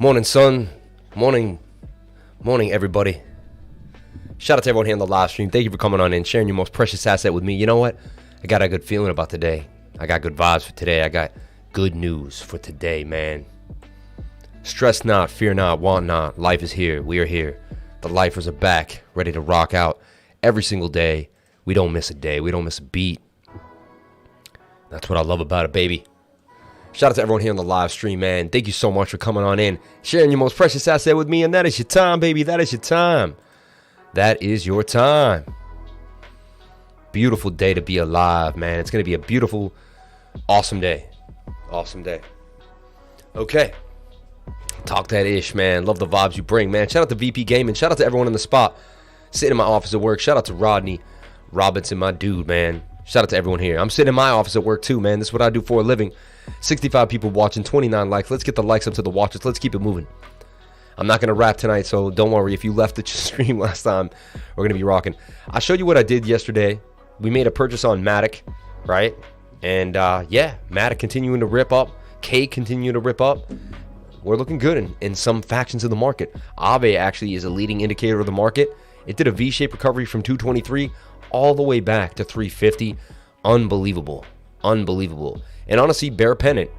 Morning, sun. Morning, everybody. Shout out to everyone here on the live stream. Thank you for coming on in, sharing your most precious asset with me. You know what? I got a good feeling about today. I got good vibes for today. I got good news for today, man. Stress not, fear not, want not. Life is here. We are here. The lifers are back, ready to rock out every single day. We don't miss a day. We don't miss a beat. That's what I love about it, baby. Shout out to everyone here on the live stream, man. Thank you so much for coming on in, sharing your most precious asset with me, and that is your time, baby. That is your time. That is your time. Beautiful day to be alive, man. It's going to be a beautiful, awesome day. Awesome day. Okay. Talk that ish, man. Love the vibes you bring, man. Shout out to VP Gaming. Shout out to everyone in the spot sitting in my office at work. Shout out to Rodney Robinson, my dude, man. Shout out to everyone here. I'm sitting in my office at work too, man. This is what I do for a living. 65 people watching, 29 likes. Let's get the likes up to the watchers. Let's keep it moving. I'm not going to rap tonight, so don't worry. If you left the stream last time, we're going to be rocking. I showed you what I did yesterday. We made a purchase on MATIC, right? And yeah, MATIC continuing to rip up. K continuing to rip up. We're looking good in some factions of the market. AAVE actually is a leading indicator of the market. It did a V-shaped recovery from 223 all the way back to 350. Unbelievable. Unbelievable. And honestly, bear pennant.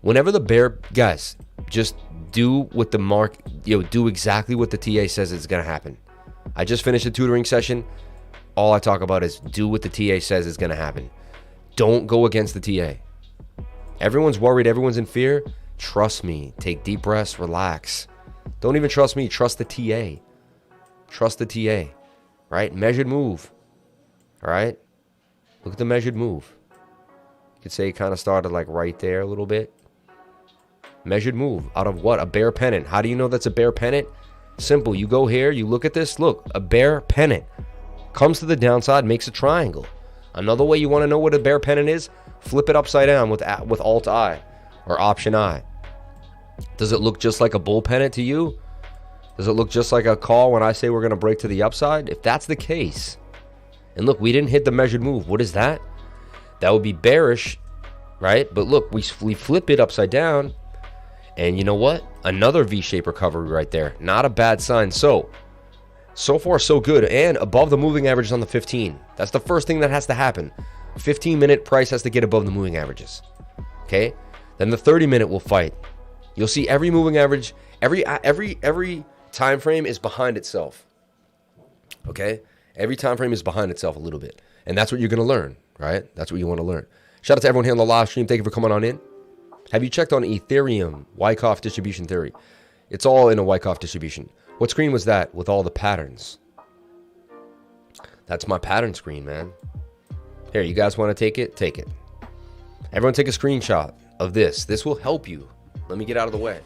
Whenever the bear, guys, just do what the do exactly what the TA says is going to happen. I just finished a tutoring session. All I talk about is do what the TA says is going to happen. Don't go against the TA. Everyone's worried. Everyone's in fear. Trust me. Take deep breaths. Relax. Don't even trust me. Trust the TA. Trust the TA. Right? Measured move. All right? Look at the measured move. You could say it kind of started like right there a little bit. Measured move. Out of what? A bear pennant. How do you know that's a bear pennant? Simple. You go here. You look at this. Look. A bear pennant. Comes to the downside. Makes a triangle. Another way you want to know what a bear pennant is? Flip it upside down with Alt-I. Or Option-I. Does it look just like a bull pennant to you? Does it look just like a call when I say we're going to break to the upside? If that's the case, and look, we didn't hit the measured move. What is that? That would be bearish, right? But look, we flip it upside down, and you know what? Another V-shaped recovery right there. Not a bad sign. So far, so good. And above the moving averages on the 15. That's the first thing that has to happen. 15-minute price has to get above the moving averages. Okay? Then the 30-minute will fight. You'll see every moving average, every time frame is behind itself. Okay? Every time frame is behind itself a little bit. And that's what you're going to learn, right? That's what you want to learn. Shout out to everyone here on the live stream. Thank you for coming on in. Have you checked on Etheruem, Wyckoff distribution theory? It's all in a Wyckoff distribution. What screen was that with all the patterns? That's my pattern screen, man. Here, you guys want to take it? Take it. Everyone take a screenshot of this. This will help you. Let me get out of the way.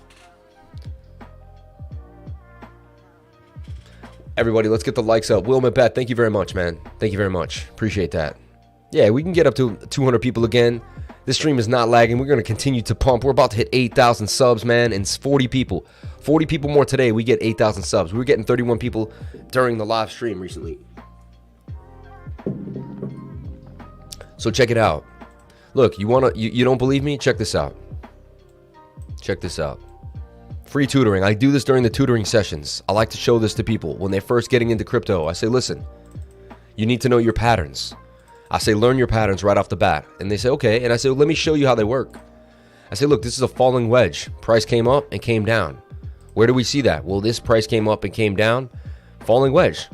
Everybody, let's get the likes up. Wilma Bet, thank you very much, man. Thank you very much. Appreciate that. Yeah, we can get up to 200 people again. This stream is not lagging. We're going to continue to pump. We're about to hit 8,000 subs, man, and 40 people. 40 people more today. We get 8,000 subs. We were getting 31 people during the live stream recently. So check it out. Look, you don't believe me? Check this out. Check this out. Free tutoring. I do this during the tutoring sessions. I like to show this to people when they're first getting into crypto. I say, listen, you need to know your patterns. I say, learn your patterns right off the bat. And they say, okay. And I say, well, let me show you how they work. I say, look, this is a falling wedge. Price came up and came down. Where do we see that? Well, this price came up and came down. Falling wedge.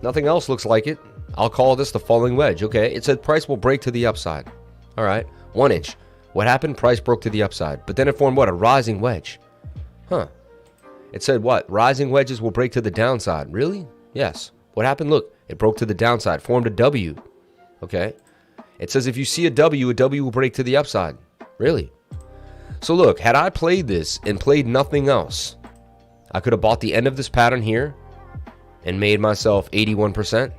Nothing else looks like it. I'll call this the falling wedge. Okay. It said price will break to the upside. All right. 1 inch. What happened? Price broke to the upside. But then it formed what? A rising wedge. Huh. It said what? Rising wedges will break to the downside. Really? Yes. What happened? Look, it broke to the downside, formed a W. Okay. It says if you see a W will break to the upside. Really? So look, had I played this and played nothing else, I could have bought the end of this pattern here and made myself 81%.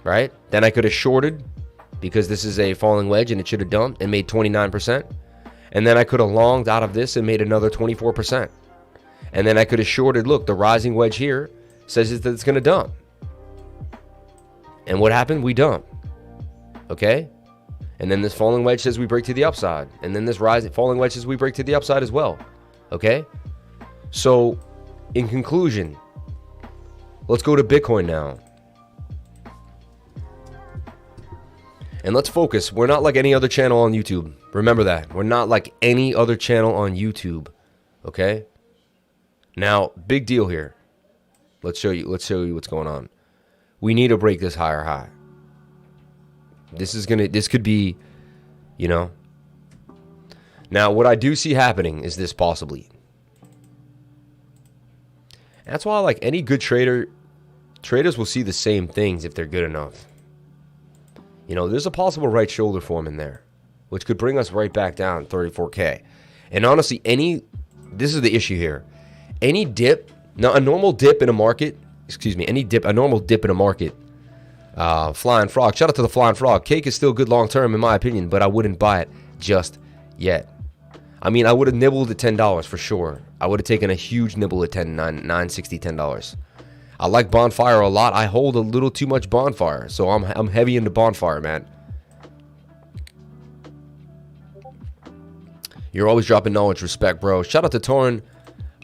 Right? Then I could have shorted because this is a falling wedge and it should have dumped and made 29%. And then I could have longed out of this and made another 24%. And then I could have shorted, look, the rising wedge here says that it's going to dump. And what happened? We dump. Okay? And then this falling wedge says we break to the upside. And then this falling wedge says we break to the upside as well. Okay? So, in conclusion, let's go to Bitcoin now. And let's focus. We're not like any other channel on YouTube. Remember that. We're not like any other channel on YouTube. Okay? Now, big deal here. Let's show you what's going on. We need to break this higher high. This could be, you know. Now, what I do see happening is this possibly. That's why, like any good trader, traders will see the same things if they're good enough. You know, there's a possible right shoulder form in there, which could bring us right back down 34K. And honestly, this is the issue here. Any dip, now a normal dip in a market, a normal dip in a market, Flying Frog, shout out to the Flying Frog. Cake is still good long term in my opinion, but I wouldn't buy it just yet. I mean, I would have nibbled at $10 for sure. I would have taken a huge nibble at $9.60, $10. I like Bonfire a lot. I hold a little too much Bonfire, so I'm heavy into Bonfire, man. You're always dropping knowledge. Respect, bro. Shout out to Torn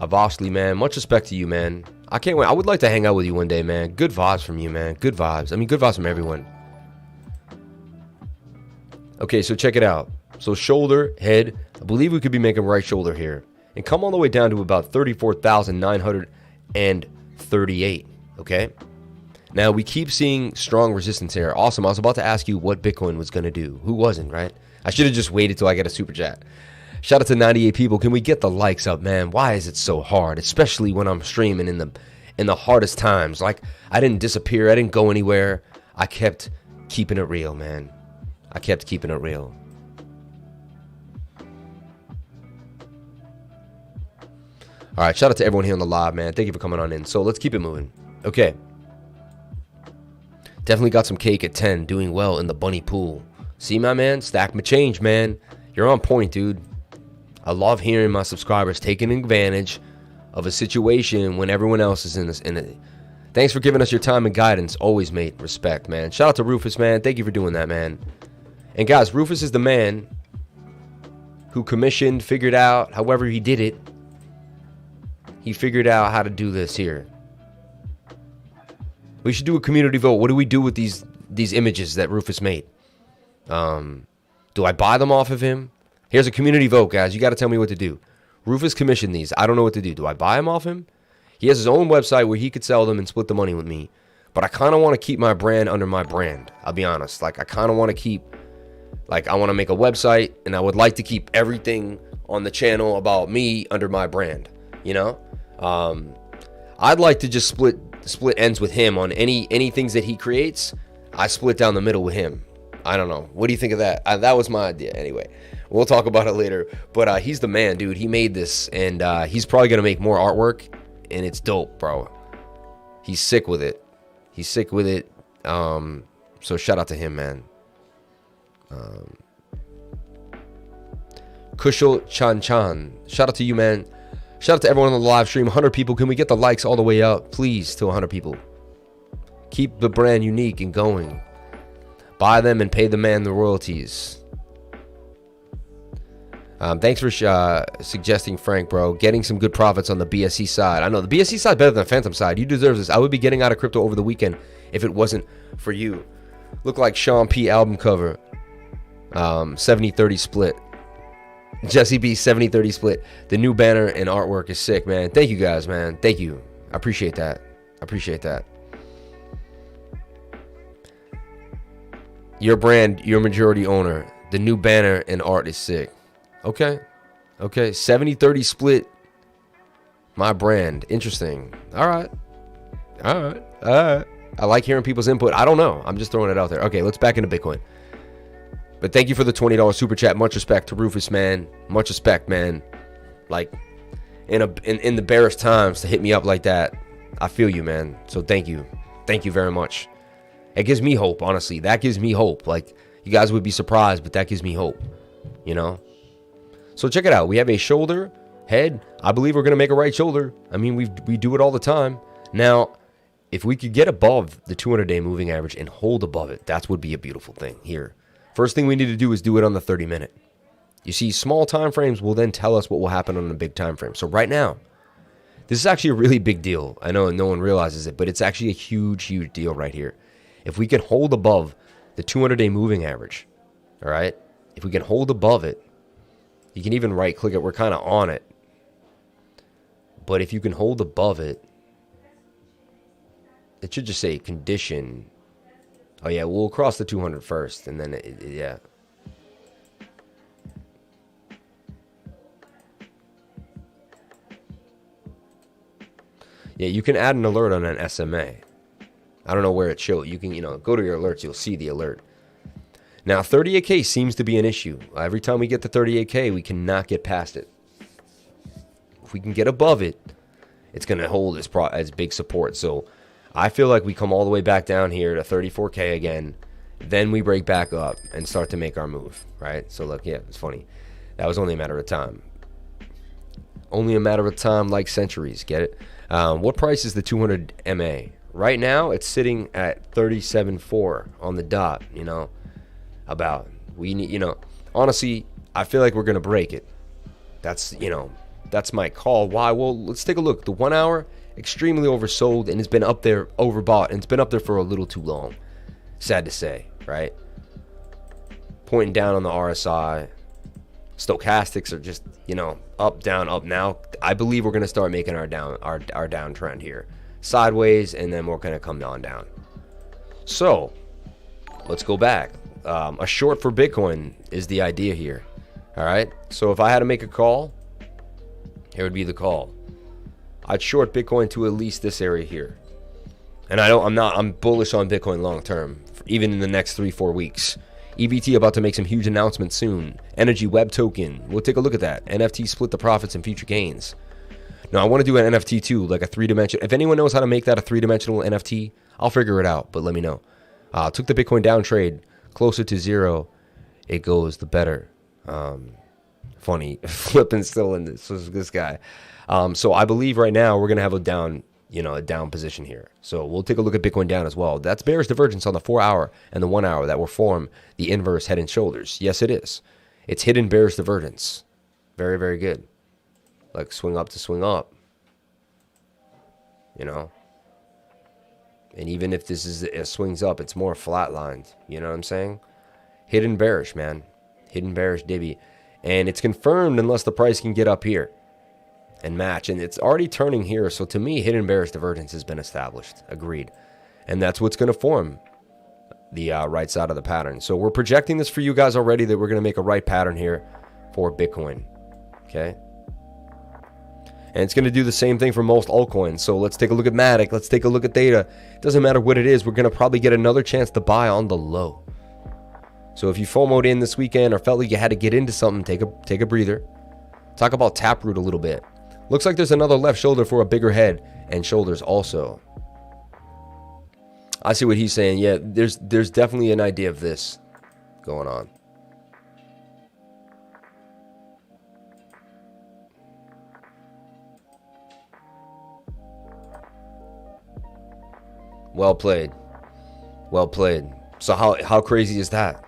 Avoshley, man. Much respect to you, man. I can't wait. I would like to hang out with you one day, man. Good vibes from you, man. Good vibes. I mean, good vibes from everyone. Okay, so check it out. So shoulder, head. I believe we could be making right shoulder here. And come all the way down to about 34,938. Okay? Now, we keep seeing strong resistance here. Awesome. I was about to ask you what Bitcoin was going to do. Who wasn't, right? I should have just waited till I get a super chat. Shout out to 98 people. Can we get the likes up, man? Why is it so hard? Especially when I'm streaming in the hardest times. Like, I didn't disappear. I didn't go anywhere. I kept keeping it real, man. I kept keeping it real. All right, shout out to everyone here on the live, man. Thank you for coming on in. So let's keep it moving. Okay. Definitely got some cake at 10. Doing well in the bunny pool. See, my man? Stack my change, man. You're on point, dude. I love hearing my subscribers taking advantage of a situation when everyone else is in it. Thanks for giving us your time and guidance. Always, mate. Respect, man. Shout out to Rufus, man. Thank you for doing that, man. And guys, Rufus is the man who commissioned, figured out, however he did it. He figured out how to do this here. We should do a community vote. What do we do with these images that Rufus made? Do I buy them off of him? Here's a community vote, guys. You got to tell me what to do. Rufus commissioned these. I don't know what to do. Do I buy them off him? He has his own website where he could sell them and split the money with me. But I kind of want to keep my brand under my brand. I'll be honest. Like, I kind of want to keep... Like, I want to make a website, and I would like to keep everything on the channel about me under my brand. You know? I'd like to just split ends with him on any things that he creates. I split down the middle with him. I don't know. What do you think of that? That was my idea. Anyway, we'll talk about it later. But he's the man, dude. He made this, and he's probably going to make more artwork, and it's dope, bro. He's sick with it. He's sick with it. So shout out to him, man. Kushal Chan Chan. Shout out to you, man. Shout out to everyone on the live stream. 100 people. Can we get the likes all the way up, please, to 100 people? Keep the brand unique and going. Buy them and pay the man the royalties. Thanks for suggesting, Frank, bro. Getting some good profits on the BSC side. I know the BSC side better than the Fantom side. You deserve this. I would be getting out of crypto over the weekend if it wasn't for you. Look like Sean P album cover. 70-30 split. Jesse B 70-30 split. The new banner and artwork is sick, man. Thank you guys, man. Thank you. I appreciate that. I appreciate that. Your brand, your majority owner. The new banner and art is sick. Okay. Okay. 70-30 split. My brand. Interesting. All right. All right. All right. I like hearing people's input. I don't know. I'm just throwing it out there. Okay, let's back into Bitcoin. But thank you for the $20 super chat. Much respect to Rufus, man. Much respect, man. Like, in the bearish times to hit me up like that, I feel you, man. So thank you. Thank you very much. It gives me hope, honestly. That gives me hope. Like, you guys would be surprised, but that gives me hope. You know? So check it out. We have a shoulder, head. I believe we're going to make a right shoulder. I mean, we do it all the time. Now, if we could get above the 200-day moving average and hold above it, that would be a beautiful thing here. First thing we need to do is do it on the 30-minute. You see, small time frames will then tell us what will happen on a big time frame. So right now, This is actually a really big deal. I know no one realizes it, but it's actually a huge, huge deal right here. If we can hold above the 200-day moving average, all right? If we can hold above it, you can even right-click it. We're kind of on it. But if you can hold above it, it should just say condition. Oh, yeah, we'll cross the 200 first, and then, yeah. Yeah, you can add an alert on an SMA. I don't know where it shows. You can, go to your alerts. You'll see the alert. Now, 38K seems to be an issue. Every time we get to 38K, we cannot get past it. If we can get above it, it's going to hold as big support. So I feel like we come all the way back down here to 34K again. Then we break back up and start to make our move, right? So look, yeah, it's funny. That was only a matter of time. Only a matter of time, like centuries. Get it? What price is the 200 MA? Right now, it's sitting at 37.4 on the dot, We need, honestly, I feel like we're going to break it. That's my call. Why? Well, let's take a look. The 1 hour, extremely oversold, and it's been up there, overbought, and it's been up there for a little too long. Sad to say, right? Pointing down on the RSI. Stochastics are just, up, down, up. Now, I believe we're going to start making our downtrend here. Sideways, and then we're going to come on down. So, let's go back. A short for Bitcoin is the idea here. All right? So, if I had to make a call, here would be the call. I'd short Bitcoin to at least this area here. And I'm bullish on Bitcoin long term, even in the next 3-4 weeks. EBT about to make some huge announcements soon. Energy Web Token. We'll take a look at that. NFT split the profits and future gains. Now, I want to do an NFT too, like a 3-dimensional. If anyone knows how to make that a 3-dimensional NFT, I'll figure it out, but let me know. Took the Bitcoin down trade closer to zero. It goes, the better. Funny. Flipping still in this guy. So I believe right now we're going to have a down position here. So we'll take a look at Bitcoin down as well. That's bearish divergence on the 4 hour and the 1 hour that will form the inverse head and shoulders. Yes, it is. It's hidden bearish divergence. Very, very good. Like swing up to swing up. And even if this is it swings up, it's more flatlined. You know what I'm saying? Hidden bearish, man. Hidden bearish divvy. And it's confirmed unless the price can get up here and match. And it's already turning here. So to me, hidden bearish divergence has been established. Agreed. And that's what's going to form the right side of the pattern. So we're projecting this for you guys already, that we're going to make a right pattern here for Bitcoin. Okay. And it's going to do the same thing for most altcoins. So let's take a look at MATIC. Let's take a look at Theta. It doesn't matter what it is. We're going to probably get another chance to buy on the low. So if you FOMO'd in this weekend or felt like you had to get into something, take a breather. Talk about Taproot a little bit. Looks like there's another left shoulder for a bigger head and shoulders also. I see what he's saying. Yeah, there's definitely an idea of this going on. Well played. Well played. So how crazy is that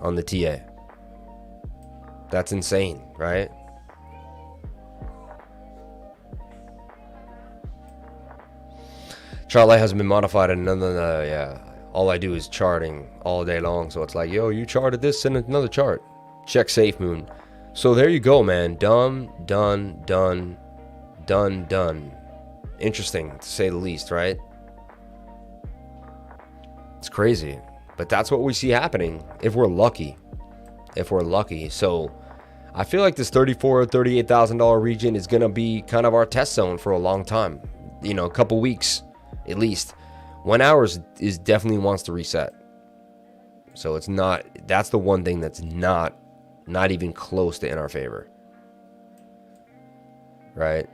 on the TA? That's insane, right? Chart light hasn't been modified in another, yeah. All I do is charting all day long. So it's like, yo, you charted this, send another chart. Check SAFEMOON. So there you go, man. Done. Interesting, to say the least, right? It's crazy. But that's what we see happening if we're lucky. So I feel like this $34,000, $38,000 region is going to be kind of our test zone for a long time. A couple weeks at least. 1 hour is definitely wants to reset. So it's not, that's the one thing that's not even close to in our favor. Right?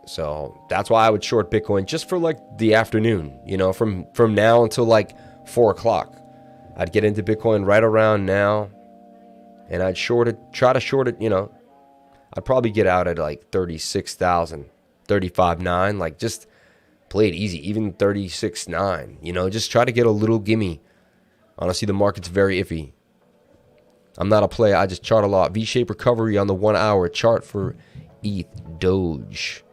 So that's why I would short Bitcoin just for like the afternoon, from now until like 4 o'clock. I'd get into Bitcoin right around now, and I'd try to short it, I'd probably get out at like 36,000, 35.9, like just play it easy, even 36.9, just try to get a little gimme. Honestly, the market's very iffy. I'm not a player, I just chart a lot. V-shaped recovery on the 1 hour chart for ETH Doge.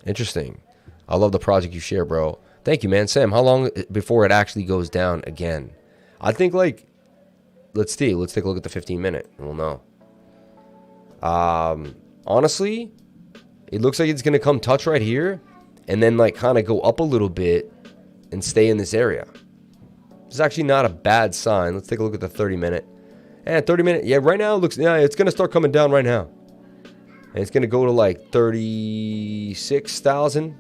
Interesting. I love the project you share, bro. Thank you, man. Sam, how long before it actually goes down again? I think, like, let's see. Let's take a look at the 15-minute, and we'll know. Honestly, it looks like it's going to come touch right here and then, like, kind of go up a little bit and stay in this area. It's actually not a bad sign. Let's take a look at the 30-minute. And 30-minute, yeah, right now it looks, yeah, it's going to start coming down right now. And it's going to go to, like, 36,000.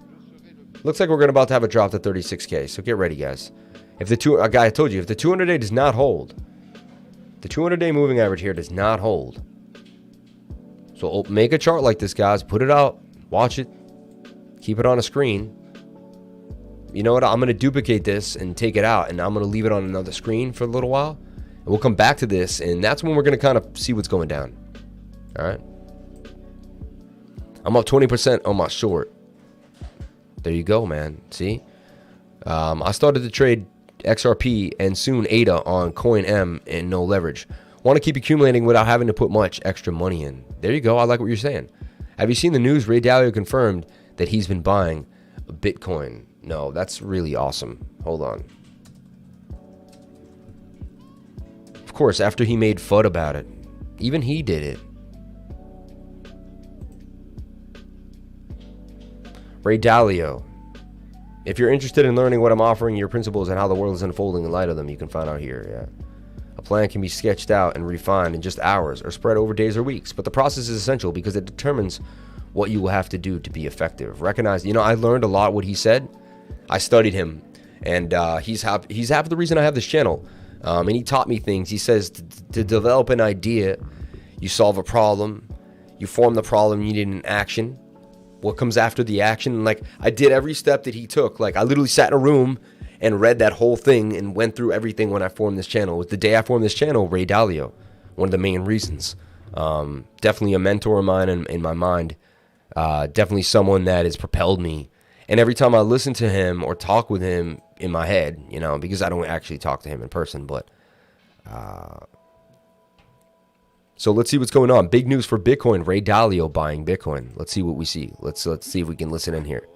Looks like we're about to have a drop to 36K. So get ready, guys. If the I told you, if the 200-day does not hold, the 200-day moving average here does not hold. So make a chart like this, guys. Put it out. Watch it. Keep it on a screen. You know what? I'm going to duplicate this and take it out, and I'm going to leave it on another screen for a little while. And we'll come back to this, and that's when we're going to kind of see what's going down. All right? I'm up 20% on my short. There you go, man. See? I started to trade XRP and soon ADA on Coin M and no leverage. Want to keep accumulating without having to put much extra money in. There you go. I like what you're saying. Have you seen the news? Ray Dalio confirmed that he's been buying Bitcoin. No, that's really awesome. Hold on. Of course, after he made FUD about it. Even he did it. Ray Dalio. If you're interested in learning what I'm offering, your principles, and how the world is unfolding in light of them, you can find out here. Yeah. A plan can be sketched out and refined in just hours or spread over days or weeks, but the process is essential because it determines what you will have to do to be effective. Recognize, you know, I learned a lot what he said. I studied him, and he's half the reason I have this channel. And he taught me things. He says to develop an idea, you solve a problem, you form the problem, you need an action. What comes after the action? Like, I did every step that he took. Like, I literally sat in a room and read that whole thing and went through everything when I formed this channel. It was the day I formed this channel, Ray Dalio, one of the main reasons. Definitely a mentor of mine in my mind. Definitely someone that has propelled me. And every time I listen to him or talk with him in my head, you know, because I don't actually talk to him in person, but so let's see what's going on. Big news for Bitcoin. Ray Dalio buying Bitcoin. Let's see what we see. Let's see if we can listen in here. I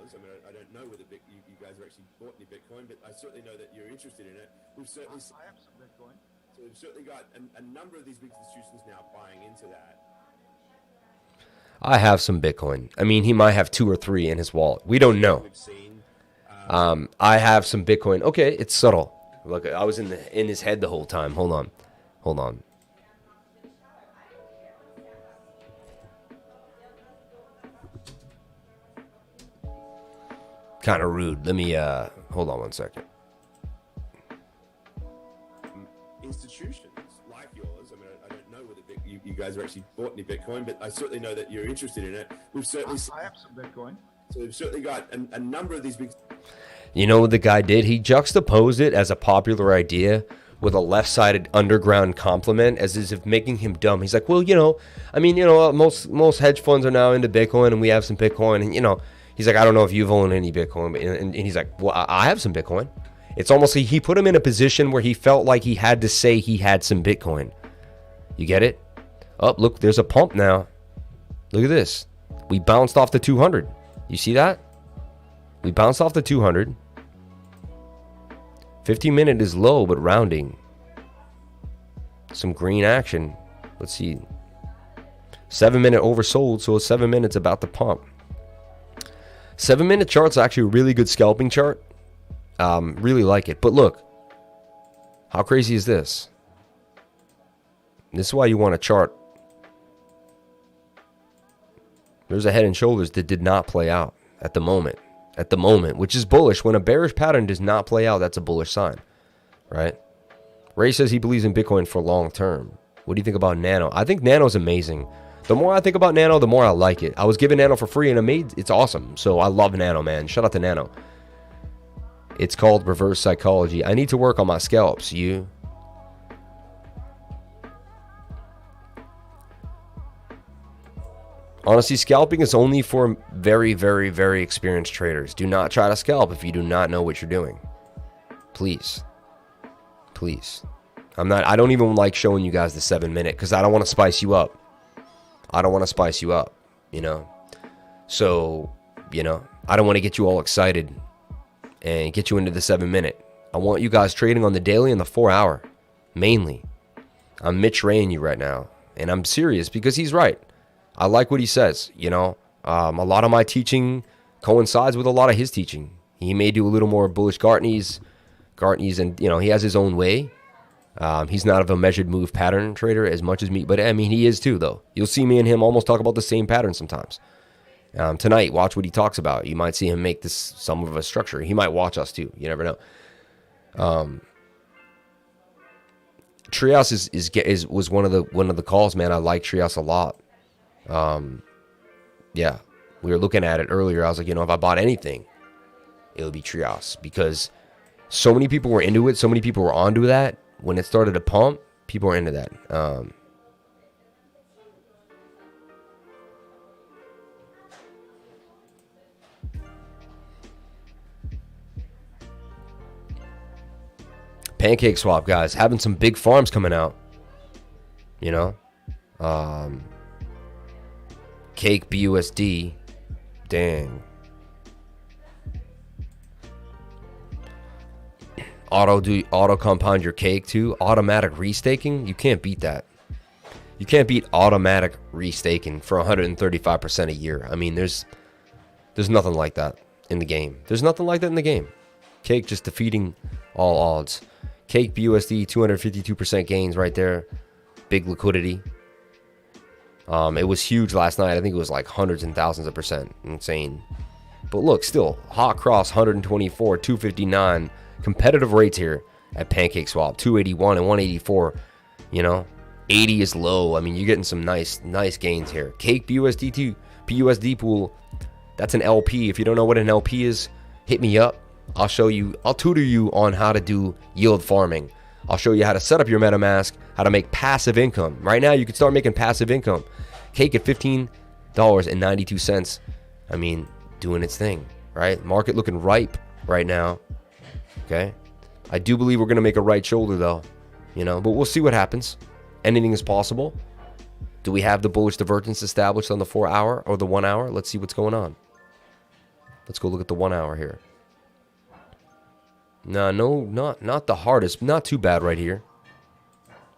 don't know whether you guys have actually bought any Bitcoin, but I certainly know that you're interested in it. We've certainly I have some Bitcoin. So we've certainly got a number of these big institutions now buying into that. I have some Bitcoin. I mean, he might have 2 or 3 in his wallet. We don't know. I have some Bitcoin. Okay, it's subtle. Look, I was in his head the whole time. Hold on. Kind of rude. Let me hold on one second. Institutions like yours. I mean, I don't know whether you guys have actually bought any Bitcoin, but I certainly know that you're interested in it. We've certainly I have some Bitcoin. So we've certainly got a number of these big. You know what the guy did? He juxtaposed it as a popular idea with a left-sided underground compliment, as if making him dumb. He's like, well, you know, I mean, you know, most hedge funds are now into Bitcoin, and we have some Bitcoin, and you know. He's like, I don't know if you've owned any Bitcoin, but, and he's like, well, I have some Bitcoin. It's almost like he put him in a position where he felt like he had to say he had some Bitcoin. You get it? Oh, look, there's a pump now. Look at this. We bounced off the 200. You see that? We bounced off the 200. 15-minute is low, but rounding. Some green action. Let's see. 7-minute oversold, so 7 minutes about to pump. 7-minute chart's actually a really good scalping chart. Really like it. But look, how crazy is this? This is why you want a chart. There's a head and shoulders that did not play out at the moment. At the moment, which is bullish. When a bearish pattern does not play out, that's a bullish sign, right? Ray says he believes in Bitcoin for long term. What do you think about Nano? I think Nano's amazing. The more I think about Nano, the more I like it. I was given Nano for free, and it's awesome. So I love Nano, man. Shout out to Nano. It's called reverse psychology. I need to work on my scalps. You? Honestly, scalping is only for very, very, very experienced traders. Do not try to scalp if you do not know what you're doing. Please. Please. I don't even like showing you guys the 7-minute because I don't want to spice you up. I don't want to spice you up, you know. So, you know, I don't want to get you all excited and get you into the 7-minute. I want you guys trading on the daily and the 4-hour, mainly. I'm Mitch Raying you right now, and I'm serious because he's right. I like what he says, you know. A lot of my teaching coincides with a lot of his teaching. He may do a little more bullish Gartney's, and, you know, he has his own way. He's not of a measured move pattern trader as much as me, but I mean, he is too, though. You'll see me and him almost talk about the same pattern sometimes. Tonight, watch what he talks about. You might see him make this some of a structure. He might watch us too. You never know. Trias was one of the calls, man. I like Trias a lot. Yeah, we were looking at it earlier. I was like, you know, if I bought anything, it would be Trias, because so many people were into it. So many people were onto that. When it started to pump, people were into that. PancakeSwap, guys, having some big farms coming out. You know, Cake BUSD, dang. Auto compound your cake too. Automatic restaking, you can't beat that. You can't beat automatic restaking for 135% a year. I mean, there's nothing like that in the game. There's nothing like that in the game. Cake just defeating all odds. Cake BUSD 252% gains right there. Big liquidity. It was huge last night. I think it was like hundreds and thousands of percent. Insane. But look, still hot cross 124, 259. Competitive rates here at PancakeSwap, 281 and 184. You know, 80 is low. I mean, you're getting some nice gains here. Cake BUSD pool, that's an LP. If you don't know what an LP is, hit me up. I'll show you. I'll tutor you on how to do yield farming. I'll show you how to set up your MetaMask, how to make passive income. Right now, you can start making passive income. Cake at $15.92. I mean, doing its thing, right? Market looking ripe right now. Okay, I do believe we're going to make a right shoulder, though, you know, but we'll see what happens. Anything is possible. Do we have the bullish divergence established on the 4-hour or the 1-hour? Let's see what's going on. Let's go look at the 1-hour here. No, not the hardest. Not too bad right here.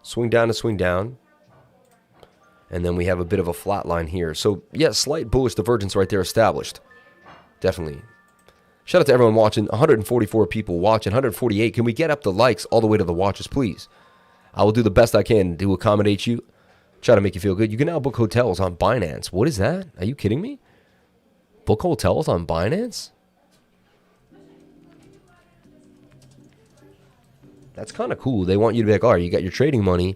Swing down to swing down. And then we have a bit of a flat line here. So, yeah, slight bullish divergence right there established. Definitely. Shout out to everyone watching. 144 people watching. 148. Can we get up the likes all the way to the watches, please? I will do the best I can to accommodate you. Try to make you feel good. You can now book hotels on Binance. What is that? Are you kidding me? Book hotels on Binance? That's kind of cool. They want you to be like, all right, you got your trading money.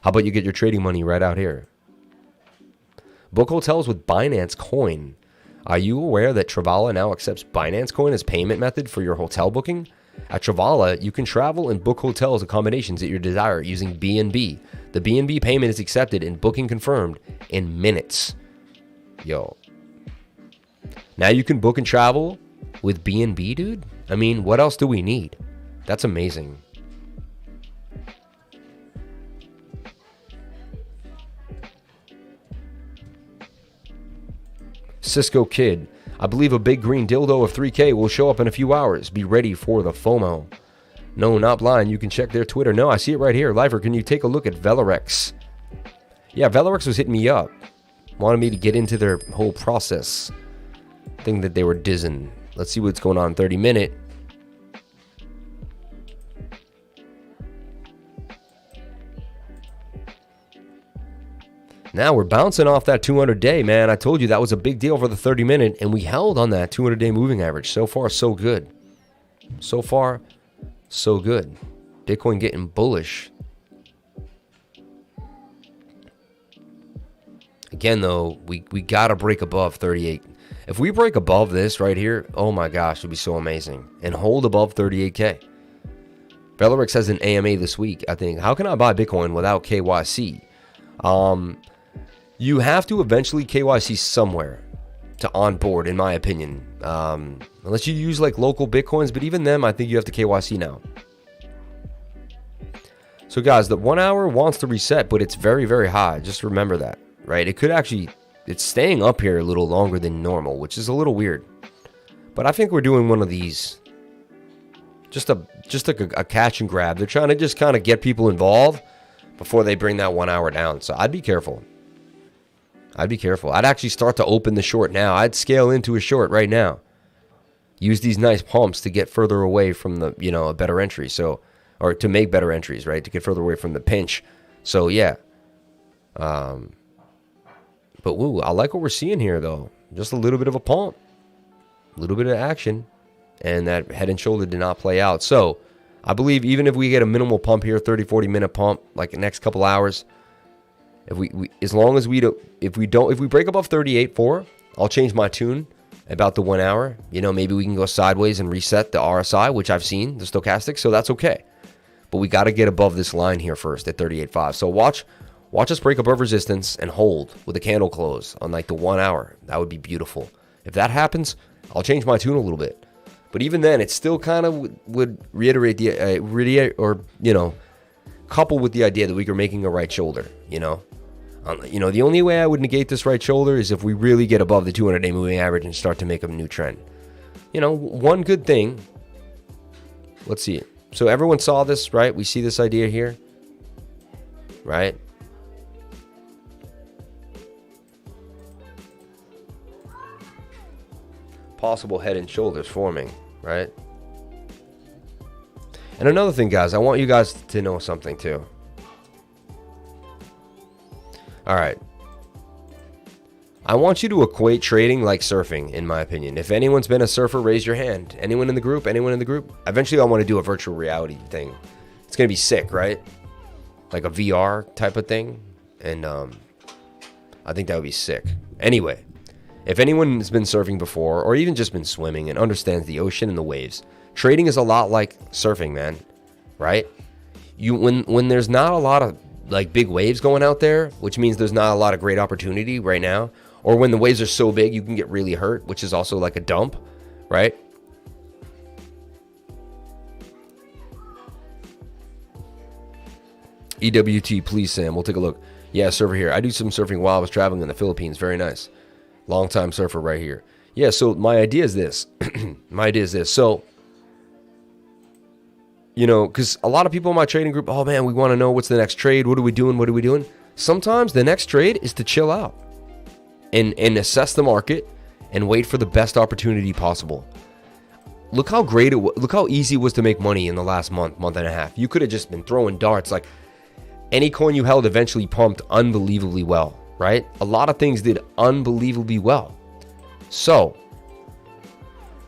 How about you get your trading money right out here? Book hotels with Binance Coin. Are you aware that Travala now accepts Binance Coin as payment method for your hotel booking? At Travala, you can travel and book hotels accommodations at your desire using BNB. The BNB payment is accepted and booking confirmed in minutes. Yo. Now you can book and travel with BNB, dude? I mean, what else do we need? That's amazing. Cisco Kid. I believe a big green dildo of 3K will show up in a few hours. Be ready for the FOMO. No, not blind. You can check their Twitter. No, I see it right here. Lifer, can you take a look at Velarex? Yeah, Velarex was hitting me up. Wanted me to get into their whole process. Thing that they were dizzing. Let's see what's going on. 30-minute. Now we're bouncing off that 200-day, man. I told you that was a big deal for the 30-minute, and we held on that 200-day moving average. So far, so good. So far, so good. Bitcoin getting bullish. Again, though, we got to break above 38. If we break above this right here, oh my gosh, it'd be so amazing. And hold above 38K. Belarix has an AMA this week, I think. How can I buy Bitcoin without KYC? You have to eventually KYC somewhere to onboard, in my opinion. Unless you use like local Bitcoins, but even them, I think you have to KYC now. So guys, the 1 hour wants to reset, but it's very, very high. Just remember that, right? It could actually, it's staying up here a little longer than normal, which is a little weird. But I think we're doing one of these. Just a catch and grab. They're trying to just kind of get people involved before they bring that 1 hour down. So I'd be careful. I'd be careful. I'd actually start to open the short now. I'd scale into a short right now. Use these nice pumps to get further away from the, a better entry. So, or to make better entries, right? To get further away from the pinch. So yeah. But woo, I like what we're seeing here though. Just a little bit of a pump. A little bit of action. And that head and shoulder did not play out. So I believe even if we get a minimal pump here, 30-40 minute pump, like the next couple hours, if we as long as we don't, if we break above 38.4, I'll change my tune about the 1 hour. Maybe we can go sideways and reset the RSI, which I've seen, the stochastic, so that's okay. But we got to get above this line here first at 38.5. So watch us break above resistance and hold with a candle close on like the 1 hour. That would be beautiful. If that happens, I'll change my tune a little bit. But even then, it still kind of would reiterate couple with the idea that we are making a right shoulder. The only way I would negate this right shoulder is if we really get above the 200-day moving average and start to make a new trend. One good thing. Let's see. So everyone saw this, right? We see this idea here, right? Possible head and shoulders forming, right? And another thing, guys, I want you guys to know something too. All right. I want you to equate trading like surfing, in my opinion. If anyone's been a surfer, raise your hand. Anyone in the group? Anyone in the group? Eventually, I want to do a virtual reality thing. It's going to be sick, right? Like a VR type of thing. And I think that would be sick. Anyway, if anyone's been surfing before, or even just been swimming and understands the ocean and the waves, trading is a lot like surfing, man. Right? When there's not a lot of like big waves going out there, which means there's not a lot of great opportunity right now, or when the waves are so big you can get really hurt, which is also like a dump, right? EWT, please, Sam. We'll take a look. Yeah, surfer here. I do some surfing while I was traveling in the Philippines. Very nice. Long time surfer right here. Yeah, so my idea is this. So, because a lot of people in my trading group, oh man, we want to know what's the next trade. What are we doing? Sometimes the next trade is to chill out and assess the market and wait for the best opportunity possible. Look how great it was. Look how easy it was to make money in the last month and a half. You could have just been throwing darts. Like any coin you held eventually pumped unbelievably well, right? A lot of things did unbelievably well. So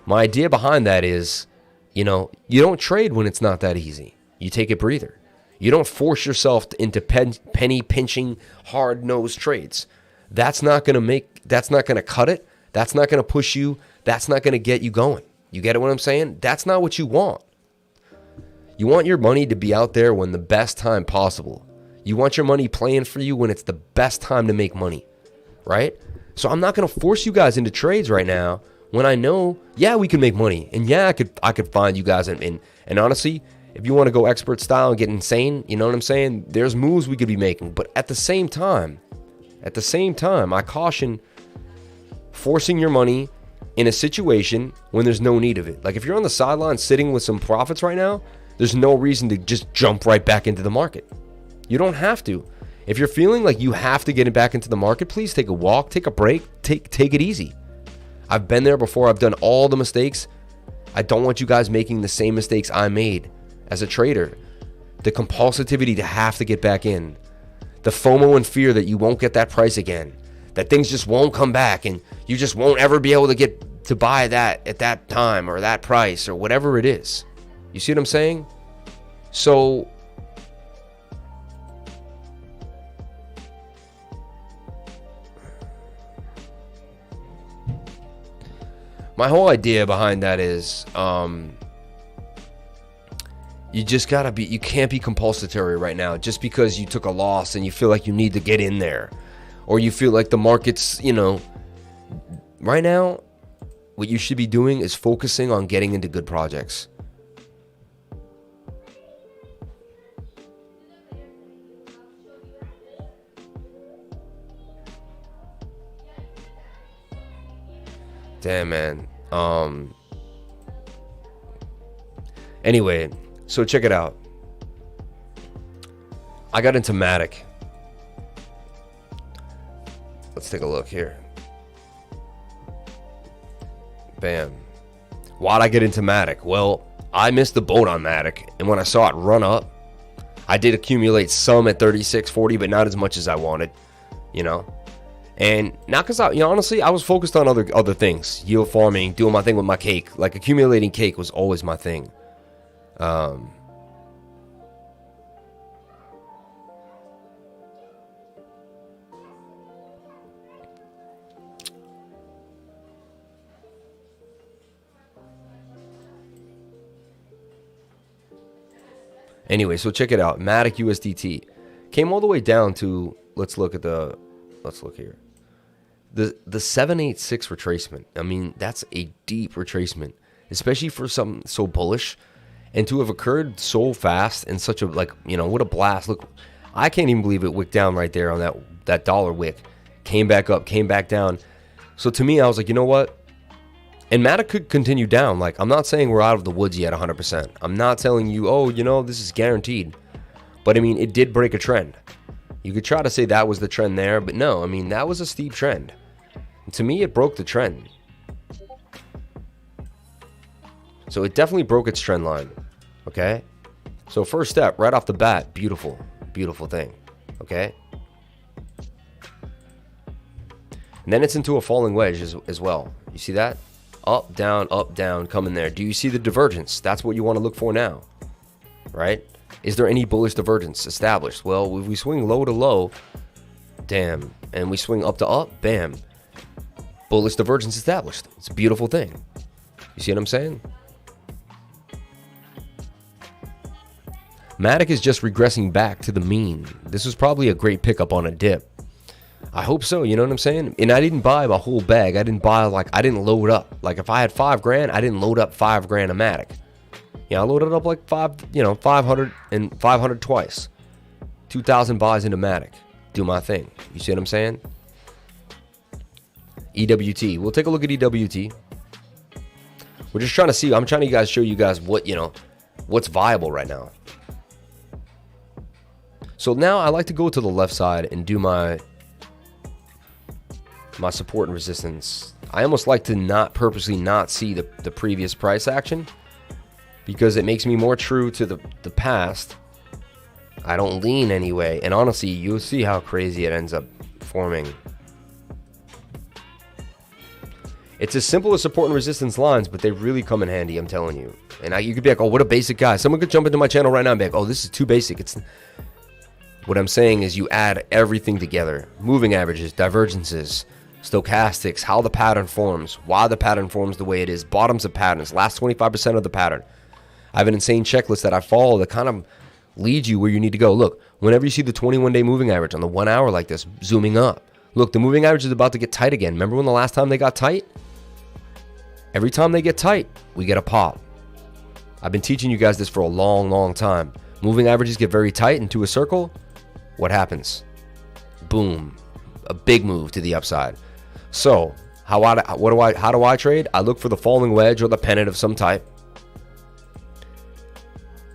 my idea behind that is, you don't trade when it's not that easy. You take a breather. You don't force yourself into penny pinching, hard-nosed trades. That's not going to cut it. That's not going to push you. That's not going to get you going. You get what I'm saying? That's not what you want. You want your money to be out there when the best time possible. You want your money playing for you when it's the best time to make money, right? So I'm not going to force you guys into trades right now when I know, yeah, we can make money. And yeah, I could find you guys. And honestly, if you want to go expert style and get insane, you know what I'm saying? There's moves we could be making. But at the same time, I caution forcing your money in a situation when there's no need of it. Like if you're on the sidelines sitting with some profits right now, there's no reason to just jump right back into the market. You don't have to. If you're feeling like you have to get it back into the market, please take a walk, take a break, take it easy. I've been there before. I've done all the mistakes. I don't want you guys making the same mistakes I made as a trader. The compulsivity to have to get back in. The FOMO and fear that you won't get that price again. That things just won't come back and you just won't ever be able to get to buy that at that time or that price or whatever it is. You see what I'm saying? So my whole idea behind that is you can't be compulsory right now just because you took a loss and you feel like you need to get in there, or you feel like the market's, right now what you should be doing is focusing on getting into good projects. Damn, man. Anyway, so check it out. I got into MATIC. Let's take a look here. Bam. Why'd I get into MATIC? Well, I missed the boat on MATIC, and when I saw it run up, I did accumulate some at 36.40, but not as much as I wanted, you know. And not because honestly, I was focused on other things, yield farming, doing my thing with my cake. Like accumulating cake was always my thing. Anyway, so check it out. MATIC USDT came all the way down to, let's look here. The 786 retracement. I mean, that's a deep retracement, especially for something so bullish, and to have occurred so fast and such a, like, you know, what a blast. Look, I can't even believe it wicked down right there on that dollar wick. Came back up, came back down. So to me, I was like, you know what? And MATIC could continue down. Like, I'm not saying we're out of the woods yet 100%. I'm not telling you, oh, you know, this is guaranteed. But I mean, it did break a trend. You could try to say that was the trend there, but no, I mean, that was a steep trend. And to me, it broke the trend. So it definitely broke its trend line. Okay? So first step, right off the bat, beautiful, beautiful thing. Okay? And then it's into a falling wedge as well. You see that? Up, down, coming there. Do you see the divergence? That's what you want to look for now, right? Is there any bullish divergence established? Well, if we swing low to low, damn, and we swing up to up, bam, bullish divergence established. It's a beautiful thing. You see what I'm saying? MATIC is just regressing back to the mean. This was probably a great pickup on a dip. I hope so, you know what I'm saying? And I didn't buy my whole bag. I didn't load up. Like if I had $5,000, I didn't load up $5,000 of MATIC. Yeah, I loaded up like 500 and 500 twice. 2,000 buys into MATIC. Do my thing. You see what I'm saying? EWT. We'll take a look at EWT. We're just trying to see. I'm trying to show you guys what, what's viable right now. So now I like to go to the left side and do my support and resistance. I almost like to purposely not see the previous price action because it makes me more true to the past. I don't lean anyway, and honestly, you'll see how crazy it ends up forming. It's as simple as support and resistance lines, but they really come in handy, I'm telling you. And you could be like, oh, what a basic guy. Someone could jump into my channel right now and be like, oh, this is too basic. What I'm saying is you add everything together. Moving averages, divergences, stochastics, how the pattern forms, why the pattern forms the way it is, bottoms of patterns, last 25% of the pattern. I have an insane checklist that I follow that kind of leads you where you need to go. Look, whenever you see the 21-day moving average on the 1 hour like this, zooming up. Look, the moving average is about to get tight again. Remember when the last time they got tight? Every time they get tight, we get a pop. I've been teaching you guys this for a long, long time. Moving averages get very tight into a circle. What happens? Boom. A big move to the upside. So, how do I trade? I look for the falling wedge or the pennant of some type.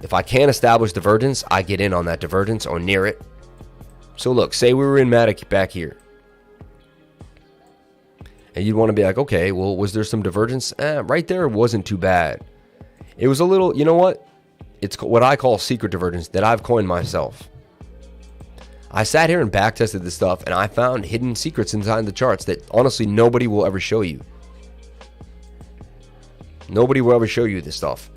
If I can't establish divergence, I get in on that divergence or near it. So look, say we were in MATIC back here. And you'd want to be like, okay, well, was there some divergence? Right there wasn't too bad. It was a little, you know what? It's what I call secret divergence that I've coined myself. I sat here and backtested this stuff, and I found hidden secrets inside the charts that honestly nobody will ever show you. Nobody will ever show you this stuff.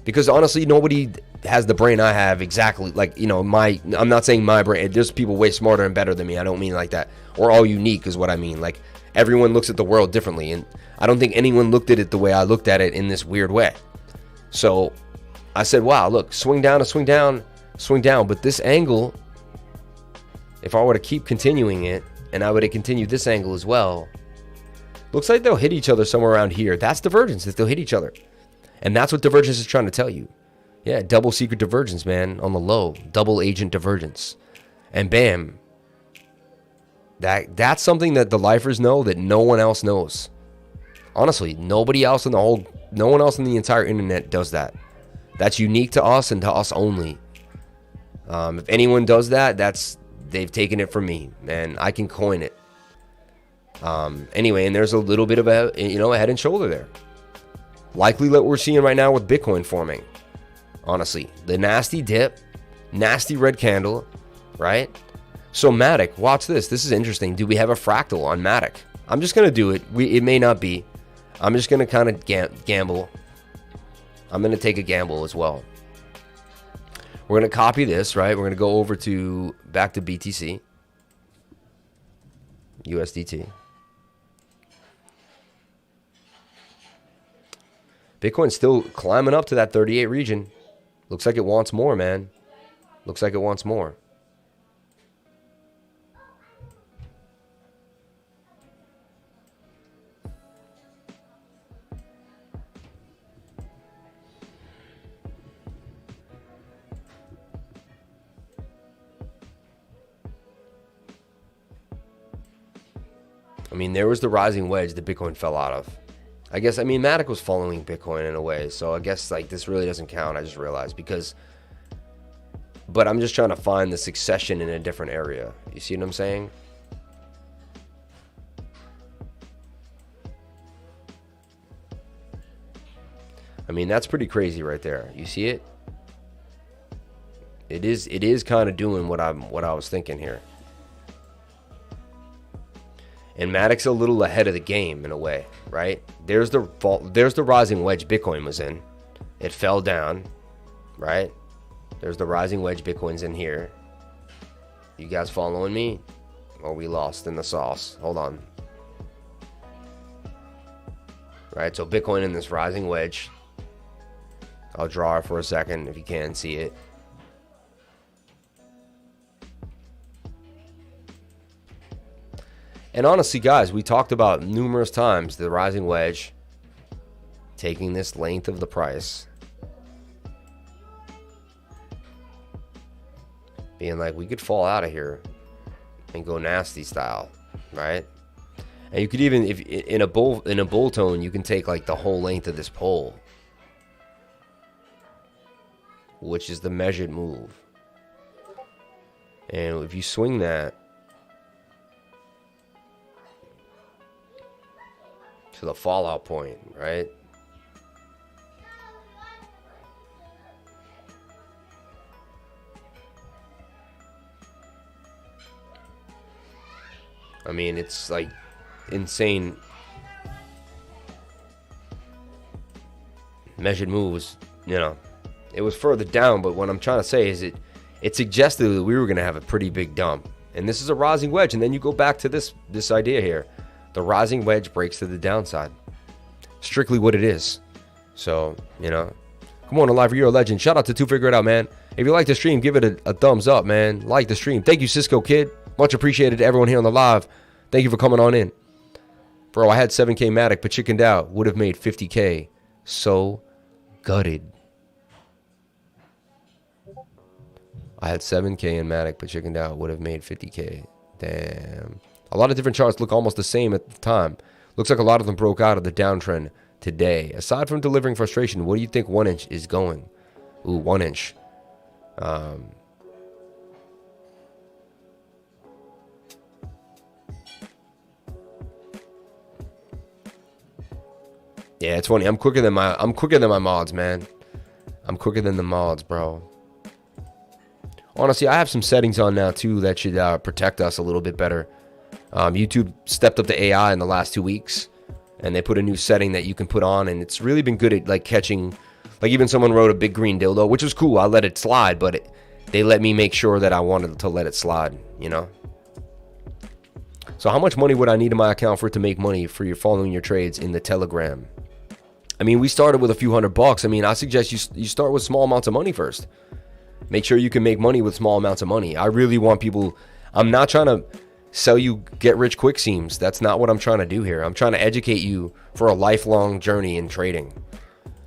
Because honestly, nobody has the brain I have exactly. Like, I'm not saying my brain. There's people way smarter and better than me. I don't mean like that. Or all unique is what I mean. Like, everyone looks at the world differently. And I don't think anyone looked at it the way I looked at it in this weird way. So I said, wow, look, swing down, swing down, swing down. But this angle, if I were to keep continuing it, and I were to continue this angle as well, looks like they'll hit each other somewhere around here. That's divergence, that they'll hit each other. And that's what divergence is trying to tell you. Yeah, double secret divergence, man, on the low. Double agent divergence. And bam. That's something that the lifers know that no one else knows. Honestly, no one else on the entire internet does that. That's unique to us and to us only. If anyone does that, they've taken it from me, and I can coin it. Anyway, and there's a little bit of a head and shoulder there. Likely what we're seeing right now with Bitcoin forming. Honestly, the nasty dip, nasty red candle, right? So MATIC, watch this. This is interesting. Do we have a fractal on MATIC? I'm just gonna do it. It may not be. I'm just gonna kind of gamble. I'm gonna take a gamble as well. We're gonna copy this, right? We're gonna go over to back to BTC, USDT. Bitcoin's still climbing up to that 38 region. Looks like it wants more, man. Looks like it wants more. I mean, there was the rising wedge that Bitcoin fell out of. I guess, I mean, MATIC was following Bitcoin in a way, so I guess, like, this really doesn't count, I just realized, but I'm just trying to find the succession in a different area. You see what I'm saying? I mean, that's pretty crazy right there. You see it? It is kind of doing what I was thinking here. And MATIC's a little ahead of the game in a way, right? There's the rising wedge Bitcoin was in. It fell down, right? There's the rising wedge Bitcoin's in here. You guys following me? Or we lost in the sauce? Hold on. Right, so Bitcoin in this rising wedge. I'll draw it for a second if you can see it. And honestly, guys, we talked about numerous times the rising wedge taking this length of the price, being like, we could fall out of here and go nasty style, right? And you could even, if in a bull tone, you can take like the whole length of this pole, which is the measured move. And if you swing that to the fallout point, right? I mean, it's like insane. Measured moves, it was further down, but what I'm trying to say is it suggested that we were going to have a pretty big dump. And this is a rising wedge, and then you go back to this idea here. The rising wedge breaks to the downside. Strictly what it is. So, come on, Alive, you're a legend. Shout out to Figure It Out, man. If you like the stream, give it a thumbs up, man. Like the stream. Thank you, Cisco Kid. Much appreciated to everyone here on the live. Thank you for coming on in. Bro, I had 7K MATIC, but chickened out. Would have made 50K. So gutted. I had 7K in MATIC, but chickened out. Would have made 50K. Damn. A lot of different charts look almost the same at the time. Looks like a lot of them broke out of the downtrend today. Aside from delivering frustration, what do you think 1 inch is going? Ooh, 1 inch. Yeah, it's funny. I'm quicker than my mods, man. I'm quicker than the mods, bro. Honestly, I have some settings on now too that should protect us a little bit better. YouTube stepped up the AI in the last 2 weeks, and they put a new setting that you can put on, and it's really been good at like catching, like even someone wrote a big green dildo, which was cool. I let it slide, but they let me make sure that I wanted to let it slide, So how much money would I need in my account for it to make money for you following your trades in the Telegram? I mean, we started with a few $100. I mean, I suggest you start with small amounts of money first. Make sure you can make money with small amounts of money. I really want people, I'm not trying to sell you get rich quick schemes. That's not what I'm trying to do here. I'm trying to educate you for a lifelong journey in trading.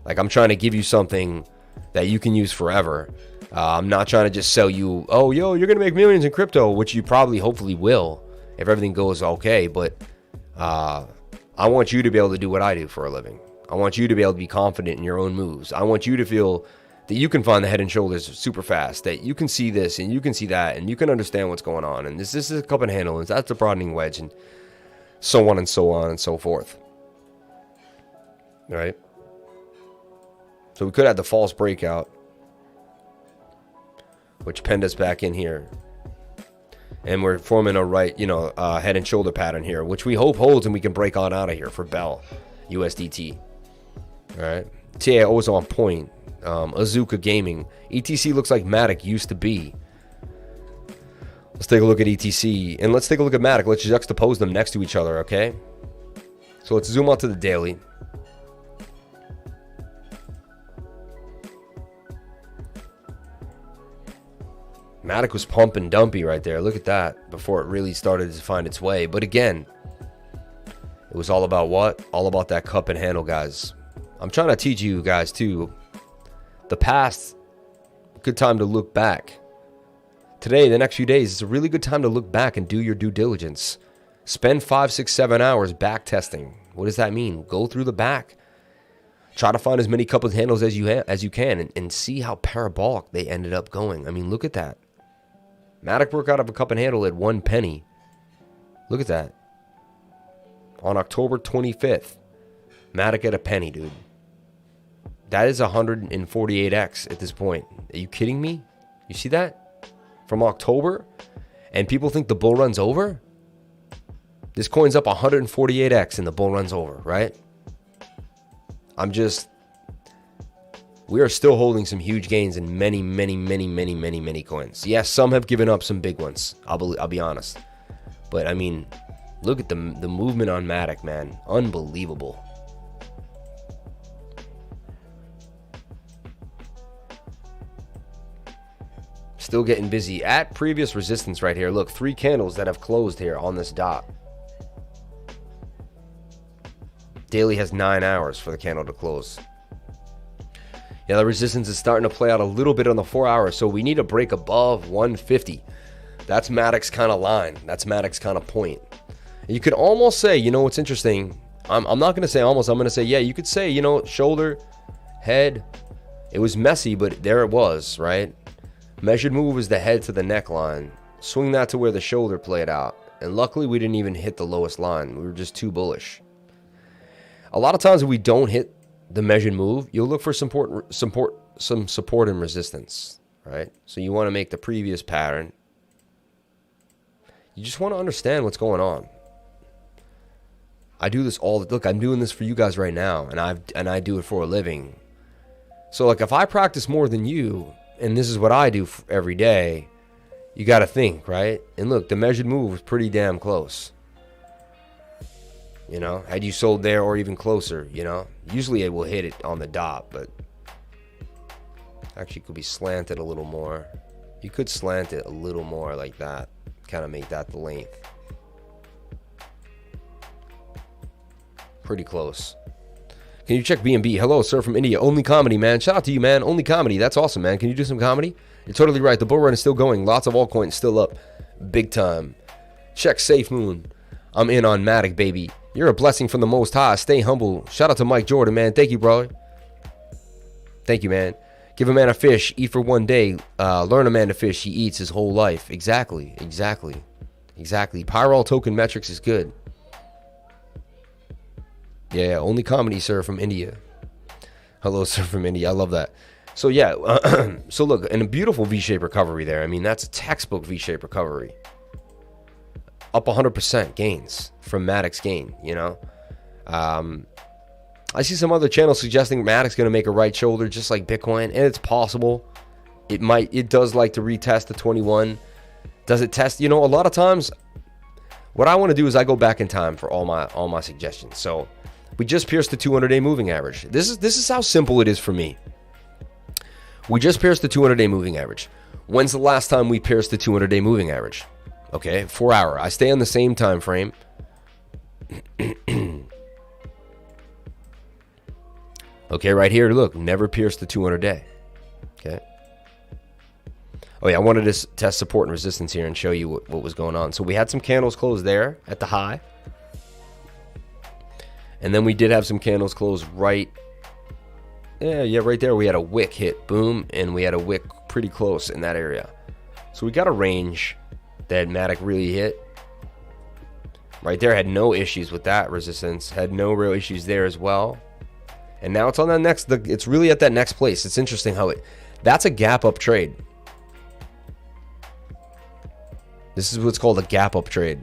Like, I'm trying to give you something that you can use forever. I'm not trying to just sell you, oh, yo, you're going to make millions in crypto, which you probably, hopefully will if everything goes okay. But I want you to be able to do what I do for a living. I want you to be able to be confident in your own moves. I want you to feel that you can find the head and shoulders super fast, that you can see this and you can see that and you can understand what's going on. And this is a cup and handle, and that's a broadening wedge, and so on and so on and so forth. All right. So we could have the false breakout, which pinned us back in here. And we're forming a right, head and shoulder pattern here, which we hope holds and we can break on out of here for Bell, USDT. All right. TAO is on point. Azuka Gaming. ETC looks like MATIC used to be. Let's take a look at ETC. And let's take a look at MATIC. Let's juxtapose them next to each other, okay? So let's zoom out to the daily. MATIC was pump and dumpy right there. Look at that. Before it really started to find its way. But again, it was all about what? All about that cup and handle, guys. I'm trying to teach you guys, too. The past, good time to look back. Today, the next few days, it's a really good time to look back and do your due diligence. Spend 5, 6, 7 hours back testing. What does that mean? Go through the back. Try to find as many cup and handles as you can and see how parabolic they ended up going. I mean, look at that. MATIC broke out of a cup and handle at 1 penny. Look at that. On October 25th, MATIC at a penny, dude. That is 148x at this point. Are you kidding me? You see that? From October? And people think the bull run's over? This coin's up 148x and the bull run's over, right? We are still holding some huge gains in many coins. Yes, some have given up some big ones. I'll be honest. But I mean, look at the movement on MATIC, man. Unbelievable. Still getting busy at previous resistance right here. Look, 3 candles that have closed here on this dot. Daily has 9 hours for the candle to close. Yeah, the resistance is starting to play out a little bit on the 4 hours, so we need a break above 150. That's MATIC's kind of line. That's MATIC's kind of point. And you could almost say, what's interesting, I'm not going to say almost, I'm going to say, yeah, you could say, shoulder, head. It was messy, but there it was, right? Measured move is the head to the neckline. Swing that to where the shoulder played out. And luckily, we didn't even hit the lowest line. We were just too bullish. A lot of times, if we don't hit the measured move, you'll look for some support and resistance, right? So you want to make the previous pattern. You just want to understand what's going on. I do this look, I'm doing this for you guys right now, and I do it for a living. So like if I practice more than you, and this is what I do every day, you got to think, right? And look, the measured move was pretty damn close. Had you sold there or even closer, usually it will hit it on the dot, but actually could be slanted a little more. You could slant it a little more like that, kind of make that the length. Pretty close. Can you check BNB? Hello, sir, from India. Only comedy, man. Shout out to you, man. Only comedy. That's awesome, man. Can you do some comedy? You're totally right. The bull run is still going. Lots of altcoins still up. Big time. Check SAFEMOON. I'm in on MATIC, baby. You're a blessing from the Most High. Stay humble. Shout out to Mike Jordan, man. Thank you, bro. Thank you, man. Give a man a fish. Eat for one day. Learn a man to fish. He eats his whole life. Exactly. Pyral token metrics is good. Yeah, only comedy, sir, from India. Hello, sir, from India. I love that. So, yeah. So, look, and a beautiful V-shaped recovery there. I mean, that's a textbook V-shaped recovery. Up 100% gains from MATIC's gain, I see some other channels suggesting MATIC's going to make a right shoulder just like Bitcoin, and it's possible. It does like to retest the 21. Does it test? A lot of times, what I want to do is I go back in time for all my suggestions. So, we just pierced the 200-day moving average. This is how simple it is for me. We just pierced the 200-day moving average. When's the last time we pierced the 200-day moving average? Okay, 4 hour. I stay on the same time frame. Okay, right here, look, never pierced the 200-day. Okay. Oh yeah, I wanted to test support and resistance here and show you what was going on. So we had some candles close there at the high. And then we did have some candles close right Yeah, right there we had a wick hit, boom, and we had a wick pretty close in that area. So we got a range that MATIC really hit. Right there, had no issues with that resistance, had no real issues there as well. And now it's on that next, it's really at that next place. It's interesting how that's a gap up trade. This is what's called a gap up trade.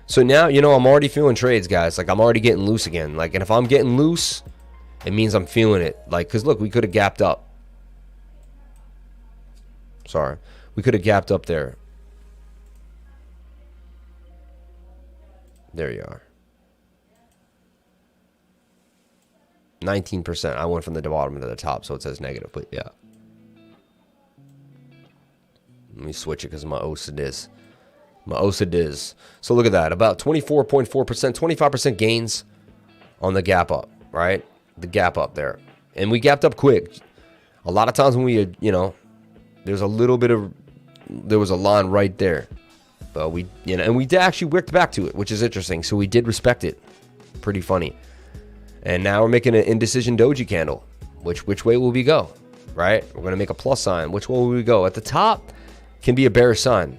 So now, you know, I'm already feeling trades, guys. Like, I'm already getting loose again. Like, and if I'm getting loose, it means I'm feeling it. Like, because look, we could have gapped up. Sorry. We could have gapped up there. There you are. 19%. I went from the bottom to the top, so it says negative, but yeah. Let me switch it because my OSID is. My OSID is. So look at that. About 24.4%, 25% gains on the gap up, right? The gap up there. And we gapped up quick. A lot of times when we, you know, there's a little bit of, there was a line right there. But we, you know, and we actually wicked back to it, which is interesting. So we did respect it. Pretty funny. And now we're making an indecision doji candle. Which way will we go? Right? We're going to make a plus sign. Which way will we go? At the top can be a bearish sign.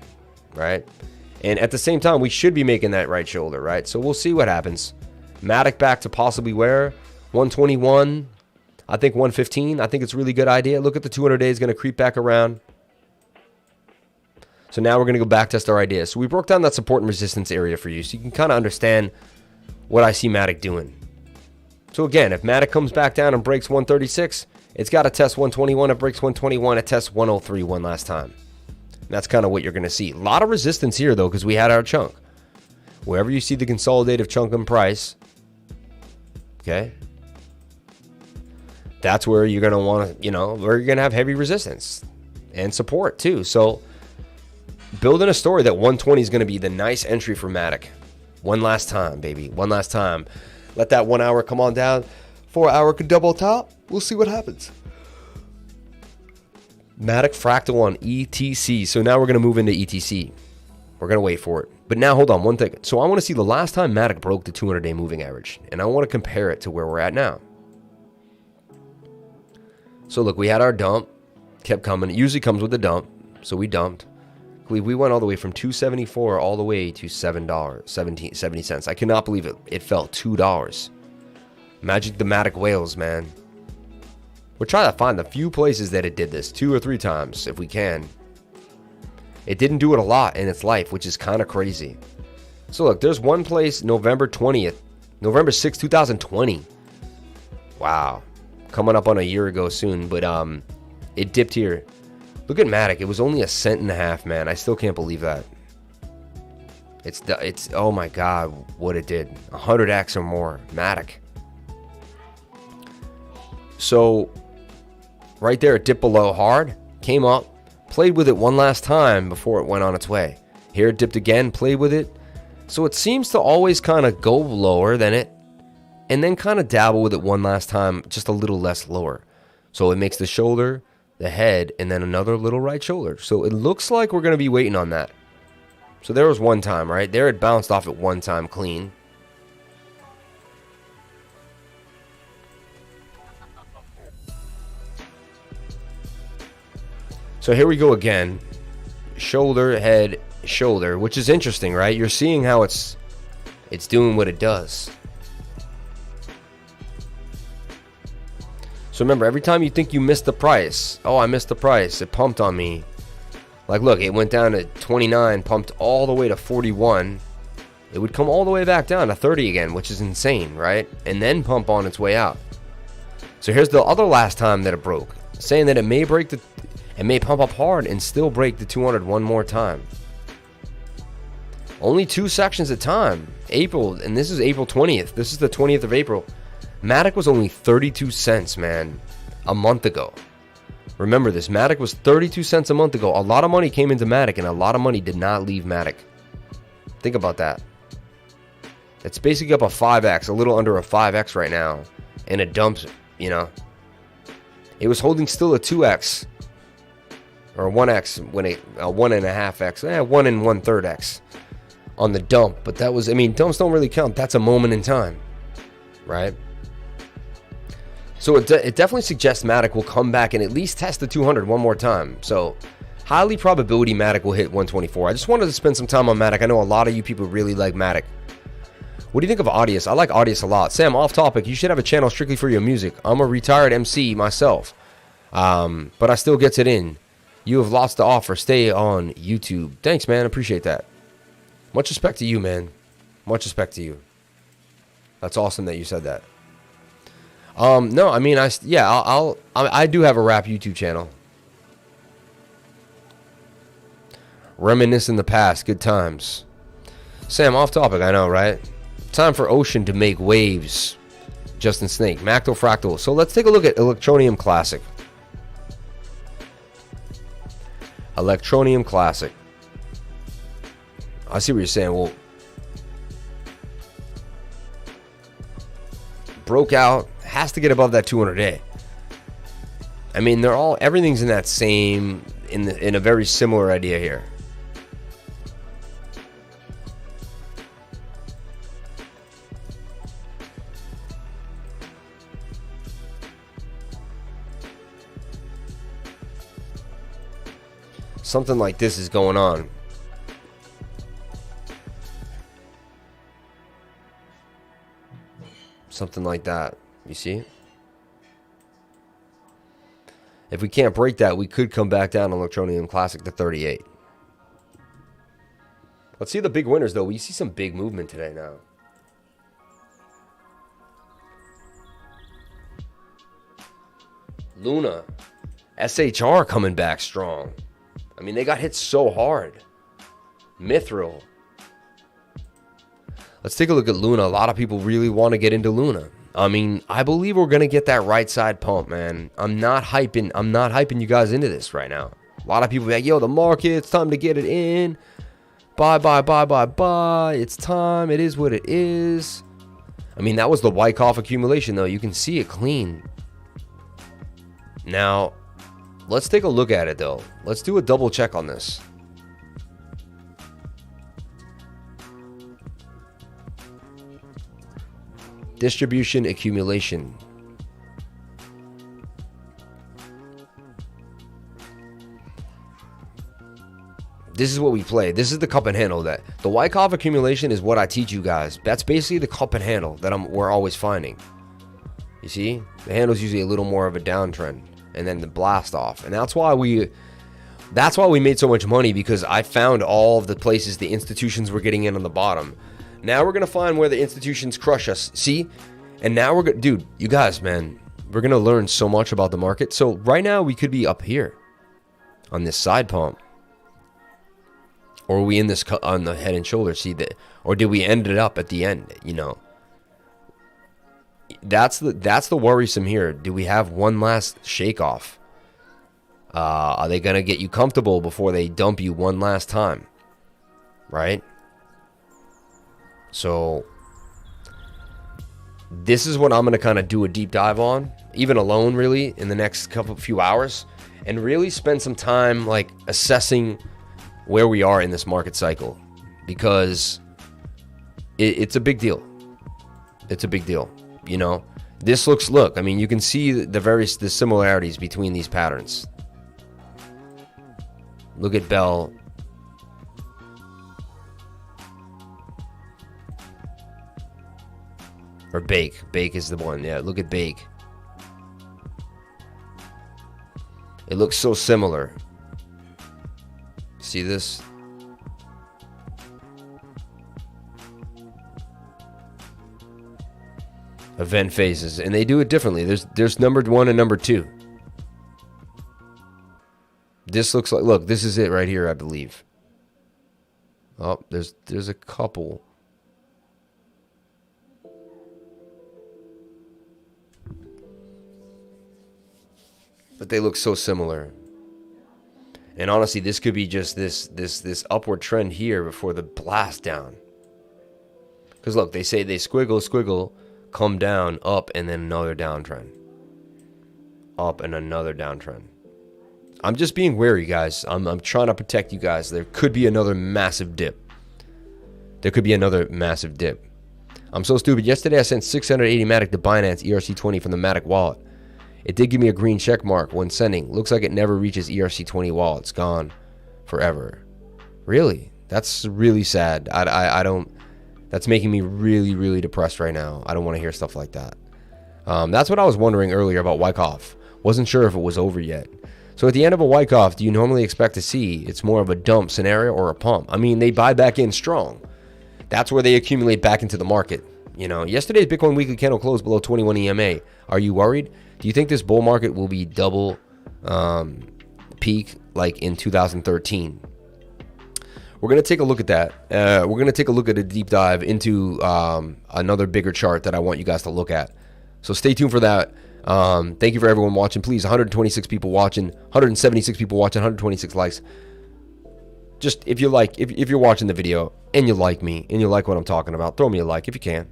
Right? And at the same time, we should be making that right shoulder. Right? So we'll see what happens. MATIC back to possibly where? 121. I think 115. I think it's a really good idea. Look at the 200 days going to creep back around. So now we're going to go back test our idea. So we broke down that support and resistance area for you, so you can kind of understand what I see MATIC doing. So again, if MATIC comes back down and breaks 136, it's got to test 121. If it breaks 121, it tests 103 one last time. And that's kind of what you're going to see. A lot of resistance here, though, because we had our chunk. Wherever you see the consolidative chunk in price, okay, that's where you're going to want to, you know, where you're going to have heavy resistance and support, too. So building a story that 120 is going to be the nice entry for MATIC. One last time, baby. One last time. Let that 1 hour come on down. 4 hour could double top. We'll see what happens. MATIC fractal on ETC. So now we're going to move into ETC. We're going to wait for it. But now, hold on one thing. So I want to see the last time MATIC broke the 200-day moving average. And I want to compare it to where we're at now. So look, we had our dump. Kept coming. It usually comes with the dump. So we dumped. We went all the way from $2.74 all the way to $7.70. I cannot believe it. It fell $2. Magic the MATIC whales, man. We're trying to find the few places that it did this 2 or 3 times if we can. It didn't do it a lot in its life, which is kind of crazy. So look, there's one place, November 6, 2020. Wow. Coming up on a year ago soon, but it dipped here. Look at MATIC. It was only 1.5 cents, man. I still can't believe that. It's oh my God, what it did. 100x or more. MATIC. So right there, it dipped below hard, came up, played with it one last time before it went on its way. Here it dipped again, played with it. So it seems to always kind of go lower than it and then kind of dabble with it one last time, just a little less lower. So it makes the shoulder, the head, and then another little right shoulder. So it looks like we're going to be waiting on that. So there was one time, right? There it bounced off at one time clean. So here we go again. Shoulder, head, shoulder, which is interesting, right? You're seeing how it's doing what it does. So remember, every time you think you missed the price, oh, I missed the price, it pumped on me. Like, look, it went down to 29, pumped all the way to 41. It would come all the way back down to 30 again, which is insane, right? And then pump on its way out. So here's the other last time that it broke, saying that it may pump up hard and still break the 200 one more time. Only 2 sections at a time. April, and this is April 20th. This is the 20th of April. MATIC was only 32 cents, man, a month ago. Remember this, MATIC was 32 cents a month ago. A lot of money came into MATIC and a lot of money did not leave MATIC. Think about that. It's basically up a 5x, a little under a 5x right now. And it dumps, you know. It was holding still a 2x. Or 1x, when it, 1.5x, 1 1/3 x on the dump. But that was, I mean, dumps don't really count. That's a moment in time, right? So it definitely suggests MATIC will come back and at least test the 200 one more time. So highly probability MATIC will hit 124. I just wanted to spend some time on MATIC. I know a lot of you people really like MATIC. What do you think of Audius? I like Audius a lot. Sam, off topic, you should have a channel strictly for your music. I'm a retired MC myself, but I still gets it in. You have lots to offer. Stay on YouTube. Thanks, man. Appreciate that. Much respect to you, man. Much respect to you. That's awesome that you said that. No, I mean, I do have a rap YouTube channel. Reminisce in the past. Good times. Sam, off topic. I know, right? Time for Ocean to make waves. Justin Snake. Macto Fractal. So let's take a look at Electronium Classic. Electronium Classic. I see what you're saying. Well, broke out. Has to get above that 200-day. I mean, everything's in that same, in a very similar idea here. Something like this is going on. Something like that. You see? If we can't break that, we could come back down on Electronium Classic to 38. Let's see the big winners, though. We see some big movement today now. Luna. SHR coming back strong. I mean, they got hit so hard. Mithril. Let's take a look at Luna. A lot of people really want to get into Luna. I mean, I believe we're going to get that right side pump, man. I'm not hyping you guys into this right now. A lot of people be like, yo, the market, it's time to get it in. Buy. It's time. It is what it is. I mean, that was the Wyckoff accumulation, though. You can see it clean. Now, let's take a look at it, though. Let's do a double check on this. Distribution accumulation. This is what we play. This is the cup and handle. That the Wyckoff accumulation is what I teach you guys. That's basically the cup and handle that we're always finding. You see, the handle's usually a little more of a downtrend, and then the blast off, and that's why we made so much money, because I found all of the places the institutions were getting in on the bottom. Now we're gonna find where the institutions crush us. See, and now we're gonna, dude, you guys, man, we're gonna learn so much about the market. So right now we could be up here on this side pump, or are we in this on the head and shoulders? See that, or did we end it up at the end? You know, that's the worrisome here. Do we have one last shake off? Are they gonna get you comfortable before they dump you one last time? Right? So this is what I'm going to kind of do a deep dive on, even alone, really, in the next few hours, and really spend some time like assessing where we are in this market cycle, because it's a big deal. It's a big deal. You know, look, I mean, you can see the similarities between these patterns. Look at Bell. Or Bake. Bake is the one. Yeah, look at Bake. It looks so similar. See this? Event phases. And they do it differently. There's number 1 and number 2. This looks like, look, this is it right here, I believe. Oh, there's a couple. But they look so similar. And honestly, this could be just this upward trend here before the blast down. Because look, they say they squiggle, come down, up, and then another downtrend. Up and another downtrend. I'm just being wary, guys. I'm trying to protect you guys. There could be another massive dip. I'm so stupid. Yesterday I sent 680 MATIC to Binance ERC20 from the MATIC wallet. It did give me a green check mark when sending. Looks like it never reaches ERC20 wall. It's gone forever. Really? That's really sad. I don't... That's making me really, really depressed right now. I don't want to hear stuff like that. That's what I was wondering earlier about Wyckoff. Wasn't sure if it was over yet. So at the end of a Wyckoff, do you normally expect to see it's more of a dump scenario or a pump? I mean, they buy back in strong. That's where they accumulate back into the market. You know, yesterday's Bitcoin weekly candle closed below 21 EMA. Are you worried? Do you think this bull market will be double peak like in 2013? We're going to take a look at that. We're going to take a look at a deep dive into another bigger chart that I want you guys to look at. So stay tuned for that. Thank you for everyone watching. Please, 126 people watching, 176 people watching, 126 likes. Just if you like, if you're watching the video and you like me and you like what I'm talking about, throw me a like if you can.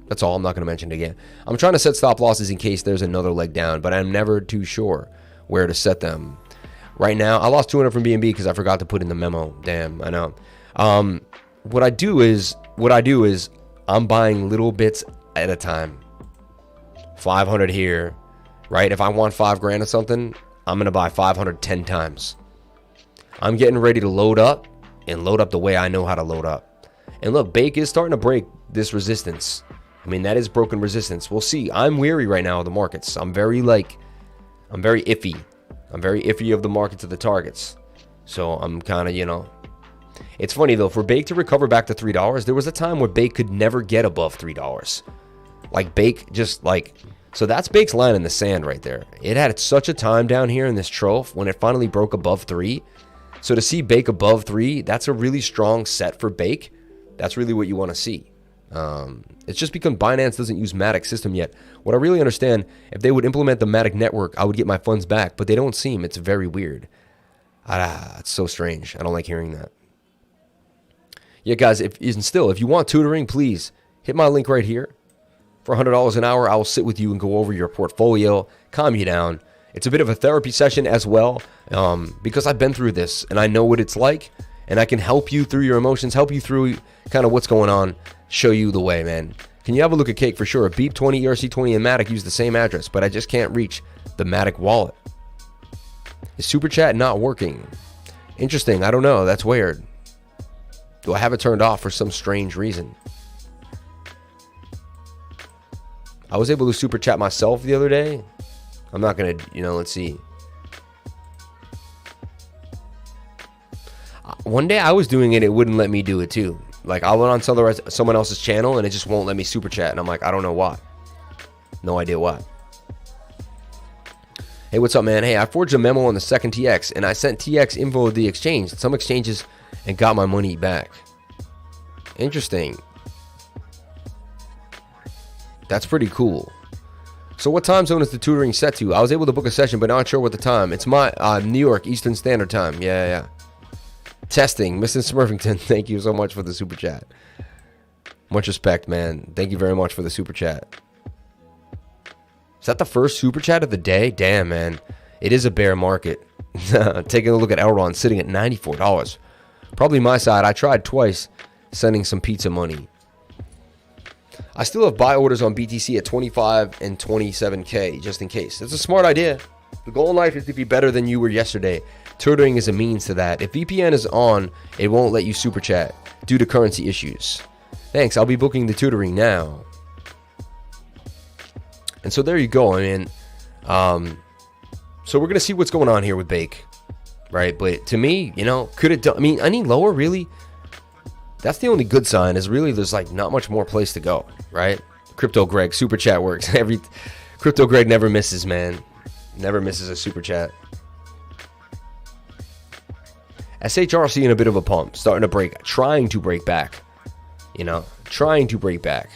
That's all. I'm not going to mention it again. I'm trying to set stop losses in case there's another leg down, but I'm never too sure where to set them. Right now, I lost 200 from BNB because I forgot to put in the memo. Damn, I know. What I do is I'm buying little bits at a time. 500 here, right? If I want 5 grand or something, I'm going to buy 500 10 times. I'm getting ready to load up and load up the way I know how to load up. And look, Bake is starting to break this resistance. I mean, that is broken resistance. We'll see. I'm weary right now of the markets. I'm very iffy. I'm very iffy of the markets of the targets. So I'm kind of, you know. It's funny though, for Bake to recover back to $3, there was a time where Bake could never get above $3. Like Bake just like, so that's Bake's line in the sand right there. It had such a time down here in this trough when it finally broke above 3. So to see Bake above 3, that's a really strong set for Bake. That's really what you want to see. It's just because Binance doesn't use MATIC system yet. What I really understand, if they would implement the MATIC network, I would get my funds back, but they don't seem. It's very weird. It's so strange. I don't like hearing that. Yeah, guys, if you want tutoring, please hit my link right here. For $100 an hour, I will sit with you and go over your portfolio, calm you down. It's a bit of a therapy session as well, because I've been through this and I know what it's like, and I can help you through your emotions, help you through kind of what's going on, show you the way, man. Can you have a look at Cake for sure? Beep 20, ERC20, and MATIC use the same address, but I just can't reach the MATIC wallet. Is Super Chat not working? Interesting. I don't know. That's weird. Do I have it turned off for some strange reason? I was able to Super Chat myself the other day. I'm not going to, let's see. One day I was doing it, it wouldn't let me do it too. Like I went on someone else's channel and it just won't let me Super Chat. And I'm like, I don't know why. No idea why. Hey, what's up, man? Hey, I forged a memo on the second TX and I sent TX info to the exchange, some exchanges, and got my money back. Interesting. That's pretty cool. So what time zone is the tutoring set to? I was able to book a session, but not sure what the time. It's my New York Eastern Standard Time. Yeah. Testing. Mr. Smurfington, thank you so much for the Super Chat. Much respect, man. Thank you very much for the Super Chat. Is that the first Super Chat of the day? Damn, man. It is a bear market. Taking a look at Elrond sitting at $94. Probably my side. I tried twice sending some pizza money. I still have buy orders on BTC at 25 and 27K just in case. It's a smart idea. The goal in life is to be better than you were yesterday. Tutoring is a means to that. If VPN is on, it won't let you super chat due to currency issues. Thanks. I'll be booking the tutoring now. And so there you go. I mean, so we're going to see what's going on here with Bake, right? But to me, could it do, any lower really? That's the only good sign is really there's like not much more place to go, right? Crypto Greg, super chat works. Crypto Greg never misses, man. Never misses a super chat. SHRC in a bit of a pump, starting to break, trying to break back. Trying to break back.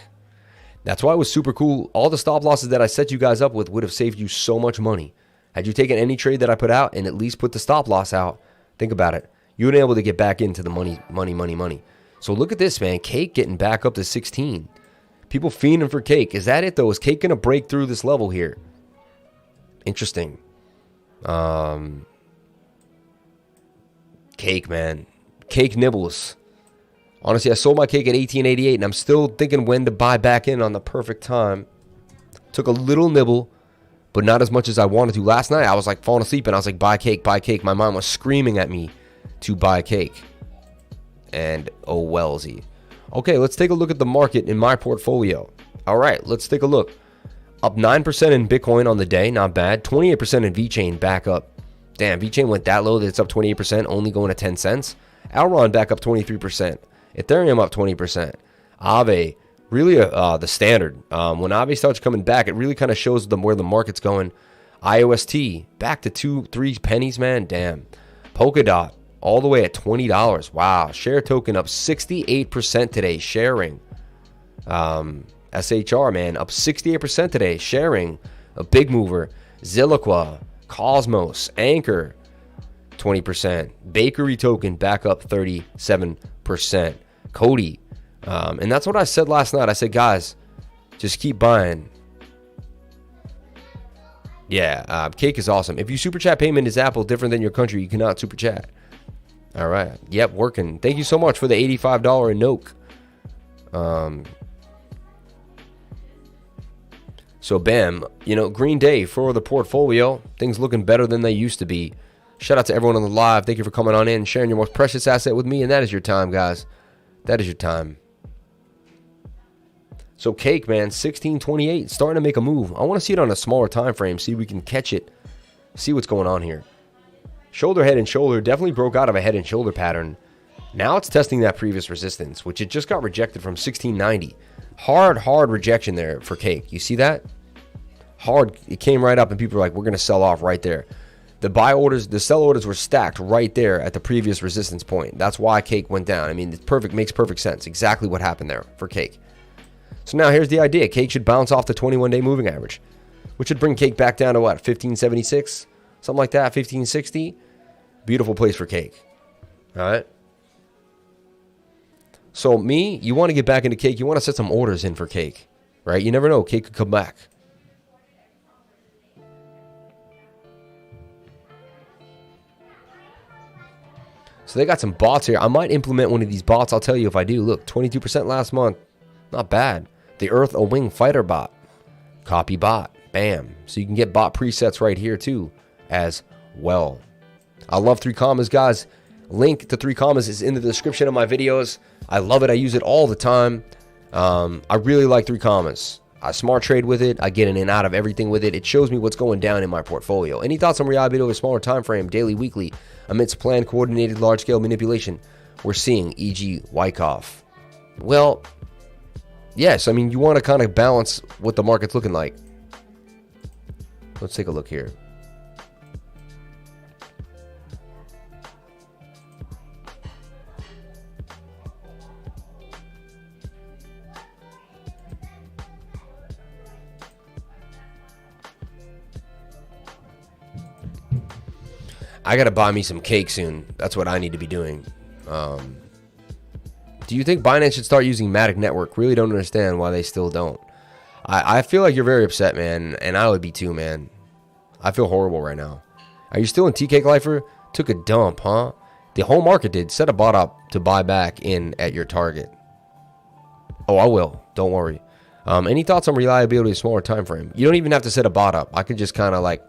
That's why it was super cool. All the stop losses that I set you guys up with would have saved you so much money. Had you taken any trade that I put out and at least put the stop loss out, think about it. You would have been able to get back into the money. So look at this, man. Cake getting back up to 16. People fiending for Cake. Is that it, though? Is Cake going to break through this level here? Interesting. Cake, man. Cake nibbles. Honestly, I sold my Cake at 1888, and I'm still thinking when to buy back in on the perfect time. Took a little nibble, but not as much as I wanted to. Last night, I was like falling asleep, and I was like, buy cake, buy cake. My mom was screaming at me to buy cake. And oh, wellsy. Okay, let's take a look at the market in my portfolio. All right, let's take a look. Up 9% in Bitcoin on the day, not bad. 28% in VeChain, back up. Damn, VeChain went that low that it's up 28%, only going to 10 cents. Alron back up 23%. Ethereum up 20%. AAVE, really the standard. When AAVE starts coming back, it really kind of shows them where the market's going. IOST, back to 2-3 pennies, man. Damn. Polkadot, all the way at $20. Wow. Share token up 68% today. Sharing. SHR, man, up 68% today. Sharing. A big mover. Zilliqua, Cosmos, ANKR, 20%. Bakery token back up 37%. Cody. And that's what I said last night. I said, guys, just keep buying. Yeah, cake is awesome. If you super chat payment is Apple different than your country, you cannot super chat. All right. Yep, working. Thank you so much for the $85 in Noke. So bam, you know, green day for the portfolio. Things looking better than they used to be. Shout out to everyone on the live. Thank you for coming on in, sharing your most precious asset with me, and that is your time, guys. That is your time. So cake, man, 1628, starting to make a move. I want to see it on a smaller time frame, see if we can catch it, see what's going on here. Shoulder, head, and shoulder definitely broke out of a head and shoulder pattern. Now it's testing that previous resistance, which it just got rejected from 1690. Hard rejection there for cake. You see that? Hard. It came right up, and people were like, we're going to sell off right there. The buy orders, the sell orders were stacked right there at the previous resistance point. That's why cake went down. I mean, it's perfect, makes perfect sense. Exactly what happened there for cake. So now here's the idea. Cake should bounce off the 21-day moving average, which should bring cake back down to what, 1576? Something like that, 1560? Beautiful place for cake. All right. So me, you want to get back into cake. You want to set some orders in for cake, right? You never know. Cake could come back. So they got some bots here. I might implement one of these bots. I'll tell you if I do. Look, 22% last month. Not bad. The Earth a Wing Fighter bot. Copy bot. Bam. So you can get bot presets right here too as well. I love 3 commas, guys. Link to 3 commas is in the description of my videos. I love it. I use it all the time. I really like 3 commas. I smart trade with it. I get in and out of everything with it. It shows me what's going down in my portfolio. Any thoughts on reliability over a smaller time frame, daily, weekly, amidst planned, coordinated, large-scale manipulation we're seeing, e.g. Wyckoff? Well, yes. I mean, you want to kind of balance what the market's looking like. Let's take a look here. I gotta buy me some cake soon. That's what I need to be doing. Do you think Binance should start using MATIC Network? Really don't understand why they still don't. I feel like you're very upset, man, and I would be too, man. I feel horrible right now. Are you still in T-Cake Lifer? Took a dump, huh? The whole market did. Set a bot up to buy back in at your target. Oh, I will. Don't worry. Any thoughts on reliability of smaller time frame? You don't even have to set a bot up. I could just kind of like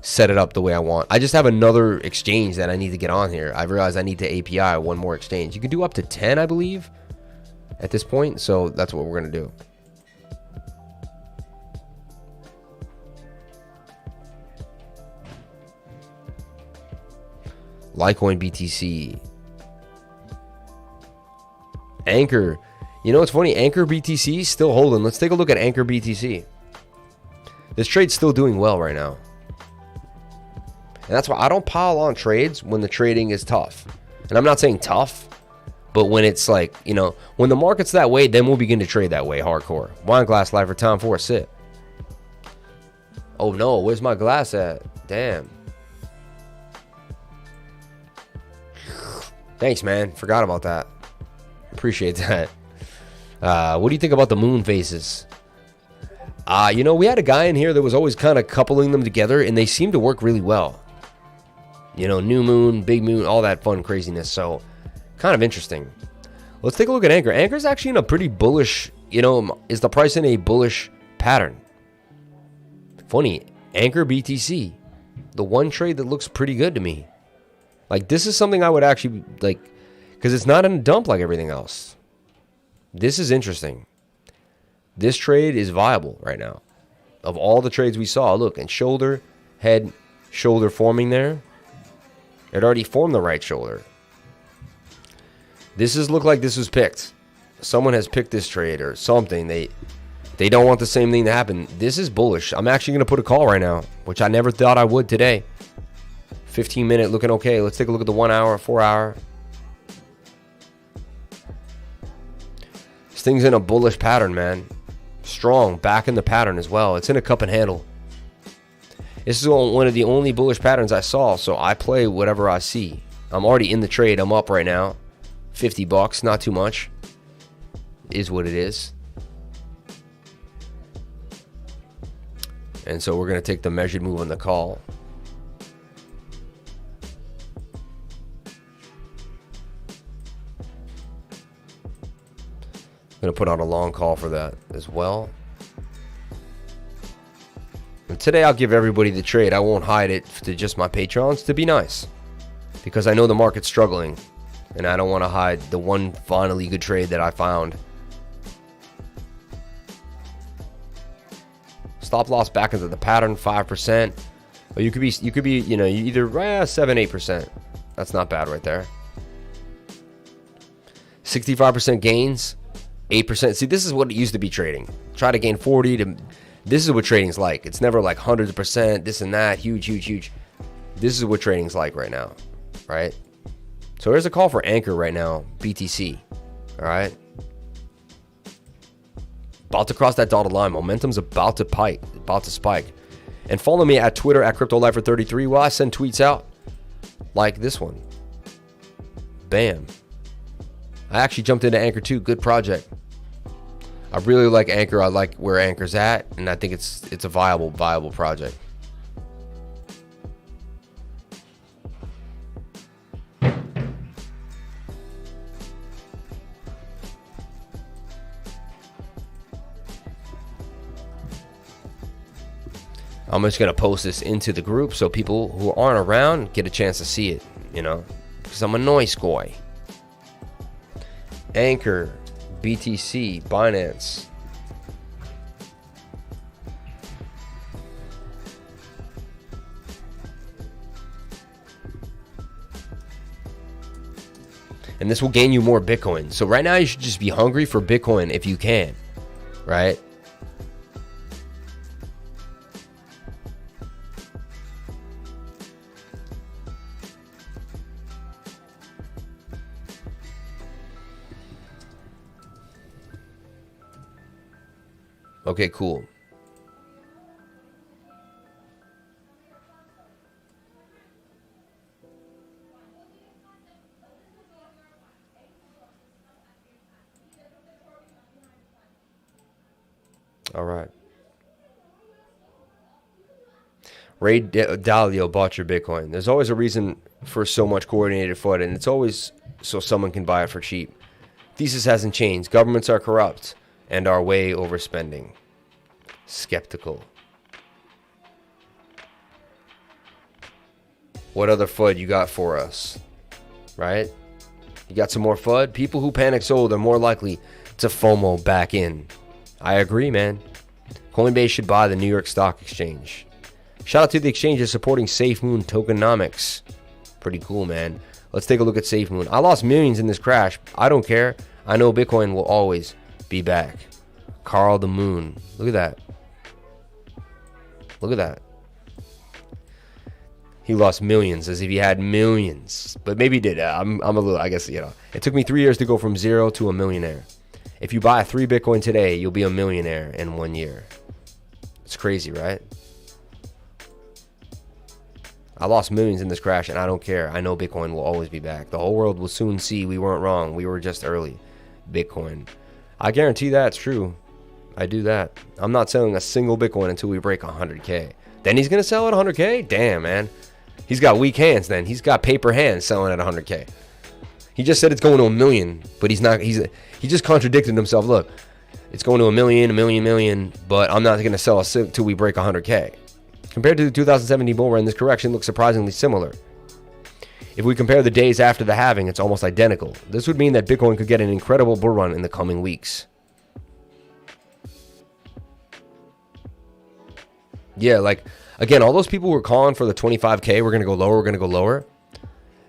set it up the way I want. I just have another exchange that I need to get on here. I realize I need to API one more exchange. You can do up to 10, I believe, at this point. So that's what we're going to do. Litecoin BTC. ANKR. You know what's funny? ANKR BTC is still holding. Let's take a look at ANKR BTC. This trade's still doing well right now. And that's why I don't pile on trades when the trading is tough. And I'm not saying tough, but when it's like, you know, when the market's that way, then we'll begin to trade that way hardcore. Wine glass life for time for a sip. Oh no, where's my glass at? Damn. Thanks, man. Forgot about that. Appreciate that. What do you think about the moon faces? You know, we had a guy in here that was always kind of coupling them together, and they seem to work really well. You know, new moon, big moon, all that fun craziness. So, kind of interesting. Let's take a look at ANKR. ANKR's actually in a pretty bullish, you know, is the price in a bullish pattern? Funny. ANKR BTC. The one trade that looks pretty good to me. Like, this is something I would actually, like, because it's not in a dump like everything else. This is interesting. This trade is viable right now. Of all the trades we saw, look, and shoulder, head, shoulder forming there. It already formed the right shoulder. This look like this was picked. Someone has picked this trade or something. They don't want the same thing to happen. This is bullish. I'm actually going to put a call right now, which I never thought I would today. 15-minute looking okay. Let's take a look at the 1 hour, 4 hour. This thing's in a bullish pattern, man. Strong, back in the pattern as well. It's in a cup and handle. This is one of the only bullish patterns I saw, so I play whatever I see. I'm already in the trade. I'm up right now. $50, not too much. Is what it is. And so we're going to take the measured move on the call. I'm going to put on a long call for that as well. And today I'll give everybody the trade. I won't hide it to just my patrons to be nice. Because I know the market's struggling. And I don't want to hide the one finally good trade that I found. Stop loss back into the pattern, 5%. Or you could be, you know, either 7-8%. That's not bad right there. 65% gains, 8%. See, this is what it used to be trading. Try to gain 40 to. This is what trading's like. It's never like 100%, this and that, huge, huge, huge. This is what trading's like right now, right? So there's a call for ANKR right now, BTC. All right. About to cross that dotted line. Momentum's about to spike. And follow me at Twitter at CryptoLifer33 while I send tweets out like this one. Bam. I actually jumped into ANKR too. Good project. I really like ANKR. I like where ANKR's at, and I think it's a viable project. I'm just going to post this into the group so people who aren't around get a chance to see it, you know, because I'm a noise guy. ANKR, BTC, Binance. And this will gain you more Bitcoin. So right now you should just be hungry for Bitcoin if you can, right? Okay, cool. All right. Ray Dalio bought your Bitcoin. There's always a reason for so much coordinated FUD, and it's always so someone can buy it for cheap. Thesis hasn't changed. Governments are corrupt and are way overspending. Skeptical. What other FUD you got for us? Right? You got some more FUD? People who panic sold are more likely to FOMO back in. I agree, man. Coinbase should buy the New York Stock Exchange. Shout out to the exchanges supporting SAFEMOON tokenomics. Pretty cool, man. Let's take a look at SAFEMOON. I lost millions in this crash. I don't care. I know Bitcoin will always be back. Carl the Moon. Look at that. Look at that. He lost millions as if he had millions. But maybe he did. I'm a little, I guess, you know. It took me 3 years to go from zero to a millionaire. If you buy 3 Bitcoin today, you'll be a millionaire in 1 year. It's crazy, right? I lost millions in this crash, and I don't care. I know Bitcoin will always be back. The whole world will soon see we weren't wrong. We were just early. Bitcoin. I guarantee that's true. I do that. I'm not selling a single Bitcoin until we break 100K. Then he's going to sell at 100K? Damn, man. He's got weak hands then. He's got paper hands selling at 100K. He just said it's going to a million, but he's not. He just contradicted himself. Look, it's going to a million, but I'm not going to sell until we break 100K. Compared to the 2017 bull run, this correction looks surprisingly similar. If we compare the days after the halving, it's almost identical. This would mean that Bitcoin could get an incredible bull run in the coming weeks. Yeah, like, again, all those people who are calling for the 25K, we're going to go lower, we're going to go lower.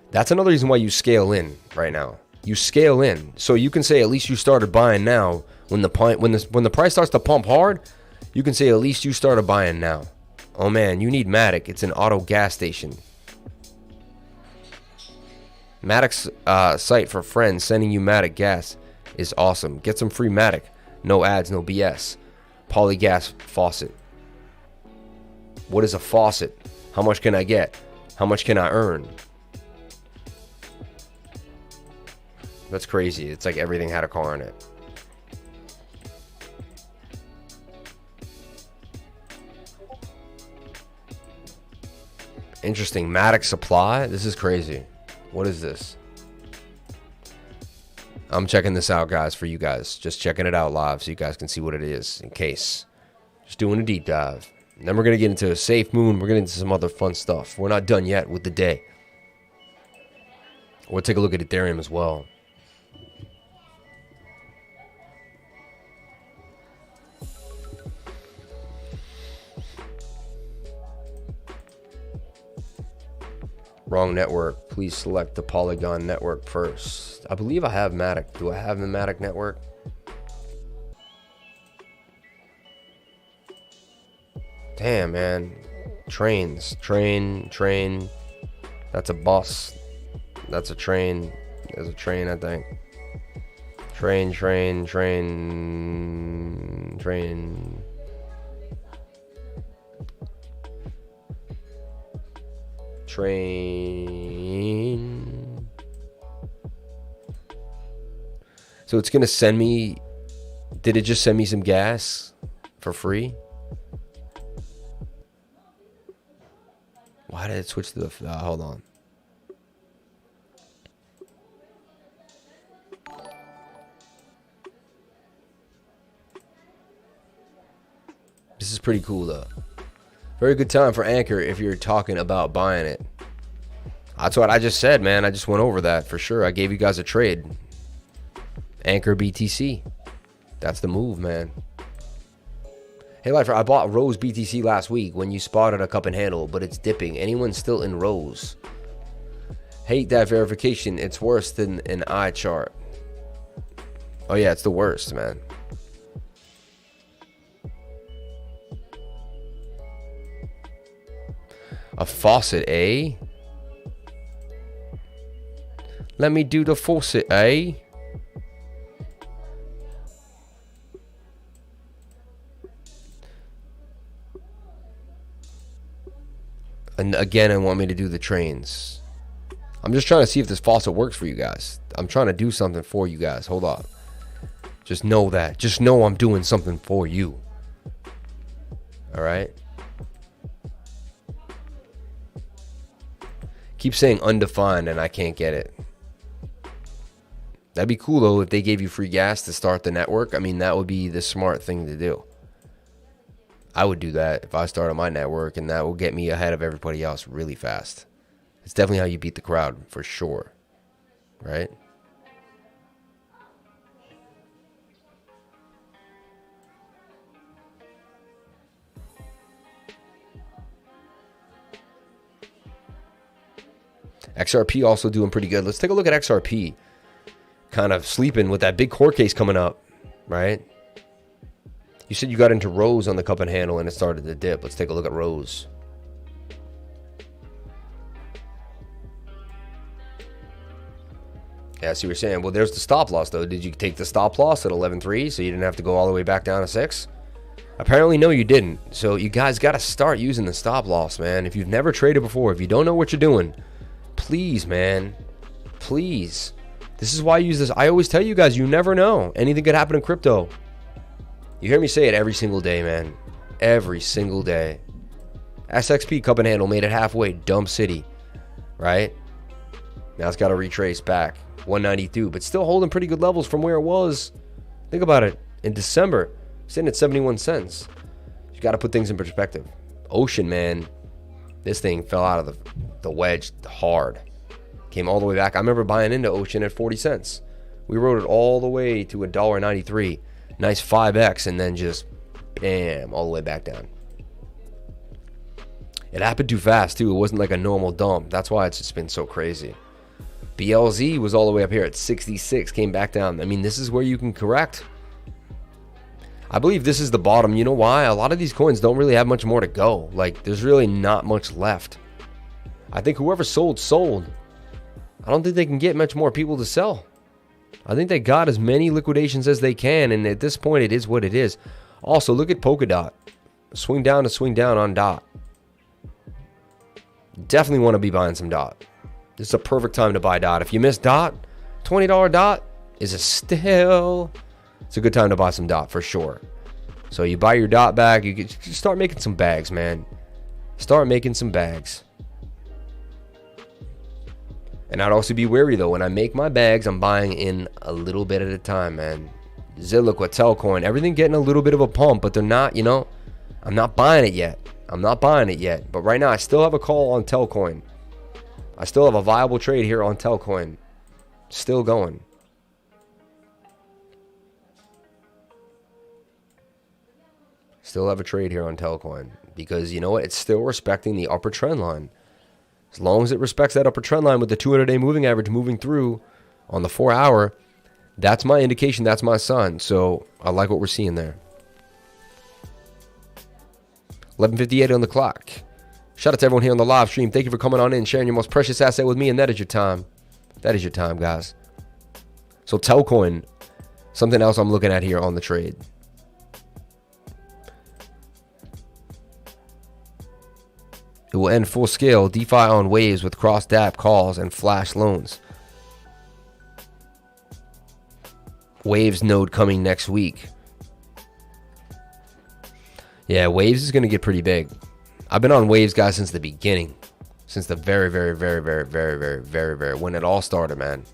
That's another reason why you scale in right now. You scale in. So you can say at least you started buying now. When the price starts to pump hard, you can say at least you started buying now. Oh man, you need MATIC. It's an auto gas station. MATIC's site for friends sending you MATIC gas is awesome. Get some free MATIC. No ads, no BS. Polygas faucet. What is a faucet? How much can I get? How much can I earn? That's crazy. It's like everything had a car in it. Interesting. MATIC supply? This is crazy. What is this? I'm checking this out, guys, for you guys. Just checking it out live so you guys can see what it is in case. Just doing a deep dive. And then we're going to get into SAFEMOON. We're getting into some other fun stuff. We're not done yet with the day. We'll take a look at Ethereum as well. Wrong network. Please select the Polygon network first. I believe I have MATIC. Do I have the MATIC network? Damn, man. Trains. Train. That's a bus. That's a train. There's a train, I think. Train. So it's gonna send me. Did it just send me some gas for free? Why did it switch to the? Hold on. This is pretty cool though. Very good time for ANKR if you're talking about buying it. That's what I just said, man. I just went over that for sure. I gave you guys a trade. ANKR BTC. That's the move, man. Hey, Lifer, I bought Rose BTC last week when you spotted a cup and handle, but it's dipping. Anyone still in Rose? Hate that verification. It's worse than an eye chart. Oh, yeah, it's the worst, man. A faucet, eh? Let me do the faucet, eh? And again, I want me to do the trains. I'm just trying to see if this faucet works for you guys. I'm trying to do something for you guys. Hold on. Just know that. Just know I'm doing something for you. All right? Keep saying undefined and I can't get it. That'd be cool though if they gave you free gas to start the network. I mean, that would be the smart thing to do. I would do that if I started my network, and that will get me ahead of everybody else really fast. It's definitely how you beat the crowd for sure. Right? XRP also doing pretty good. Let's take a look at XRP. Kind of sleeping with that big court case coming up, right? You said you got into Rose on the cup and handle and it started to dip. Let's take a look at Rose. Yeah, so you're saying, well, there's the stop loss though. Did you take the stop loss at 11.3 so you didn't have to go all the way back down to 6? Apparently, no, you didn't. So you guys got to start using the stop loss, man. If you've never traded before, if you don't know what you're doing, please, man, please. This is why I use this. I always tell you guys, you never know. Anything could happen in crypto. You hear me say it every single day, man. Every single day. SXP cup and handle made it halfway. Dump city. Right? Now it's got to retrace back. 192. But still holding pretty good levels from where it was. Think about it. In December, sitting at 71 cents. You got to put things in perspective. Ocean, man, this thing fell out of the wedge hard. Came all the way back. I remember buying into Ocean at 40 cents. We rode it all the way to $1.93. Nice 5x, and then just, bam, all the way back down. It happened too fast, too. It wasn't like a normal dump. That's why it's just been so crazy. BLZ was all the way up here at 66, came back down. I mean, this is where you can correct. I believe this is the bottom. You know why? A lot of these coins don't really have much more to go. Like, there's really not much left. I think whoever sold. I don't think they can get much more people to sell. I think they got as many liquidations as they can, and at this point, it is what it is. Also, look at Polkadot. Swing down to swing down on DOT. Definitely want to be buying some DOT. This is a perfect time to buy DOT. If you missed DOT, $20 DOT is it's a good time to buy some DOT for sure. So you buy your DOT bag, you can start making some bags, man. Start making some bags. And I'd also be wary though, when I make my bags, I'm buying in a little bit at a time, man. Zilliqua, Telcoin, everything getting a little bit of a pump, but they're not, you know, I'm not buying it yet. But right now, I still have a call on Telcoin. I still have a viable trade here on Telcoin. Still going. Still have a trade here on Telcoin. Because, you know what? It's still respecting the upper trend line. As long as it respects that upper trend line with the 200-day moving average moving through on the 4-hour, that's my indication. That's my sign. So, I like what we're seeing there. 11:58 on the clock. Shout out to everyone here on the live stream. Thank you for coming on in, sharing your most precious asset with me, and that is your time. That is your time, guys. So Telcoin, something else I'm looking at here on the trade. It will end full scale DeFi on waves with cross DApp calls and flash loans. Waves node coming next week. Yeah, Waves is going to get pretty big. I've been on Waves, guys, since the beginning. Since the very, when it all started, man.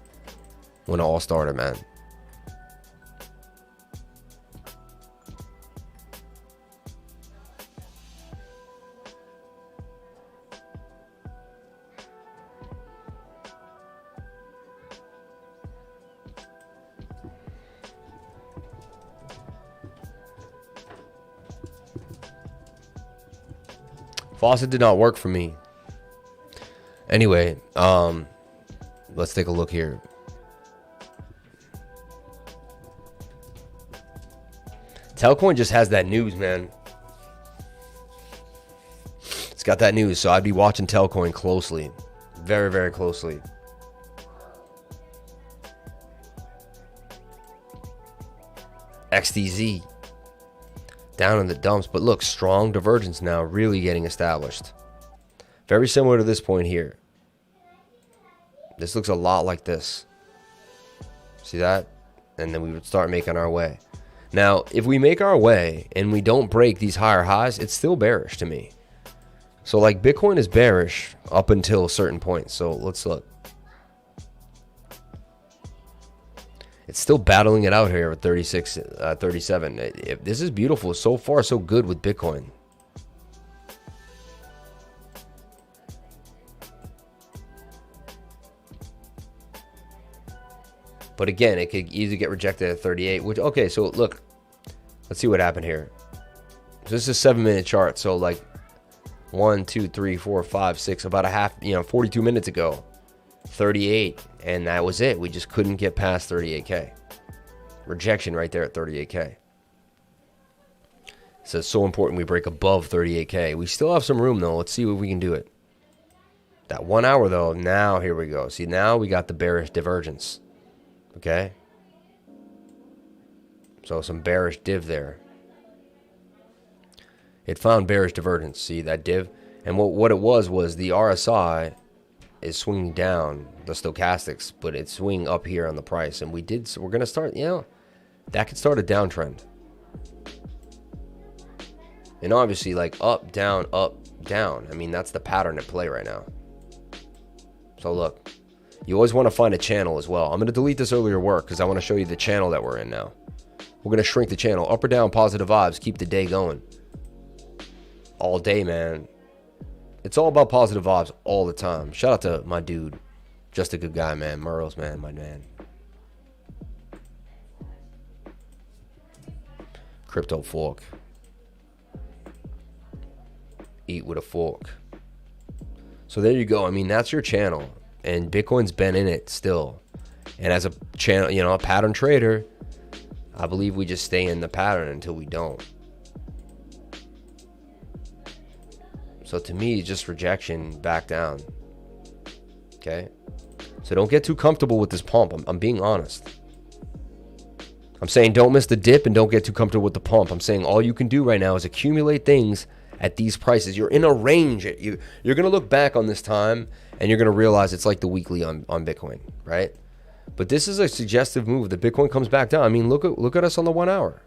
Faucet did not work for me. Anyway, let's take a look here. Telcoin just has that news, man. It's got that news, so I'd be watching Telcoin closely. Very, very closely. XDZ. Down in the dumps, but look, strong divergence now really getting established. Very similar to this point here. This looks a lot like this. See that? And then we would start making our way. Now, if we make our way and we don't break these higher highs, it's still bearish to me. So like Bitcoin is bearish up until certain points. So let's look. It's still battling it out here at 36, 37. This is beautiful. So far, so good with Bitcoin. But again, it could easily get rejected at 38. Which, okay, so look. Let's see what happened here. So this is a 7-minute chart. So like 1, 2, 3, 4, 5, 6, about a half, 42 minutes ago. 38, and that was it. We just couldn't get past 38K. Rejection right there at 38K. So it's so important we break above 38K. We still have some room though. Let's see if we can do it. That 1 hour though, now here we go. See, now we got the bearish divergence. Okay? So some bearish div there. It found bearish divergence. See that div? And what it was the RSI is swinging down, the stochastics, but it's swinging up here on the price. And we're going to start, that could start a downtrend. And obviously, like up, down, down. I mean, that's the pattern at play right now. So look, you always want to find a channel as well. I'm going to delete this earlier work because I want to show you the channel that we're in now. We're going to shrink the channel. Up or down, positive vibes, keep the day going. all day, man. It's all about positive vibes all the time. Shout out to my dude. Just a good guy, man. Merle's, man. My man. Crypto fork. Eat with a fork. So there you go. I mean, that's your channel. And Bitcoin's been in it still. And as a channel, you know, a pattern trader, I believe we just stay in the pattern until we don't. So to me, just rejection, back down. Okay? So don't get too comfortable with this pump. I'm being honest. I'm saying don't miss the dip and don't get too comfortable with the pump. I'm saying all you can do right now is accumulate things at these prices. You're in a range. You're going to look back on this time and you're going to realize it's like the weekly on Bitcoin, right? But this is a suggestive move. The Bitcoin comes back down. I mean, look at us on the 1 hour.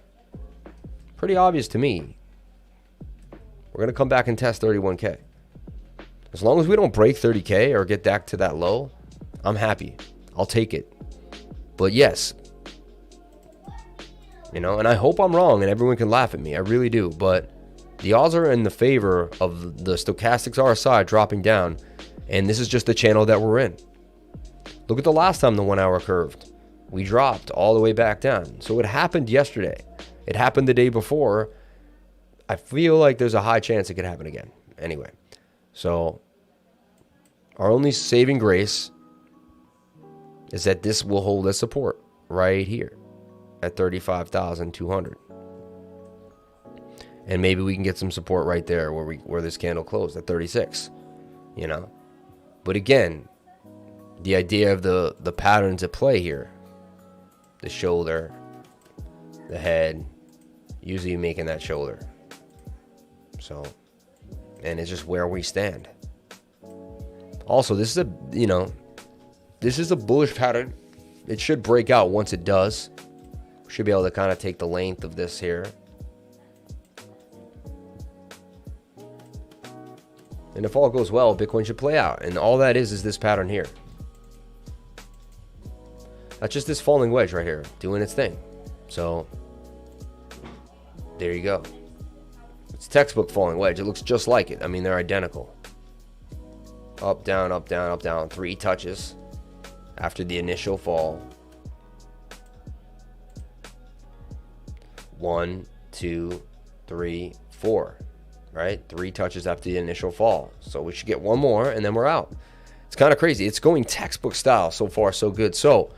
Pretty obvious to me. We're going to come back and test 31K. As long as we don't break 30K or get back to that low, I'm happy. I'll take it. But yes, you know, and I hope I'm wrong and everyone can laugh at me. I really do. But the odds are in the favor of the stochastics RSI dropping down. And this is just the channel that we're in. Look at the last time the 1 hour curved. We dropped all the way back down. So it happened yesterday. It happened the day before. I feel like there's a high chance it could happen again. Anyway, so our only saving grace is that this will hold as support right here at 35,200. And maybe we can get some support right there where this candle closed at 36, you know. But again, the idea of the patterns at play here, the shoulder, the head, usually making that shoulder. So, and it's just where we stand. Also, this is this is a bullish pattern. It should break out once it does. We should be able to kind of take the length of this here. And if all goes well, Bitcoin should play out. And all that is this pattern here. That's just this falling wedge right here doing its thing. So there you go. It's textbook falling wedge. It looks just like it. I mean, they're identical. Up, down, up, down, up, down. 3 touches after the initial fall. 1, 2, 3, 4. Right? 3 touches after the initial fall. So we should get one more and then we're out. It's kind of crazy. It's going textbook style. So far, so good. So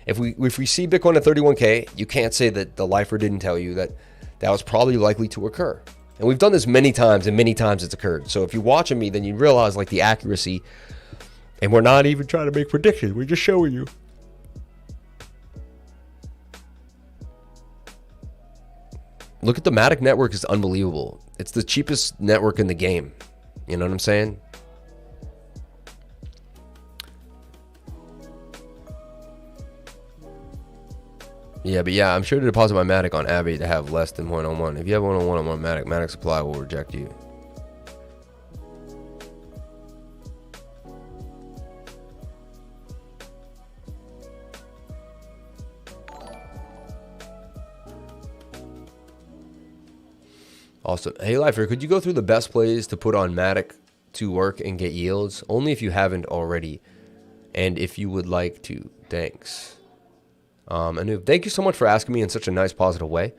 if we see Bitcoin at 31K, you can't say that the lifer didn't tell you that that was probably likely to occur. And we've done this many times, and many times it's occurred. So if you're watching me, then you realize like the accuracy. And we're not even trying to make predictions. We're just showing you. Look at the MATIC network. Is unbelievable. It's the cheapest network in the game. You know what I'm saying? Yeah, but yeah, I'm sure to deposit my MATIC on AAVE to have less than 101. If you have 101 on MATIC supply will reject you. Awesome. Hey, Lifer, could you go through the best plays to put on MATIC to work and get yields? Only if you haven't already. And if you would like to. Thanks. And thank you so much for asking me in such a nice, positive way.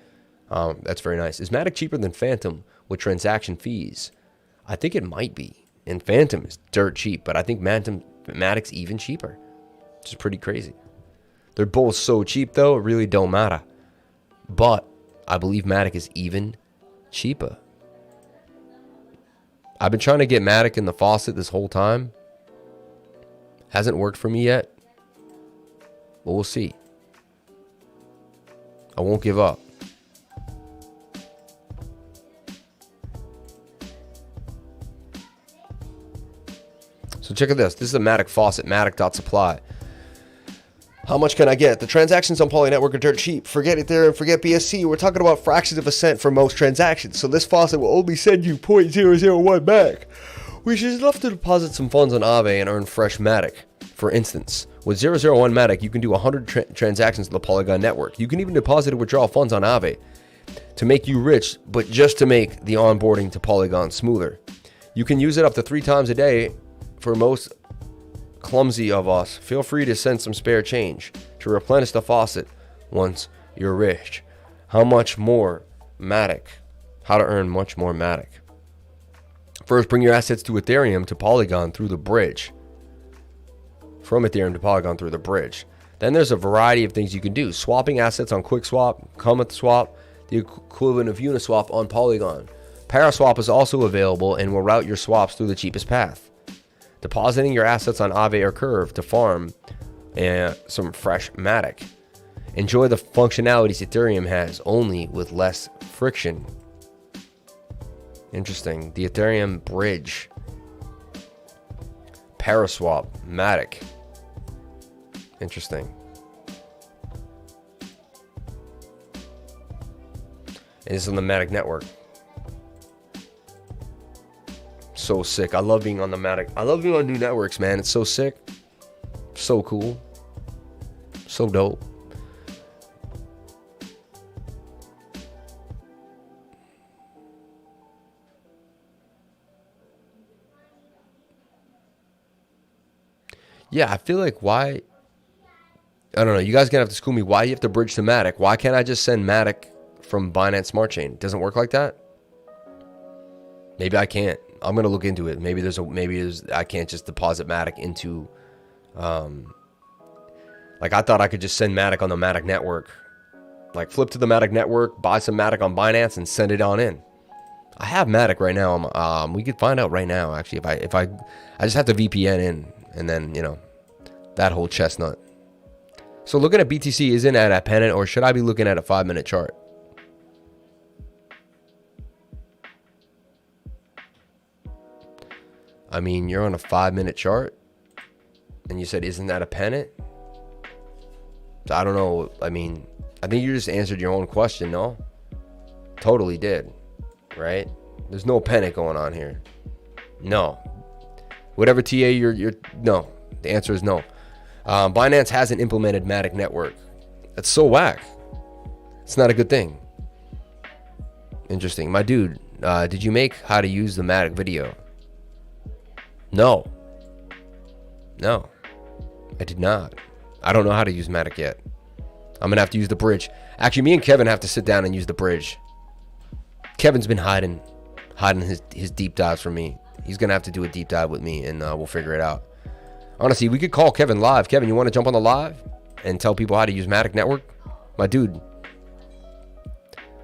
That's very nice. Is MATIC cheaper than Fantom with transaction fees? I think it might be. And Fantom is dirt cheap, but I think MATIC's even cheaper, which is pretty crazy. They're both so cheap, though, it really don't matter. But I believe MATIC is even cheaper. I've been trying to get MATIC in the faucet this whole time. Hasn't worked for me yet. But we'll see. I won't give up. So check out this. This is a MATIC faucet, matic.supply. How much can I get? The transactions on Poly Network are dirt cheap. Forget Ethereum, forget BSC. We're talking about fractions of a cent for most transactions. So this faucet will only send you 0.001 back. We should love to deposit some funds on AAVE and earn fresh MATIC. For instance, with 001 MATIC, you can do 100 transactions to the Polygon network. You can even deposit and withdraw funds on AAVE. to make you rich, but just to make the onboarding to Polygon smoother. You can use it up to 3 times a day. For most clumsy of us, feel free to send some spare change to replenish the faucet once you're rich. How much more MATIC? How to earn much more MATIC. First, bring your assets to Ethereum to Polygon through the bridge. From Ethereum to Polygon through the bridge. Then there's a variety of things you can do. Swapping assets on QuickSwap, MaticSwap, the equivalent of Uniswap on Polygon. ParaSwap is also available and will route your swaps through the cheapest path. Depositing your assets on AAVE or Curve to farm some fresh MATIC. Enjoy the functionalities Ethereum has, only with less friction. Interesting. The Ethereum bridge. ParaSwap, MATIC. Interesting. And it's on the MATIC network. So sick. I love being on the MATIC. I love being on new networks, man. It's so sick. So cool. So dope. Yeah, I feel like why... I don't know. You guys are going to have to school me. Why you have to bridge to MATIC? Why can't I just send MATIC from Binance Smart Chain? It doesn't work like that? Maybe I can't. I'm going to look into it. Maybe I can't just deposit MATIC into... like, I thought I could just send MATIC on the MATIC network. Like, flip to the MATIC network, buy some MATIC on Binance, and send it on in. I have MATIC right now. We could find out right now, actually. If I just have to VPN in, and then, you know, that whole chestnut. So looking at BTC isn't at a pennant, or should I be looking at a 5-minute chart? I mean, you're on a 5-minute chart, and you said, isn't that a pennant? So I don't know. I mean, I think you just answered your own question, no? Totally did, right? There's no pennant going on here. No. Whatever TA you're no. The answer is no. Binance hasn't implemented MATIC network. That's so whack. It's not a good thing. Interesting. My dude, did you make how to use the MATIC video? No. No. I did not. I don't know how to use MATIC yet. I'm going to have to use the bridge. Actually, me and Kevin have to sit down and use the bridge. Kevin's been hiding his deep dives from me. He's going to have to do a deep dive with me, and we'll figure it out. Honestly, we could call Kevin live. Kevin, you want to jump on the live and tell people how to use MATIC network? My dude.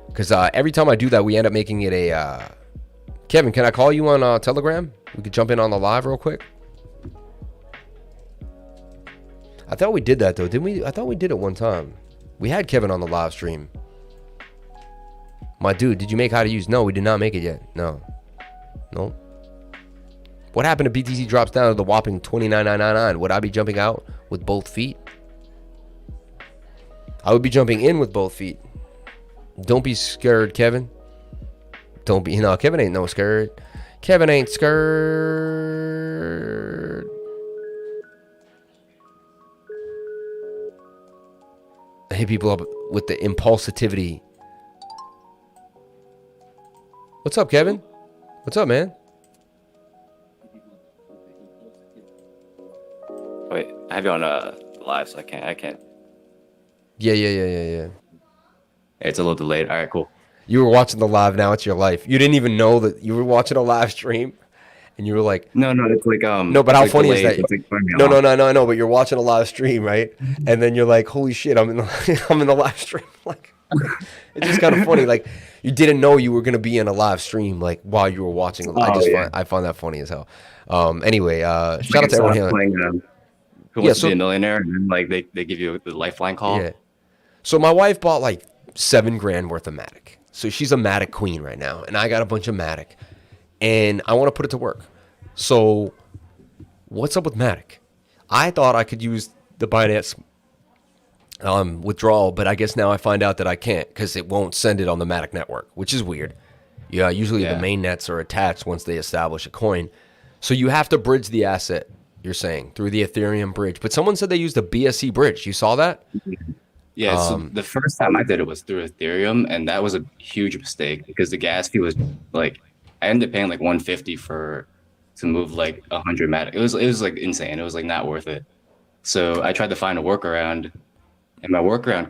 Because every time I do that, we end up making it a... Kevin, can I call you on Telegram? We could jump in on the live real quick. I thought we did that, though. Didn't we? I thought we did it one time. We had Kevin on the live stream. My dude, did you make how to use? No, we did not make it yet. No. No. What happened if BTC drops down to the whopping 29,999? Would I be jumping out with both feet? I would be jumping in with both feet. Don't be scared, Kevin. Don't be... No, Kevin ain't no scared. Kevin ain't scared. I hit people up with the impulsivity. What's up, Kevin? What's up, man? Wait, I have you on live, so I can't. Yeah. It's a little delayed. All right, cool. You were watching the live. Now it's your life. You didn't even know that you were watching a live stream, and you were like, No, it's like No, but how like funny delayed. is that? It's like No. But you're watching a live stream, right? And then you're like, holy shit, I'm in the live stream. Like, it's just kind of funny. Like, you didn't know you were gonna be in a live stream like while you were watching. I find that funny as hell. Anyway, shout out to everyone here. Playing, Who Wants to Be a Millionaire, and then like they give you the lifeline call. Yeah. So my wife bought like $7,000 worth of MATIC. So she's a MATIC queen right now, and I got a bunch of MATIC, and I want to put it to work. So what's up with MATIC? I thought I could use the Binance withdrawal, but I guess now I find out that I can't because it won't send it on the MATIC network, which is weird. Yeah, usually the main nets are attached once they establish a coin. So you have to bridge the asset, you're saying, through the Ethereum bridge. But someone said they used the BSC bridge. You saw that? Yeah, so the first time I did it was through Ethereum, and that was a huge mistake because the gas fee was like, I ended up paying like 150 to move like 100 MATIC. It was like insane. It was like not worth it. So I tried to find a workaround, and my workaround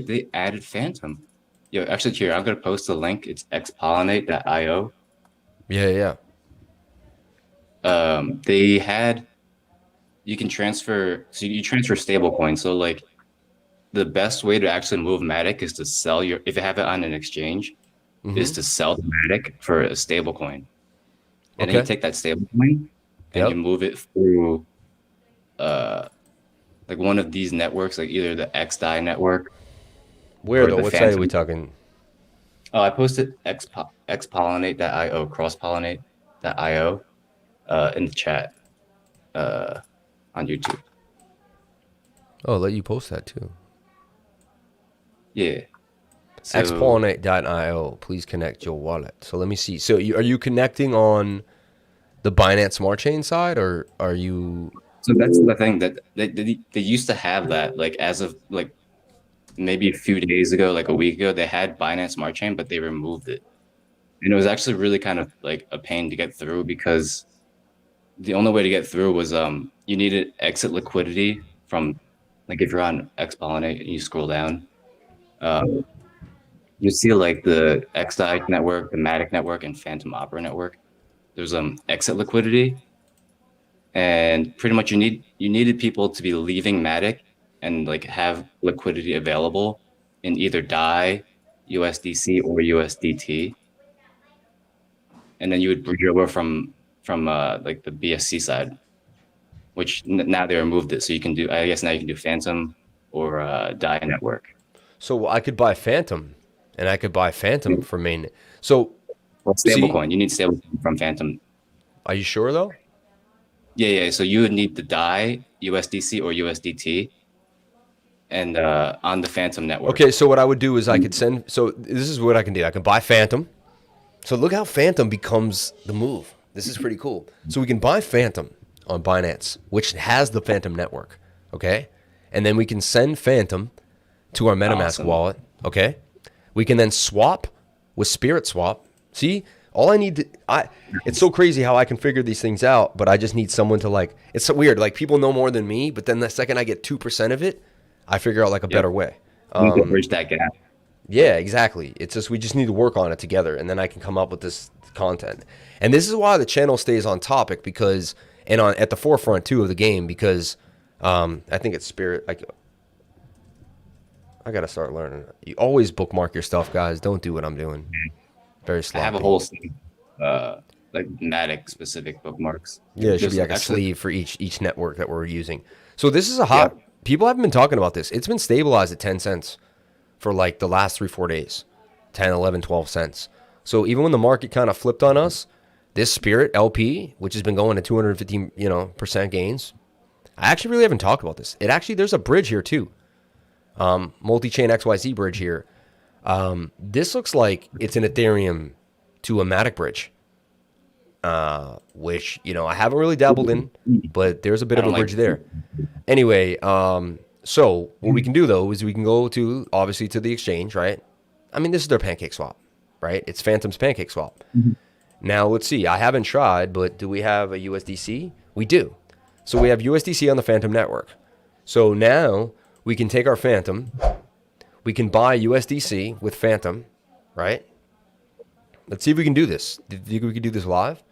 they added Fantom. Yo, actually here, I'm gonna post a link. It's xpollinate.io. Yeah. They had you can transfer, so you transfer stable coins. So like the best way to actually move MATIC is to sell if you have it on an exchange, is to sell the MATIC for a stable coin. And then you take that stable coin and you move it through like one of these networks, like either the XDAI network. Where though? What site are we talking? Oh, I posted xpollinate.io, crosspollinate.io in the chat on YouTube. Oh, I'll let you post that too. Yeah. So, xpollinate.io, please connect your wallet. So let me see. So are you connecting on the Binance Smart Chain side, or are you? So that's the thing that they used to have that, like as of like maybe a few days ago, like a week ago, they had Binance Smart Chain, but they removed it. And it was actually really kind of like a pain to get through because the only way to get through was you needed exit liquidity from, like if you're on xpollinate and you scroll down, you see like the XDAI network, the MATIC network, and Fantom Opera network. There's exit liquidity, and pretty much you needed people to be leaving MATIC and like have liquidity available in either DAI, USDC, or USDT, and then you would bridge over from like the BSC side, which now they removed it. So you can do, I guess now you can do Fantom or DAI network. So I could buy Fantom, and I could buy Fantom for main. So stablecoin, you need stablecoin from Fantom. Are you sure though? Yeah. So you would need the DAI, USDC, or USDT, and on the Fantom network. Okay, so what I would do is I could send. So this is what I can do. I can buy Fantom. So look how Fantom becomes the move. This is pretty cool. So we can buy Fantom on Binance, which has the Fantom network. Okay, and then we can send Fantom to our MetaMask wallet. Okay, we can then swap with Spirit Swap. See, all I need to, it's so crazy how I can figure these things out, but I just need someone to like, it's so weird. Like people know more than me, but then the second I get 2% of it, I figure out like a better way. You can bridge that gap. Yeah, exactly. It's just, we just need to work on it together, and then I can come up with this content. And this is why the channel stays on topic, because, and at the forefront too of the game, because I think it's Spirit. I got to start learning. You always bookmark your stuff, guys. Don't do what I'm doing. Very sloppy. I have a whole like MATIC specific bookmarks. Yeah, it should be like a sleeve for each network that we're using. So this is a hot, people haven't been talking about this. It's been stabilized at 10 cents for like the last 3-4 days. 10, 11, 12 cents. So even when the market kind of flipped on us, this Spirit LP, which has been going to 250%, gains. I actually really haven't talked about this. There's a bridge here too. Multi-chain XYZ bridge here. This looks like it's an Ethereum to a MATIC bridge, which, I haven't really dabbled in, but there's a bit of a bridge there. Anyway, so what we can do though is we can go to, obviously, to the exchange, right? I mean, this is their PancakeSwap, right? It's Fantom's PancakeSwap. Now, let's see. I haven't tried, but do we have a USDC? We do. So we have USDC on the Fantom network. So now we can take our Fantom. We can buy USDC with Fantom, right? Let's see if we can do this. Do you think we can do this live?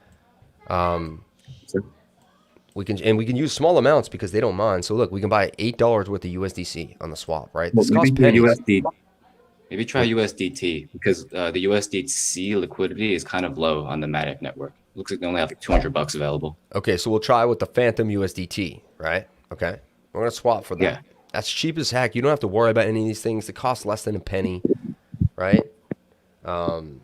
We can use small amounts because they don't mind. So look, we can buy $8 worth of USDC on the swap, right? This costs pennies. Maybe try USDT because the USDC liquidity is kind of low on the MATIC network. Looks like they only have like $200 available. Okay, so we'll try with the Fantom USDT, right? Okay, we're gonna swap for that. Yeah. That's cheap as heck. You don't have to worry about any of these things. They cost less than a penny, right? Bam.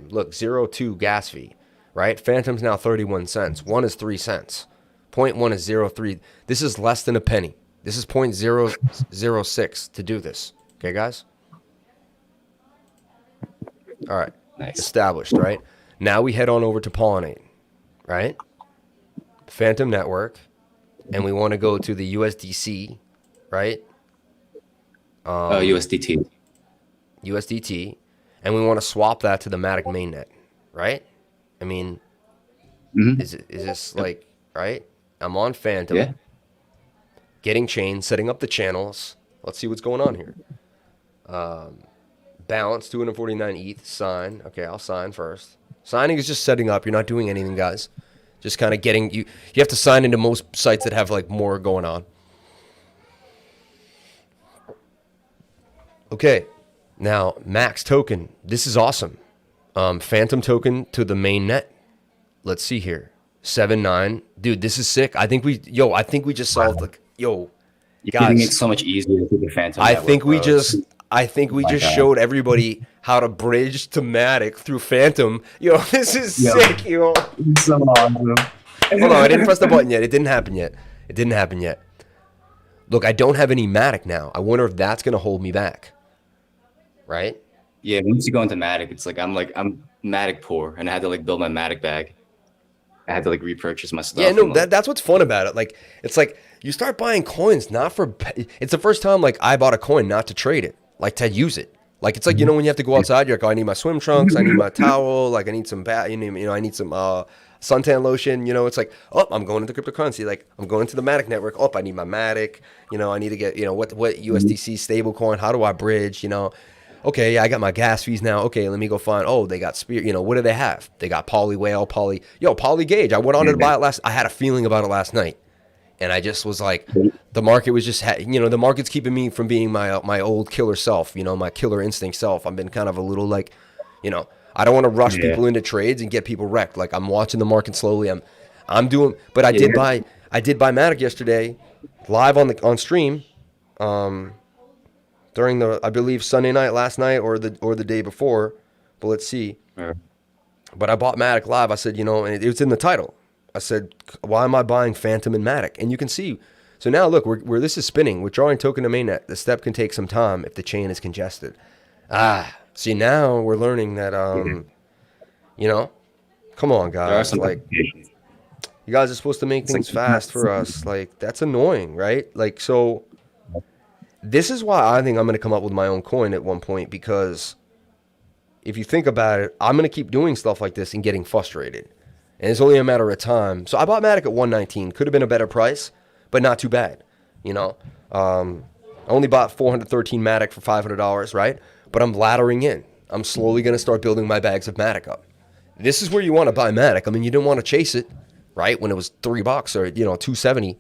Look, 0.2 gas fee, right? Fantom's now 31 cents. 1 is 3 cents. 0.1 is 0.3. This is less than a penny. This is 0.006 to do this. Okay, guys? All right. Nice. Established, right? Now we head on over to Pollinate, right? Fantom network. And we want to go to the USDC right? USDT. USDT, and we want to swap that to the MATIC mainnet, right? I mean, is this like, right? I'm on Fantom, Yeah. getting chain, setting up the channels. Let's see what's going on here. Balance 249 ETH, sign. Okay, I'll sign first. Signing is just setting up. You're not doing anything, guys. Just kind of getting you have to sign into most sites that have like more going on. Okay. Now, Max token. This is awesome. Fantom token to the main net. Let's see here. 7-9. Dude, this is sick. I think we just solved like, You're guys. getting it so much easier through the Fantom I network, think we bro. just showed everybody how to bridge to MATIC through Fantom. This is sick, It's so awesome. Hold on, I didn't press the button yet. It didn't happen yet. Look, I don't have any MATIC now. I wonder if that's gonna hold me back. Right? Yeah, once you go into MATIC, it's like I'm MATIC poor, and I had to like build my MATIC bag. I had to like repurchase my stuff. Yeah, no, and, like, that's what's fun about it. Like, it's like you start buying coins not for. It's the first time like I bought a coin not to trade it, like to use it. Like it's like when you have to go outside, you're like, oh, I need my swim trunks, I need my towel, like I need some I need some suntan lotion. It's like, oh, I'm going into cryptocurrency. Like I'm going into the MATIC network. Oh, I need my MATIC. I need to get what USDC stable coin. How do I bridge? Okay, yeah, I got my gas fees now. Okay, let me go find. Oh, they got Spirit. What do they have? They got Poly Whale, Poly Gauge. I went on to buy it I had a feeling about it last night, and I just was like, the market was just, the market's keeping me from being my old killer self. My killer instinct self. I've been kind of a little like, I don't want to rush people into trades and get people wrecked. Like I'm watching the market slowly. I'm doing, but I did buy MATIC yesterday, live on stream. During the, I believe, Sunday night, last night, or the day before, but let's see. Yeah. But I bought MATIC live. I said, and it was in the title. I said, why am I buying Fantom and MATIC? And you can see. So now look, where this is spinning, withdrawing token to mainnet. The step can take some time if the chain is congested. See now we're learning that, come on, There are guys, some like complications. you guys are supposed to make things fast for us. Like that's annoying, right? Like so. This is why I think I'm going to come up with my own coin at one point, because if you think about it, I'm going to keep doing stuff like this and getting frustrated. And it's only a matter of time. So I bought MATIC at 119. Could have been a better price, but not too bad. I only bought 413 MATIC for $500, right? But I'm laddering in. I'm slowly going to start building my bags of MATIC up. This is where you want to buy MATIC. I mean, you didn't want to chase it, right? When it was $3 or, $270.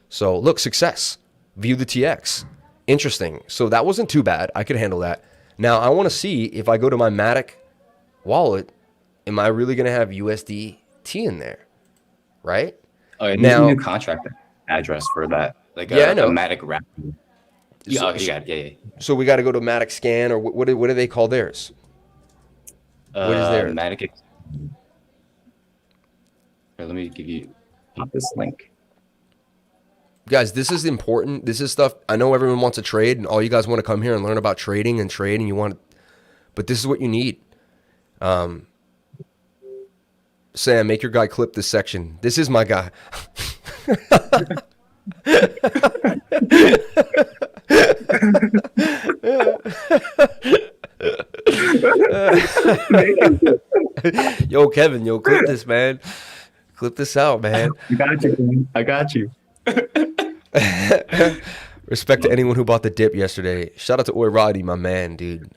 So look, success. View the TX. Interesting. So that wasn't too bad. I could handle that. Now I want to see if I go to my MATIC wallet, am I really going to have USDT in there? Right? Oh, yeah, now, there's a new contract address for that. Like I know. a MATIC wrap. You got it. Yeah. So we got to go to MATIC scan, or what do they call theirs? What is theirs? MATIC. Here, let me give you this link. Guys, this is important. This is stuff. I know everyone wants to trade, and all you guys want to come here and learn about trading and trade, and you want, but this is what you need. Sam, make your guy clip this section. This is my guy. Yo, Kevin, clip this, man. Clip this out, man. I got you. Respect to anyone who bought the dip yesterday. Shout out to Oi Roddy, my man, dude.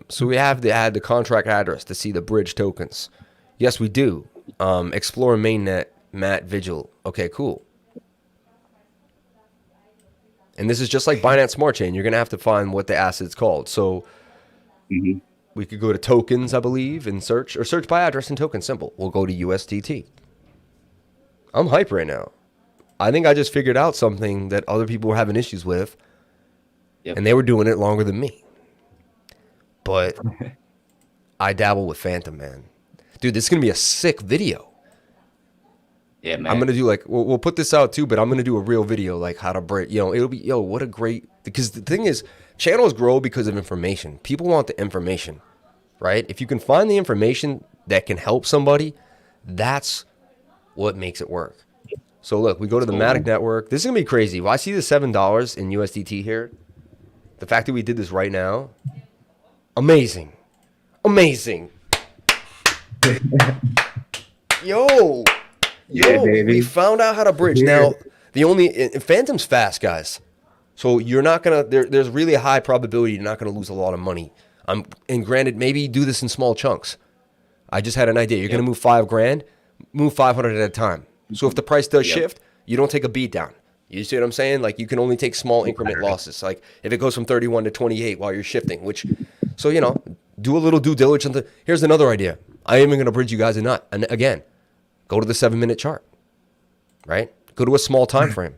So we have to add the contract address to see the bridge tokens. Yes, we do. Explore mainnet, Matt Vigil. Okay, cool. And this is just like Binance Smart Chain. You're going to have to find what the asset's called. So we could go to tokens, I believe, and search by address and token. Simple. We'll go to USDT. I'm hype right now. I think I just figured out something that other people were having issues with, and they were doing it longer than me. But I dabble with Fantom, man. Dude, this is going to be a sick video. Yeah, man. I'm going to do like, we'll put this out too, but I'm going to do a real video, like how to break, it'll be, what a great, because the thing is, channels grow because of information. People want the information, right? If you can find the information that can help somebody, that's what makes it work. So look, we go to the MATIC network. This is going to be crazy. Well, I see the $7 in USDT here. The fact that we did this right now, amazing. Amazing. Yo, Yeah, baby. we found out how to bridge. Now, Fantom's fast, guys. So you're not going to, there's really a high probability you're not going to lose a lot of money. And granted, maybe do this in small chunks. I just had an idea. You're going to move $5,000, move 500 at a time. So if the price does shift, you don't take a beat down. You see what I'm saying? Like, you can only take small increment losses. Like, if it goes from 31 to 28 while you're shifting, so, you know, do a little due diligence. Here's another idea. I am even going to bridge you guys a nut. And again, go to the 7-minute chart, right? Go to a small time frame.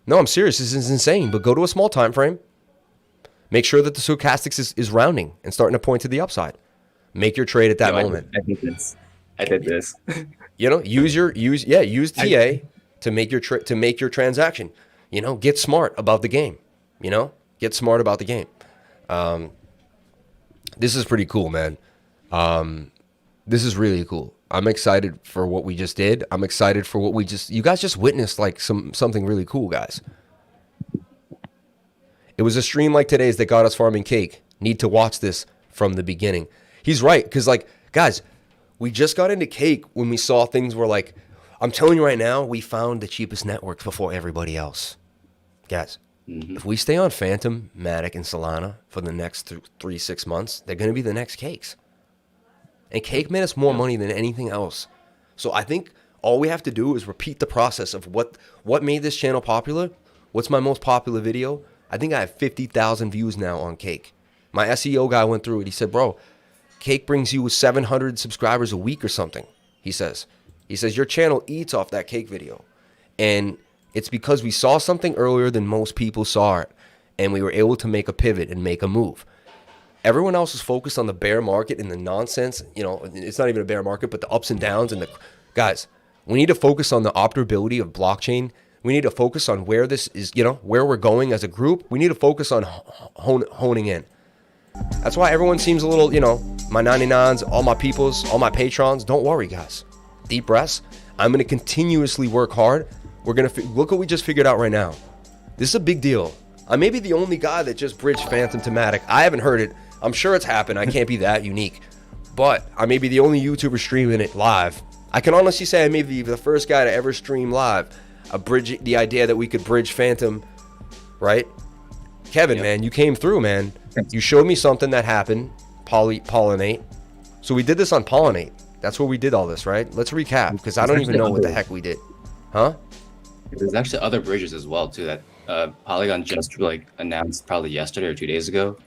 No, I'm serious. This is insane. But go to a small time frame. Make sure that the stochastics is rounding and starting to point to the upside. Make your trade at that moment. I did this. You know, use TA to make your transaction. You know, get smart about the game. You know, get smart about the game. This is pretty cool, man. This is really cool. I'm excited for what we just did. I'm excited for what you guys just witnessed, like something really cool, guys. It was a stream like today's that got us farming cake. Need to watch this from the beginning. He's right, because, like, guys, we just got into cake when we saw things were like, I'm telling you right now, we found the cheapest networks before everybody else. Guys, if we stay on Fantom, MATIC, and Solana for the next 3-6 months, they're going to be the next cakes. And cake made us more money than anything else. So I think all we have to do is repeat the process of what made this channel popular. What's my most popular video? I think I have 50,000 views now on cake. My SEO guy went through it. He said, bro, cake brings you 700 subscribers a week or something, he says. He says, your channel eats off that cake video. And it's because we saw something earlier than most people saw it. And we were able to make a pivot and make a move. Everyone else is focused on the bear market and the nonsense. You know, it's not even a bear market, but the ups and downs. Guys, we need to focus on the operability of blockchain. We need to focus on where this is, you know, where we're going as a group. We need to focus on honing in. That's why everyone seems a little, you know, my 99s, all my peoples, all my patrons. Don't worry, guys. Deep breaths. I'm going to continuously work hard. We're going to look what we just figured out right now. This is a big deal. I may be the only guy that just bridged Fantom to MATIC. I haven't heard it. I'm sure it's happened. I can't be that unique. But I may be the only YouTuber streaming it live. I can honestly say I may be the first guy to ever stream live. The idea that we could bridge Fantom, right? Kevin, man, you came through, man. You showed me something that happened, pollinate. So we did this on pollinate. That's where we did all this, right? Let's recap, because I don't even know what the heck we did. Huh? There's actually other bridges as well, too, that Polygon just like announced probably yesterday or 2 days ago,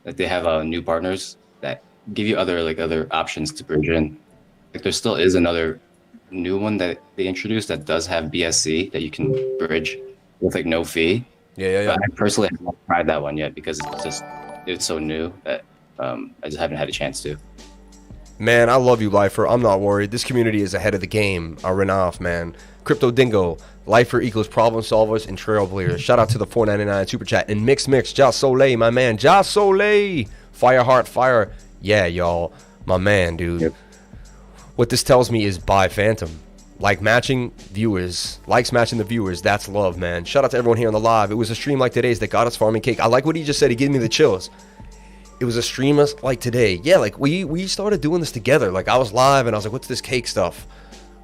that they have new partners that give you other options to bridge in. Like, there still is another new one that they introduced that does have BSC that you can bridge with like no fee. Yeah. But I personally haven't tried that one yet because it's so new that I just haven't had a chance to. Man, I love you, Lifer. I'm not worried. This community is ahead of the game. I ran off, man. Crypto Dingo, Lifer equals problem solvers and trailblazers. Shout out to the $4.99 super chat and Mix, Ja Soleil, my man. Ja Soleil, Fireheart, fire. Yeah, y'all, my man, dude. Yep. What this tells me is buy Fantom. Likes matching the viewers. That's love, man. Shout out to everyone here on the live. It was a stream like today's that got us farming cake. I like what he just said. He gave me the chills. It was a stream like today. Yeah, like we started doing this together. Like, I was live and I was like, what's this cake stuff?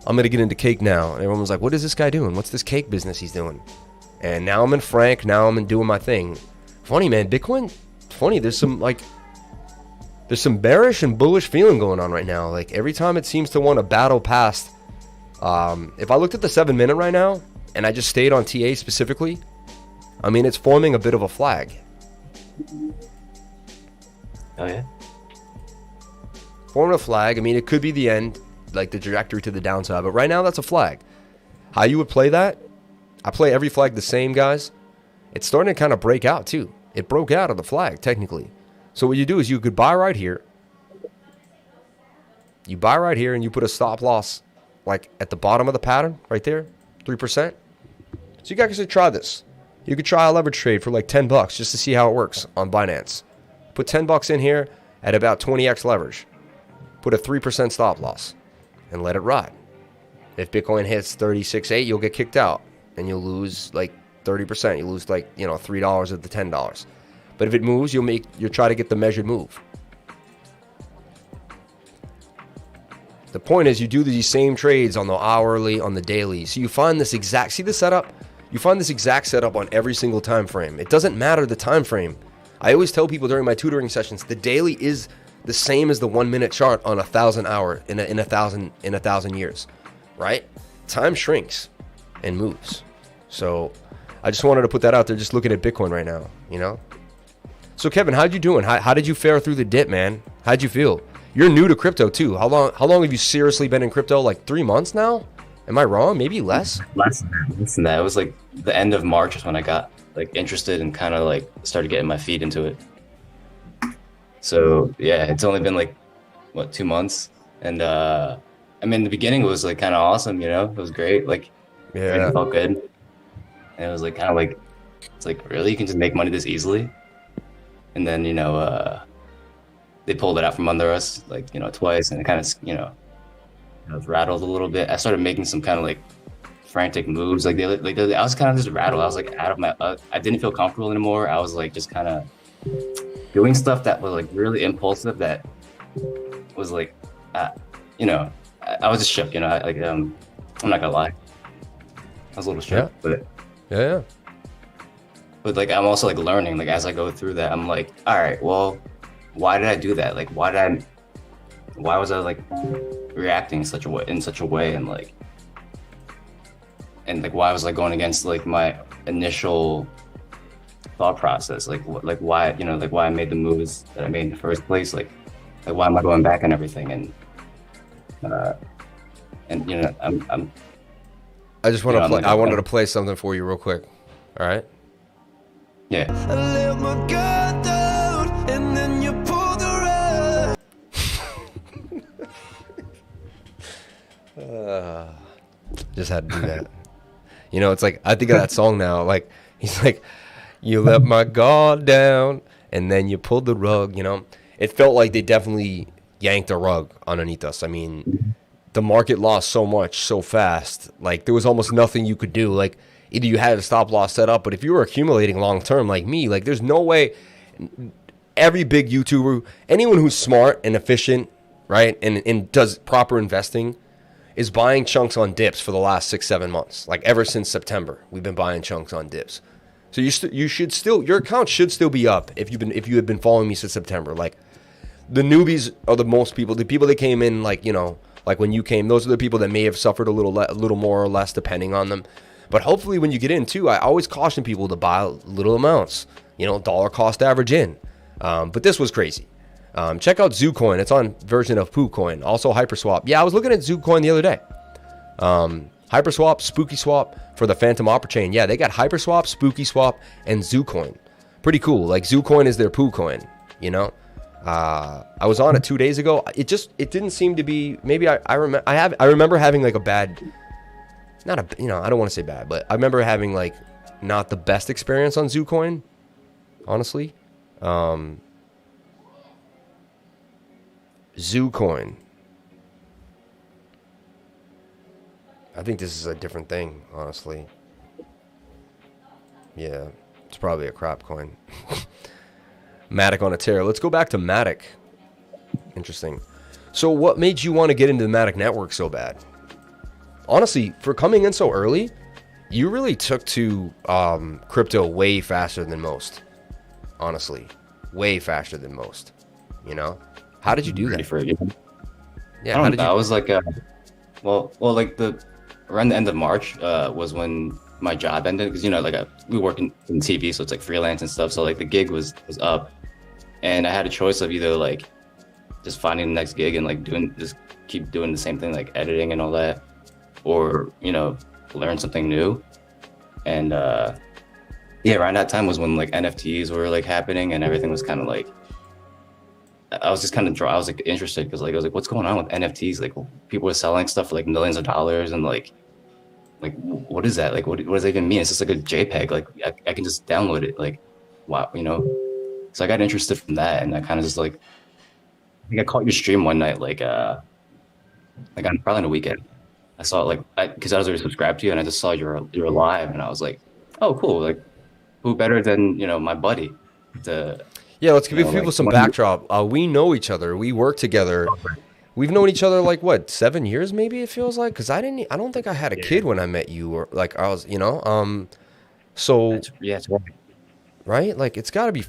I'm going to get into cake now. And everyone was like, what is this guy doing? What's this cake business he's doing? And now I'm in Frank. Now I'm in doing my thing. Funny, man. Bitcoin, funny. There's some bearish and bullish feeling going on right now. Like, every time it seems to want to battle past. If I looked at the 7-minute right now and I just stayed on TA specifically, I mean, it's forming a bit of a flag. Oh, yeah? Forming a flag. I mean, it could be the end, like the trajectory to the downside. But right now, that's a flag. How you would play that? I play every flag the same, guys. It's starting to kind of break out, too. It broke out of the flag, technically. So what you do is you could buy right here. You buy right here and you put a stop loss like at the bottom of the pattern right there, 3%. So you guys could try this. You could try a leverage trade for like $10 just to see how it works on Binance. Put $10 in here at about 20x leverage. Put a 3% stop loss and let it ride. If Bitcoin hits 36.8, you'll get kicked out and you'll lose like 30%. You lose like, you know, $3 of the $10. But if it moves, you'll try to get the measured move. The point is you do these same trades on the hourly, on the daily. So you find this exact, see the setup? You find this exact setup on every single time frame. It doesn't matter the time frame. I always tell people during my tutoring sessions, the daily is the same as the 1 minute chart on 1,000 hour in a thousand years, right? Time shrinks and moves. So I just wanted to put that out there, just looking at Bitcoin right now, you know? So Kevin, how'd you doing? How did you fare through the dip, man? How'd you feel? You're new to crypto too. How long have you seriously been in crypto? Like 3 months now? Am I wrong? Maybe less? Less than that. It was like the end of March is when I got like interested and kind of like started getting my feet into it. So yeah, it's only been like, what, 2 months? And I mean, the beginning was like kind of awesome, you know? It was great. Like, yeah, it felt good. And it was like kind of like, it's like, really? You can just make money this easily? And then, you know, they pulled it out from under us, like, you know, twice, and it kind of, you know, I was rattled a little bit. I started making some kind of like frantic moves. I was kind of just rattled. I was like out of my, I didn't feel comfortable anymore. I was like just kind of doing stuff that was like really impulsive. That was like, you know, I was just shook. You know, I'm not gonna lie, I was a little shook. Yeah. But But like I'm also like learning. Like as I go through that, I'm like, all right, well, why did I do that? Like, why was I like reacting in such a way, and like why was I going against like my initial thought process? Like why, you know, like why I made the moves that I made in the first place? Like why am I going back and everything? And you know, I'm I just want to like, I wanted to play something for you real quick. All right. Yeah. I let my guard down, and then you pulled the rug. Just had to do that. You know, it's like, I think of that song now. Like, he's like, you let my guard down, and then you pulled the rug, you know? It felt like they definitely yanked a rug underneath us. I mean, the market lost so much so fast. Like, there was almost nothing you could do. Like, either you had a stop loss set up, but if you were accumulating long term like me, like, there's no way. Every big YouTuber, anyone who's smart and efficient, right, and does proper investing, is buying chunks on dips for the last 6-7 months. Like ever since September, we've been buying chunks on dips. So you should still, your account should still be up if you had been following me since September. Like, the newbies are the most people. The people that came in, like, you know, like when you came, those are the people that may have suffered a little more or less depending on them. But hopefully when you get in too, I always caution people to buy little amounts, you know, dollar cost average in. But this was crazy. Check out ZooCoin. It's on version of KuCoin. Also HyperSwap. Yeah, I was looking at ZooCoin the other day. HyperSwap, SpookySwap for the Fantom Opera Chain. Yeah, they got HyperSwap, SpookySwap, and ZooCoin. Pretty cool. Like, ZooCoin is their PooCoin, you know? I was on it 2 days ago. It didn't seem to be, maybe I remember having like a bad, not a, you know, I don't want to say bad, but I remember having like not the best experience on ZooCoin, honestly. ZooCoin. I think this is a different thing, honestly. Yeah, it's probably a crap coin. MATIC on a tear. Let's go back to MATIC. Interesting. So what made you want to get into the MATIC network so bad? Honestly, for coming in so early, you really took to crypto way faster than most. Honestly, way faster than most. You know? How did you do that? Yeah, how did you? I was like, well, like around the end of March was when my job ended, because, you know, like we work in TV, so it's like freelance and stuff. So like the gig was up, and I had a choice of either like just finding the next gig and like keep doing the same thing, like editing and all that, or, you know, learn something new. And yeah, around that time was when like NFTs were like happening, and everything was kind of like, I was just kind of I was like interested, because like I was like, what's going on with NFTs? Like, people were selling stuff for like millions of dollars, and like what is that? Like, what does that even mean? It's just like a JPEG. Like I can just download it. Like, wow, you know. So I got interested from that, and I kind of just like, I think I caught your stream one night, like on probably on a weekend, I saw it like because I was already subscribed to you, and I just saw you're live, and I was like, oh, cool. Like, who better than my buddy? To Yeah, let's give people like, some backdrop. We know each other. We work together. We've known each other like what, 7 years maybe it feels like, because I don't think I had a kid when I met you, or like I was, so it's right. right, like it's got to be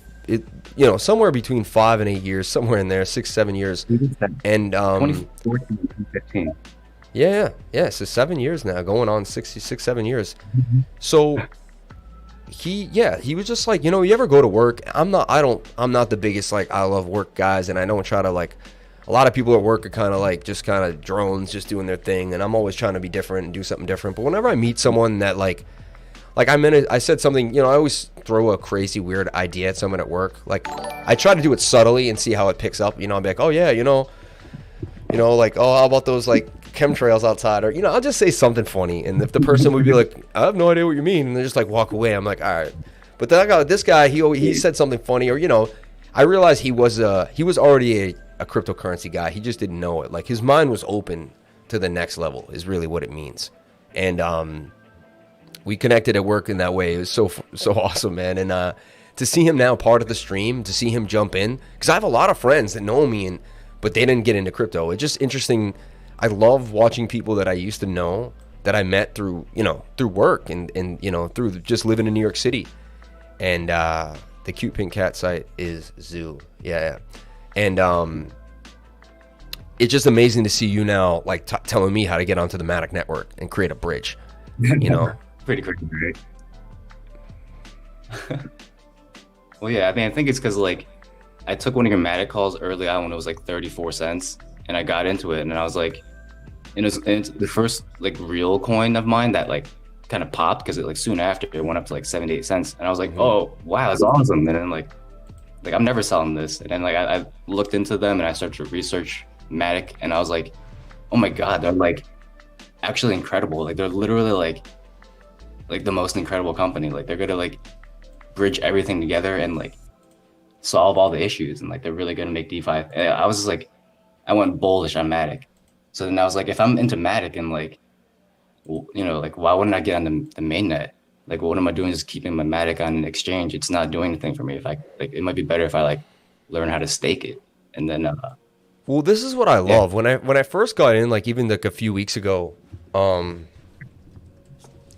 somewhere between 5 and 8 years, somewhere in there, 6-7 years, and 2014, 2015. yeah, so 7 years now, going on 6-7 years. So he was just like, you ever go to work? I'm not the biggest like I love work guys, and I don't try to like. A lot of people at work are kind of drones, just doing their thing, and I'm always trying to be different and do something different. But whenever I meet someone that like I said something, I always throw a crazy weird idea at someone at work. Like I try to do it subtly and see how it picks up. I'll be like, oh yeah, like, oh, how about those like chemtrails outside, or I'll just say something funny, and if the person would be like, I have no idea what you mean, and they just like walk away, I'm like, all right. But then this guy, he said something funny, or I realized he was already a cryptocurrency guy. He just didn't know it. Like his mind was open to the next level is really what it means. And we connected at work in that way. It was so awesome, man. And to see him now part of the stream, to see him jump in, because I have a lot of friends that know me, but they didn't get into crypto. It's just interesting. I love watching people that I used to know, that I met through work and through just living in New York City. And the cute pink cat site is Zoo. Yeah. And it's just amazing to see you now, like telling me how to get onto the MATIC network and create a bridge. Pretty great. Well, yeah, I think it's because like I took one of your MATIC calls early on when it was like 34 cents, and I got into it, and I was like, it's the first like real coin of mine that like kind of popped, because it like soon after it went up to like 78 cents, and I was like, oh wow, that's awesome. And then like I'm never selling this. And then like I looked into them, and I started to research MATIC, and I was like, oh my god, they're like actually incredible. Like they're literally like the most incredible company. Like they're gonna like bridge everything together and like solve all the issues, and like they're really gonna make DeFi. And I was just like, I went bullish on MATIC. So then I was like, if I'm into MATIC, and like like why wouldn't I get on the mainnet? Like what am I doing just keeping my MATIC on an exchange? It's not doing anything for me. If I like, it might be better if I like learn how to stake it. And then well, this is what I love. When I first got in, like even like a few weeks ago,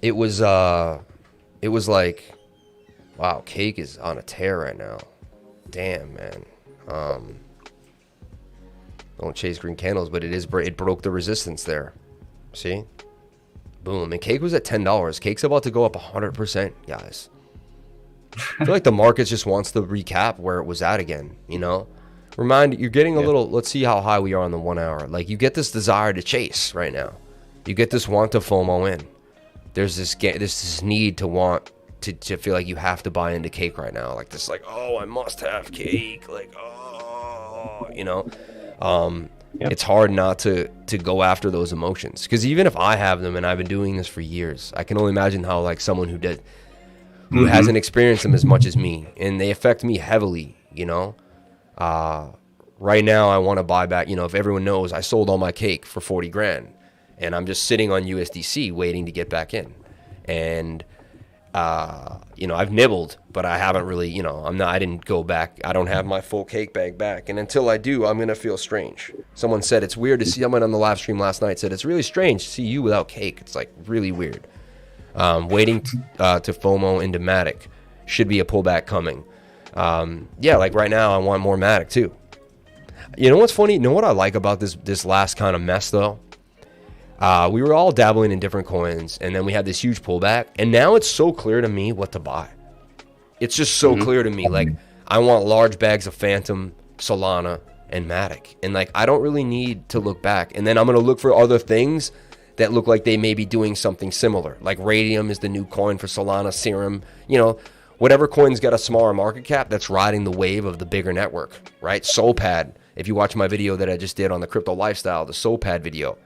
it was like, wow, Cake is on a tear right now. Damn, man. Don't chase green candles, but it broke the resistance there. See? Boom. And Cake was at $10. Cake's about to go up 100%, guys. I feel like the market just wants to recap where it was at again, you're getting a little, let's see how high we are on the 1 hour. Like you get this desire to chase right now. You get this want to FOMO in. There's this need to want to feel like you have to buy into Cake right now. Like this, like, oh, I must have Cake. Like, oh, It's hard not to go after those emotions, because even if I have them, and I've been doing this for years, I can only imagine how like someone who hasn't experienced them as much as me, and they affect me heavily. Right now I want to buy back. If everyone knows, I sold all my Cake for 40 grand, and I'm just sitting on USDC waiting to get back in, and I've nibbled, but I haven't really, I didn't go back. I don't have my full Cake bag back. And until I do, I'm going to feel strange. Someone said it's weird to see, someone on the live stream last night said it's really strange to see you without Cake. It's like really weird. Waiting to FOMO into MATIC. Should be a pullback coming. Like right now I want more MATIC too. You know what's funny? You know what I like about this last kind of mess though? We were all dabbling in different coins, and then we had this huge pullback, and now it's so clear to me what to buy. It's just so clear to me. Like, I want large bags of Fantom, Solana, and MATIC, and like I don't really need to look back. And then I'm gonna look for other things that look like they may be doing something similar. Like Radium is the new coin for Solana, Serum. Whatever coin's got a smaller market cap that's riding the wave of the bigger network, right? SoulPad. If you watch my video that I just did on the crypto lifestyle, the SoulPad video.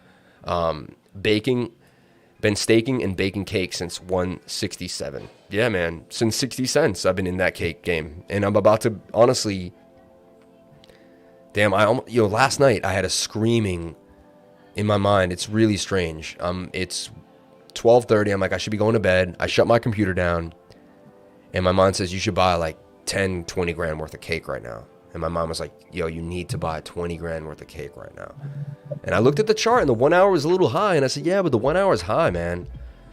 Been staking and baking Cake since 167. Yeah, man, since 60 cents I've been in that Cake game, and I'm about to, honestly, damn, last night I had a screaming in my mind. It's really strange. It's 12:30. I'm like, I should be going to bed. I shut my computer down, and my mind says you should buy like 10, 20 grand worth of cake right now. And my mom was like, yo, you need to buy 20 grand worth of cake right now. And I looked at the chart, and the 1 hour was a little high, and I said, yeah, but the 1 hour is high, man.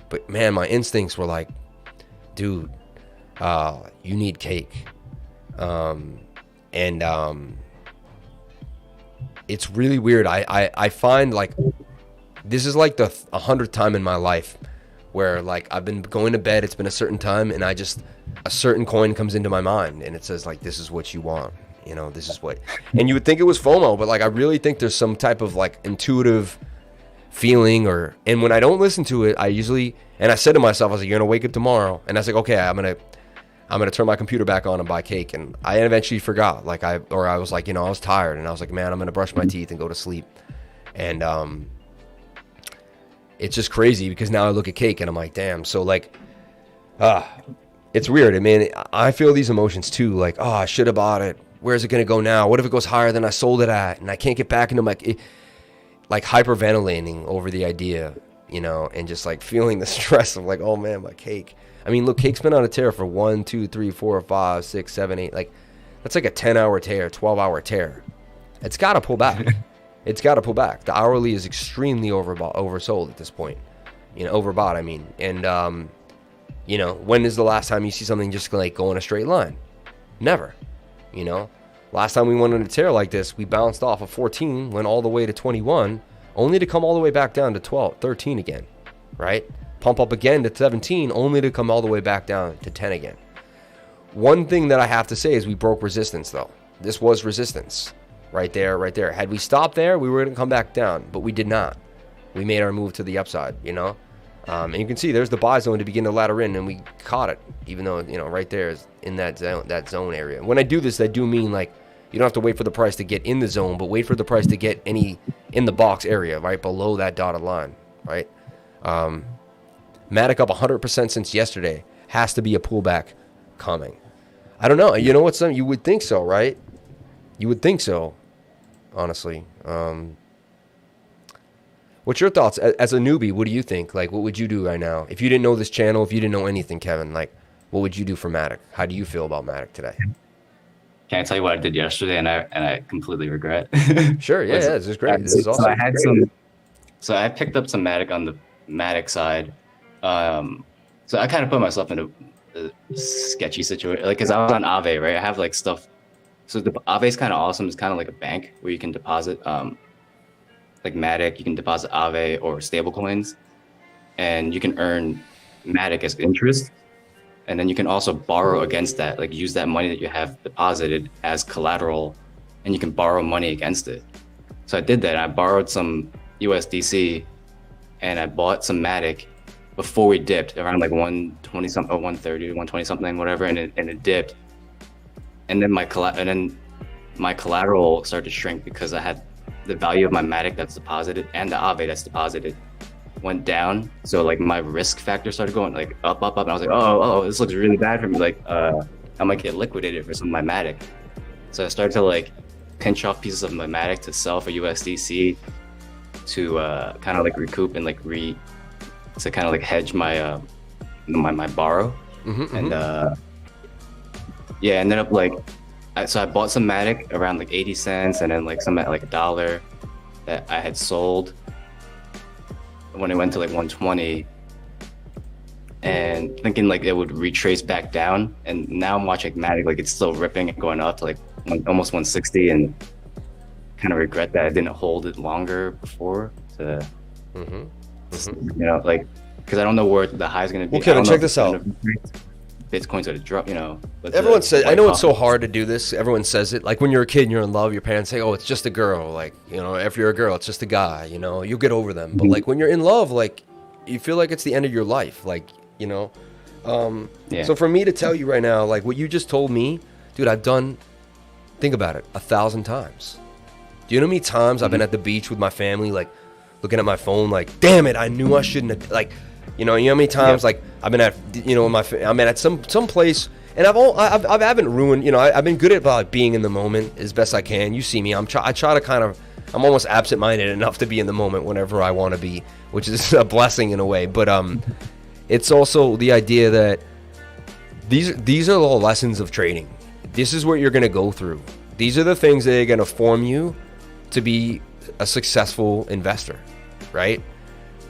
But man, my instincts were like, dude, you need cake. It's really weird. I find like this is like the 100th time in my life where like I've been going to bed, it's been a certain time, and a certain coin comes into my mind, and it says like, this is what you want, you know, this is what, and you would think it was FOMO, but like I really think there's some type of like intuitive feeling, and when I don't listen to it, I said to myself, I was like, you're gonna wake up tomorrow, and I was like, okay, I'm gonna turn my computer back on and buy cake. And I eventually forgot, like I was like, you know, I was tired, and I was like, man, I'm gonna brush my teeth and go to sleep. And it's just crazy because now I look at cake and I'm like, damn. So like, it's weird. I mean, I feel these emotions too, like, oh, I should have bought it. Where's it gonna go now? What if it goes higher than I sold it at, and I can't get back into like hyperventilating over the idea, you know, and just like feeling the stress of like, oh man, my cake. I mean, look, cake's been on a tear for 1, 2, 3, 4, 5, 6, 7, 8. Like, that's like a 10-hour tear, 12-hour tear. It's got to pull back. It's got to pull back. The hourly is extremely oversold at this point. You know, overbought, I mean. And, you know, when is the last time you see something just like go in a straight line? Never. You know, last time we went on a tear like this, we bounced off of 14, went all the way to 21, only to come all the way back down to 12, 13 again, right? Pump up again to 17, only to come all the way back down to 10 again. One thing that I have to say is we broke resistance, though. This was resistance right there, right there. Had we stopped there, we were going to come back down, but we did not. We made our move to the upside, you know? And you can see there's the buy zone to begin to ladder in, and we caught it, even though, you know, right there is in that zone area. When I do this, I do mean like you don't have to wait for the price to get in the zone, but wait for the price to get in the box area, right below that dotted line, right? MATIC up 100% since yesterday. Has to be a pullback coming. I don't know. You know what? You would think so, right? You would think so, honestly. What's your thoughts as a newbie? What do you think? Like, what would you do right now if you didn't know this channel? If you didn't know anything, Kevin, like, what would you do for MATIC? How do you feel about MATIC today? Can I tell you what I did yesterday and I completely regret? Sure. Yeah. This is great. This is awesome. So I picked up some MATIC on the MATIC side. So I kind of put myself in a sketchy situation, like, cause I was on AAVE, right? I have like stuff. So the AAVE is kind of awesome. It's kind of like a bank where you can deposit, like MATIC, you can deposit AAVE or stable coins, and you can earn MATIC as interest. And then you can also borrow against that, like use that money that you have deposited as collateral, and you can borrow money against it. So I did that. I borrowed some USDC and I bought some MATIC before we dipped around like 120 something, or 130, 120 something, whatever, and it dipped. And then my collateral started to shrink because I had the value of my MATIC that's deposited and the AAVE that's deposited went down. So like my risk factor started going like up. And I was like, oh, this looks really bad for me. Like I might get liquidated for some of my MATIC. So I started to like pinch off pieces of my MATIC to sell for USDC to kind of like recoup and like to kind of like hedge my my borrow. And yeah, ended up like so I bought some MATIC around like 80 cents, and then like some at like $1 that I had sold when it went to like 120, and thinking like it would retrace back down. And now I'm watching MATIC, like it's still ripping and going up to like almost 160, and kind of regret that I didn't hold it longer before to you know, like, because I don't know where the high is going to be. Well, Kevin, check this out. Bitcoin's going to drop, you know. Everyone says, I know it's so hard to do this. Everyone says it. Like when you're a kid and you're in love, your parents say, oh, it's just a girl. Like, you know, if you're a girl, it's just a guy, you know, you'll get over them. But like when you're in love, like you feel like it's the end of your life. Like, you know, So for me to tell you right now, like what you just told me, dude, I've done, think about it, 1,000 times. Do you know how many times I've been at the beach with my family, like looking at my phone, like, damn it, I knew I shouldn't have, like, you know how many times, like, I've been at, you know, I'm at some place, and I haven't ruined, you know, I've been good at like being in the moment as best I can. You see me, I try to kind of I'm almost absent-minded enough to be in the moment whenever I want to be, which is a blessing in a way. But it's also the idea that these are all lessons of trading. This is what you're going to go through. These are the things that are going to form you to be a successful investor, right?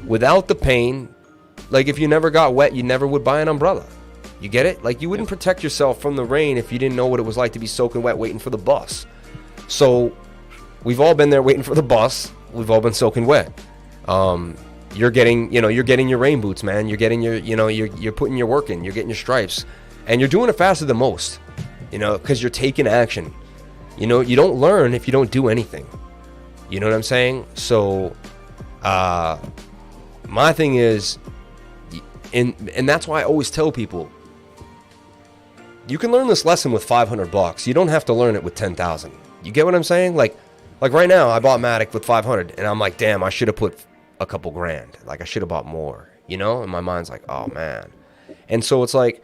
Without the pain, like if you never got wet, you never would buy an umbrella. You get it? Like you wouldn't protect yourself from the rain if you didn't know what it was like to be soaking wet waiting for the bus. So we've all been there waiting for the bus. We've all been soaking wet. You're getting your rain boots, man. You're getting you're putting your work in. You're getting your stripes, and you're doing it faster than most. Because you're taking action. You don't learn if you don't do anything. You know what I'm saying? So, my thing is, and that's why I always tell people, you can learn this lesson with $500. You don't have to learn it with 10,000. You get what I'm saying? Like right now, I bought MATIC with 500, and I'm like, damn, I should have put a couple grand. Like I should have bought more. And my mind's like, oh man. And so it's like,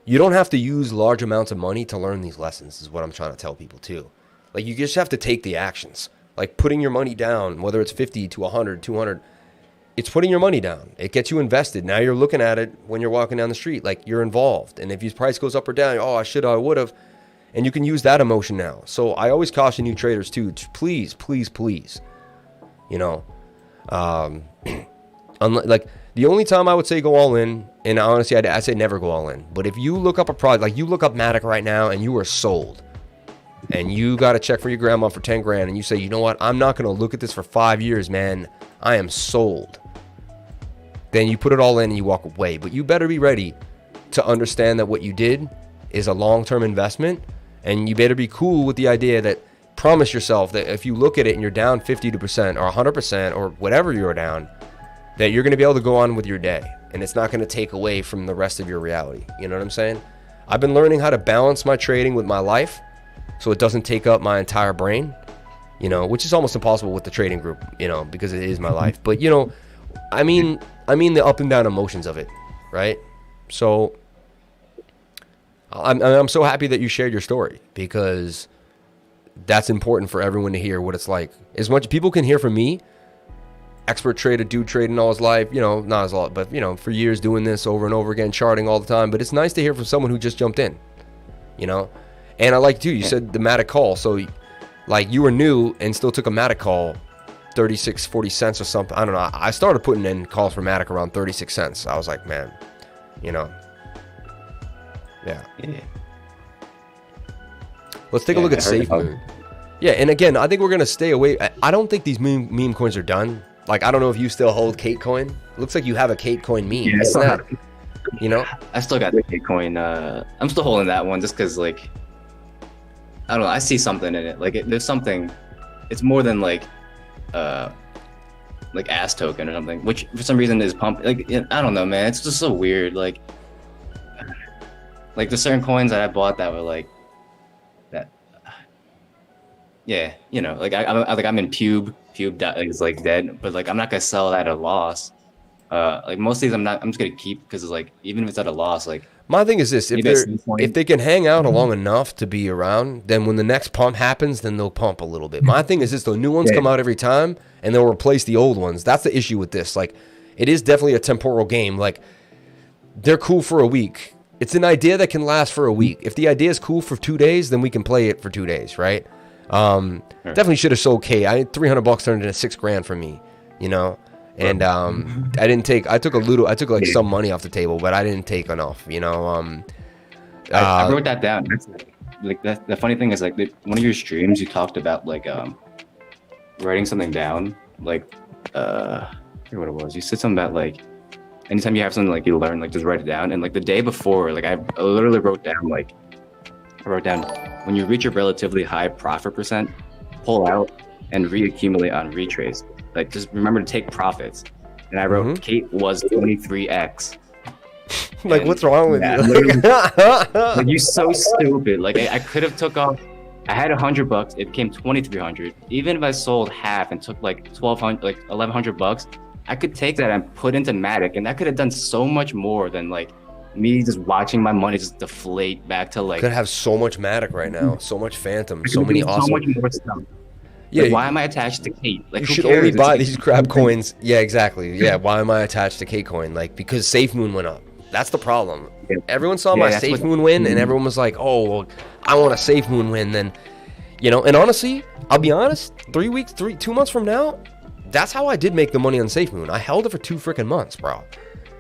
you don't have to use large amounts of money to learn these lessons, is what I'm trying to tell people too. Like you just have to take the actions. Like putting your money down, whether it's 50 to 100, 200, it's putting your money down. It gets you invested. Now you're looking at it when you're walking down the street, like you're involved. And if your price goes up or down, oh, I should, I would have. And you can use that emotion now. So I always caution new traders too, please, like the only time I would say go all in, and honestly, I say never go all in. But if you look up a product, like you look up MATIC right now and you are sold, and you got a check for your grandma for 10 grand, and you say, you know what, I'm not going to look at this for 5 years, man. I am sold. Then you put it all in and you walk away. But you better be ready to understand that what you did is a long-term investment, and you better be cool with the idea that promise yourself that if you look at it and you're down 50% or 100% or whatever you're down, that you're going to be able to go on with your day, and it's not going to take away from the rest of your reality. You know what I'm saying? I've been learning how to balance my trading with my life so it doesn't take up my entire brain, which is almost impossible with the trading group, because it is my life. But, I mean the up and down emotions of it, right? So I'm so happy that you shared your story, because that's important for everyone to hear what it's like. As much people can hear from me, expert trader, dude trading all his life, not as long, but for years doing this over and over again, charting all the time. But it's nice to hear from someone who just jumped in, And I like too, you said the MATIC call, so like you were new and still took a MATIC call, 36-40 cents or something. I don't know. I started putting in calls for MATIC around 36 cents. I was like, man, yeah. Let's take a look at SAFEMOON. Yeah, and again, I think we're gonna stay away. I don't think these meme coins are done. Like, I don't know if you still hold KuCoin. Looks like you have a KuCoin meme. Yeah, Isn't that, I still got the KuCoin. I'm still holding that one just because, like, I don't know. I see something in it. Like, there's something. It's more than like ass token or something, which for some reason is pumping. Like, I don't know, man. It's just so weird. Like there's certain coins that I bought that were like that. Yeah, like I'm in pube is like dead, but like I'm not gonna sell that at a loss. Like most of these I'm just gonna keep, because it's like, even if it's at a loss, like my thing is this: if they can hang out long enough to be around, then when the next pump happens, then they'll pump a little bit. My thing is this: the new ones come out every time, and they'll replace the old ones. That's the issue with this. Like, it is definitely a temporal game. Like, they're cool for a week. It's an idea that can last for a week. If the idea is cool for 2 days, then we can play it for 2 days, right? Definitely should have sold K. I had $300 turned into $6 grand for me, And I didn't take. I took like some money off the table, but I didn't take enough. I wrote that down. Like the funny thing is, like, one of your streams, you talked about like writing something down. Like I forget what it was. You said something about like anytime you have something like you learn, like just write it down. And like the day before, like I literally wrote down when you reach a relatively high profit percent, pull out and reaccumulate on retrace. Like, just remember to take profits. And I wrote, Kate was 23x. Like, what's wrong with you? Like, you're so stupid. Like, I could have took off. I had $100. It became 2,300. Even if I sold half and took like 1,200, like $1,100, I could take that and put into MATIC, and that could have done so much more than like me just watching my money just deflate back to like. Could have so much MATIC right now, so much Fantom, so many awesome. So much more stuff. Yeah, Like, why am I attached to Kate? Like, you who should cares? only It's buy like- these crap coins. Yeah, exactly. Yeah, why am I attached to KuCoin? Like, because SafeMoon went up. That's the problem. Yeah. Everyone saw Yeah, my that's what- SafeMoon win, and everyone was like, "Oh, well, I want a SafeMoon win." Then, you know, and honestly, I'll be honest. 2 months from now, that's how I did make the money on SafeMoon. I held it for 2 freaking months, bro.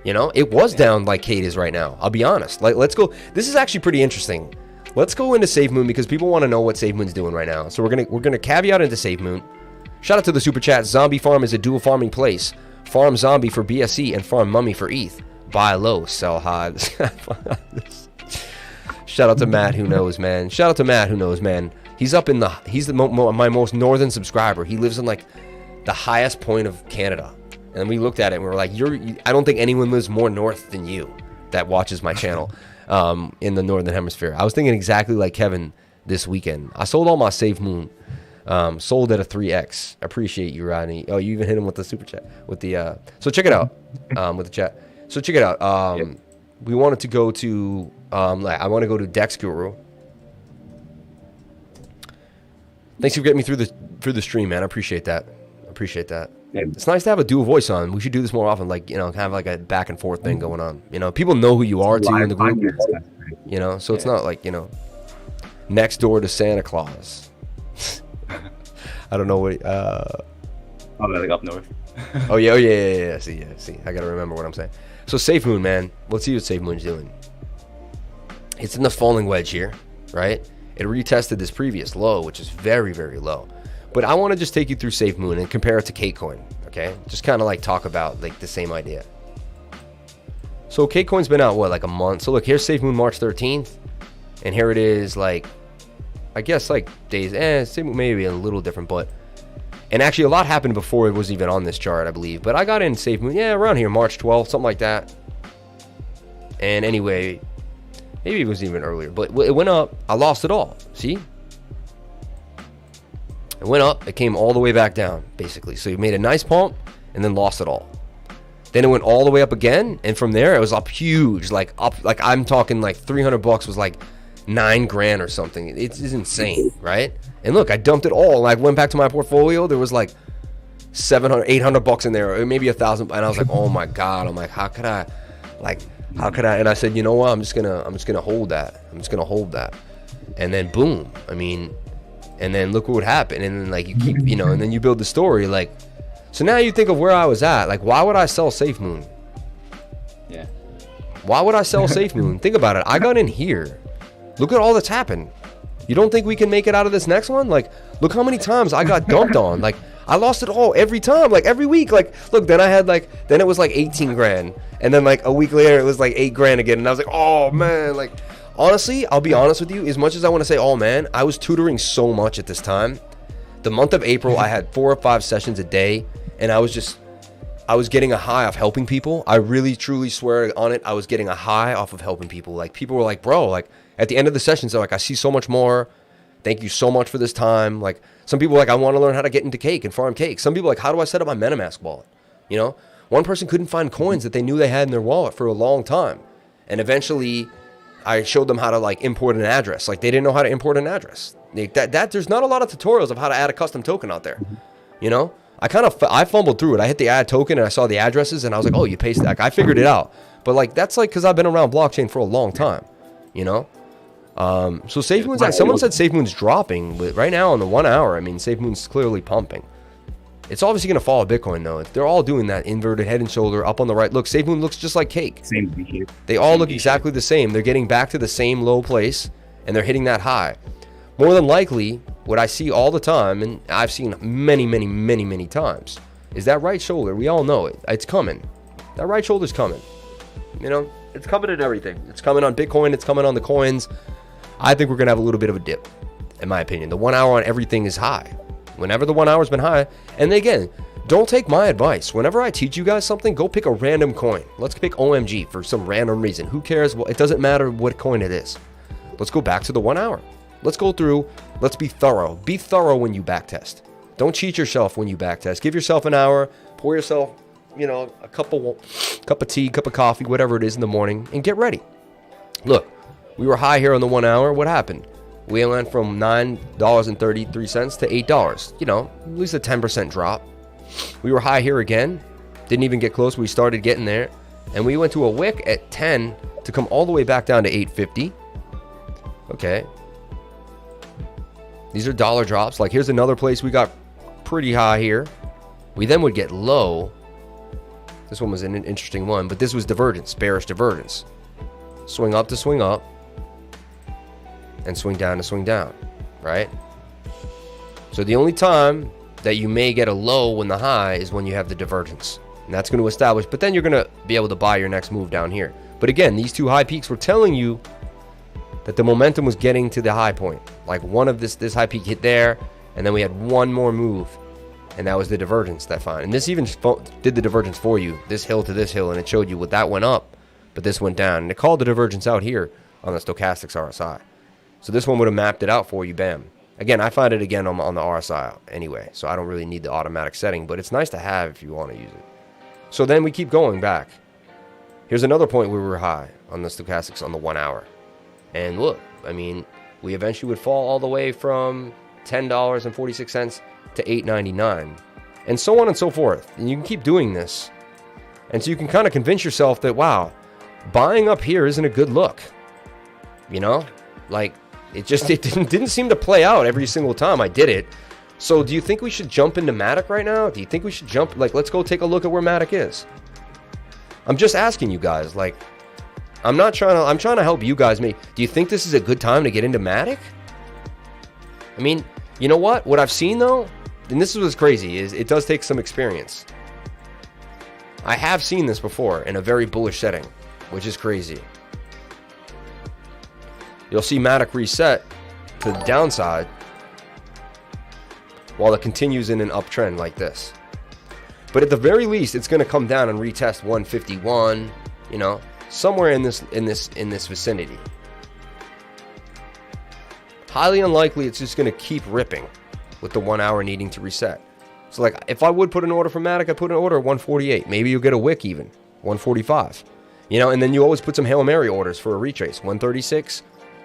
You know, it was down like Kate is right now. I'll be honest. Like, let's go. This is actually pretty interesting. Let's go into SafeMoon because people want to know what SafeMoon's doing right now. So we're gonna caveat into SafeMoon. Shout out to the super chat. Zombie Farm is a dual farming place. Farm Zombie for BSC and Farm Mummy for ETH. Buy low, sell high. Shout out to Matt who knows, man. Shout out to Matt who knows, man. He's up in the. He's the my most northern subscriber. He lives in like the highest point of Canada. And we looked at it and we were like, I don't think anyone lives more north than you that watches my channel in the northern hemisphere. I was thinking exactly like Kevin this weekend. I sold all my SafeMoon. Sold at a 3x. Appreciate you, Rodney. Oh, you even hit him with the super chat. With the so check it out. With the chat. So check it out. Yep. We wanted to go to I want to go to Dex Guru. Thanks for getting me through the stream, man. I appreciate that. Yeah. It's nice to have a dual voice on. We should do this more often, like, you know, kind of like a back and forth thing going on. You know, people know who you are too in the group. You know, so it's not like, you know, next door to Santa Claus. I don't know what. Oh, like up north. Oh yeah. See, I gotta remember what I'm saying. So SafeMoon, man. Let's see what SafeMoon's doing. It's in the falling wedge here, right? It retested this previous low, which is very, very low. But I want to just take you through SafeMoon and compare it to KuCoin, okay? Just kind of like talk about like the same idea. So KuCoin's been out, what, like a month? So look, here's SafeMoon March 13th. And here it is, like, I guess like days, SafeMoon maybe a little different, but. And actually a lot happened before it was even on this chart, I believe. But I got in SafeMoon, yeah, around here, March 12th, something like that. And anyway, maybe it was even earlier, but it went up. I lost it all, see? It went up, it came all the way back down, basically. So you made a nice pump and then lost it all. Then it went all the way up again, and from there it was up huge, like I'm talking like $300 was like $9,000 or something. It's insane, right? And look, I dumped it all. Like went back to my portfolio, there was like $700, $800 in there, or maybe $1,000, and I was like, oh my god. I'm like, how could I? And I said, you know what? I'm just gonna hold that. And then boom. I mean. And then look what would happen. And then like you keep, you know, and then you build the story. Like, so now you think of where I was at. Like, why would I sell SafeMoon? Yeah. Why would I sell SafeMoon? Think about it. I got in here. Look at all that's happened. You don't think we can make it out of this next one? Like, look how many times I got dumped on. Like, I lost it all every time. Like every week. Like, look, then it was like 18 grand. And then like a week later it was like 8 grand again. And I was like, oh man, like. Honestly, I'll be honest with you, as much as I want to say, oh man, I was tutoring so much at this time. The month of April, I had 4 or 5 sessions a day, and I was getting a high off helping people. I really, truly swear on it, I was getting a high off of helping people. Like, people were like, bro, like, at the end of the sessions, they're like, I see so much more. Thank you so much for this time. Like, some people were like, I want to learn how to get into cake and farm cake. Some people like, how do I set up my MetaMask wallet? You know, one person couldn't find coins that they knew they had in their wallet for a long time. And eventually I showed them how to like import an address. Like they didn't know how to import an address. There's not a lot of tutorials of how to add a custom token out there. You know, I fumbled through it. I hit the add token and I saw the addresses and I was like, oh, you paste that. Like, I figured it out. But like, that's like, cause I've been around blockchain for a long time, you know? So SafeMoon's, someone said SafeMoon's dropping, but right now on the 1 hour, I mean, SafeMoon's clearly pumping. It's obviously going to follow Bitcoin though. They're all doing that inverted head and shoulder up on the right. Look, SafeMoon looks just like cake. Same thing here. They all look exactly the same. They're getting back to the same low place and they're hitting that high. More than likely, what I see all the time, and I've seen many times, is that right shoulder. We all know it. It's coming. That right shoulder's coming. You know, it's coming in everything. It's coming on Bitcoin. It's coming on the coins. I think we're going to have a little bit of a dip, in my opinion. The 1 hour on everything is high. Whenever the 1 hour's been high, and again, don't take my advice. Whenever I teach you guys something, go pick a random coin. Let's pick OMG for some random reason. Who cares? Well, it doesn't matter what coin it is. Let's go back to the 1 hour. Let's go through. Let's be thorough. Be thorough when you backtest. Don't cheat yourself when you backtest. Give yourself an hour. Pour yourself, you know, a cup of tea, cup of coffee, whatever it is in the morning, and get ready. Look, we were high here on the 1 hour. What happened? We went from $9.33 to $8. You know, at least a 10% drop. We were high here again. Didn't even get close. We started getting there. And we went to a wick at 10 to come all the way back down to 850. Okay. These are dollar drops. Like, here's another place we got pretty high here. We then would get low. This one was an interesting one, but this was divergence, bearish divergence. Swing up to swing up, and swing down to swing down, right? So the only time that you may get a low when the high is when you have the divergence. And that's going to establish, but then you're going to be able to buy your next move down here. But again, these two high peaks were telling you that the momentum was getting to the high point. Like one of this high peak hit there, and then we had one more move, and that was the divergence that fine. And this even did the divergence for you, this hill to this hill, and it showed you what that went up, but this went down. And it called the divergence out here on the stochastics RSI. So this one would have mapped it out for you, bam. Again, I find it again on the RSI anyway, so I don't really need the automatic setting, but it's nice to have if you want to use it. So then we keep going back. Here's another point where we were high on the stochastics on the 1 hour. And look, I mean, we eventually would fall all the way from $10.46 to $8.99, and so on and so forth. And you can keep doing this. And so you can kind of convince yourself that, wow, buying up here isn't a good look. You know? Like, it didn't seem to play out every single time I did it. So do you think we should jump into MATIC right now? Do you think we should jump? Like, let's go take a look at where MATIC is. I'm just asking you guys. Like, I'm trying to help you guys. Do you think this is a good time to get into MATIC? I mean, you know what? What I've seen though, and this is what's crazy, is it does take some experience. I have seen this before in a very bullish setting, which is crazy. You'll see MATIC reset to the downside while it continues in an uptrend like this. But at the very least, it's going to come down and retest 151, you know, somewhere in this vicinity. Highly unlikely it's just going to keep ripping with the 1 hour needing to reset. So like, if I would put an order for MATIC, I put an order at 148. Maybe you'll get a wick even, 145. You know, and then you always put some Hail Mary orders for a retrace, 136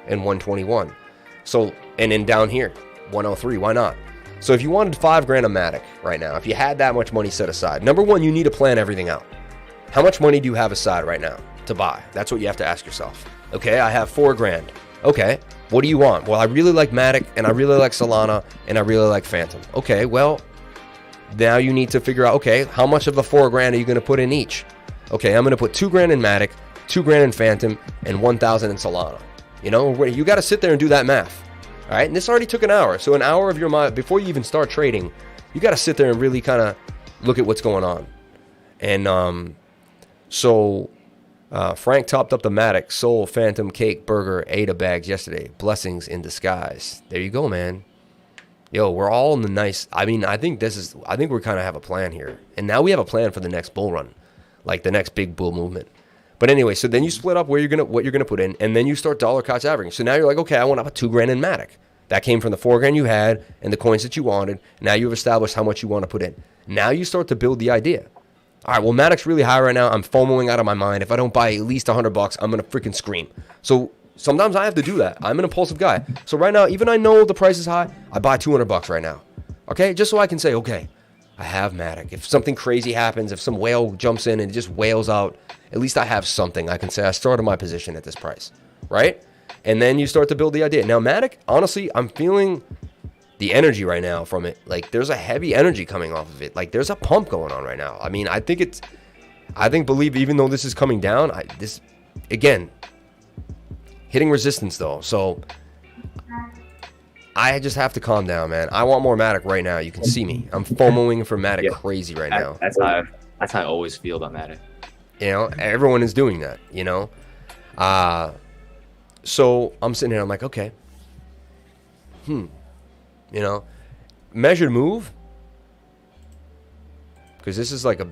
and 121. So, and then down here, 103, why not? So if you wanted $5,000 a MATIC right now, if you had that much money set aside, number one, you need to plan everything out. How much money do you have aside right now to buy? That's what you have to ask yourself. Okay, I have $4,000. Okay, what do you want? Well, I really like MATIC, and I really like Solana, and I really like Fantom. Okay, well, now you need to figure out, okay, how much of the $4,000 are you going to put in each? Okay, I'm going to put $2,000 in MATIC, $2,000 in Fantom, and $1,000 in Solana. You know, you got to sit there and do that math. All right, and this already took an hour. So an hour of your mind, before you even start trading, you got to sit there and really kind of look at what's going on. And Frank topped up the MATIC, Soul, Fantom, Cake, Burger, ADA bags yesterday. Blessings in disguise. There you go, man. Yo, we're all in the nice. I mean, I think we kind of have a plan here. And now we have a plan for the next bull run, like the next big bull movement. But anyway, so then you split up what you're gonna put in, and then you start dollar cost averaging. So now you're like, okay, I want to put $2,000 in MATIC. That came from the $4,000 you had and the coins that you wanted. Now you've established how much you want to put in. Now you start to build the idea. All right, well, MATIC's really high right now. I'm FOMOing out of my mind. If I don't buy at least $100, I'm gonna freaking scream. So sometimes I have to do that. I'm an impulsive guy. So right now, even I know the price is high, I buy $200 right now. Okay, just so I can say, okay, I have MATIC. If something crazy happens, if some whale jumps in and just whales out, at least I have something. I can say I started my position at this price, right? And then you start to build the idea. Now, MATIC, honestly, I'm feeling the energy right now from it. Like, there's a heavy energy coming off of it. Like, there's a pump going on right now. I mean, believe even though this is coming down, again, hitting resistance though. So I just have to calm down, man. I want more MATIC right now. You can see me. I'm FOMOing for MATIC crazy right now. That's how I always feel about MATIC. You know, everyone is doing that, you know. So I'm sitting here, I'm like, okay. You know, measured move. Because this is like to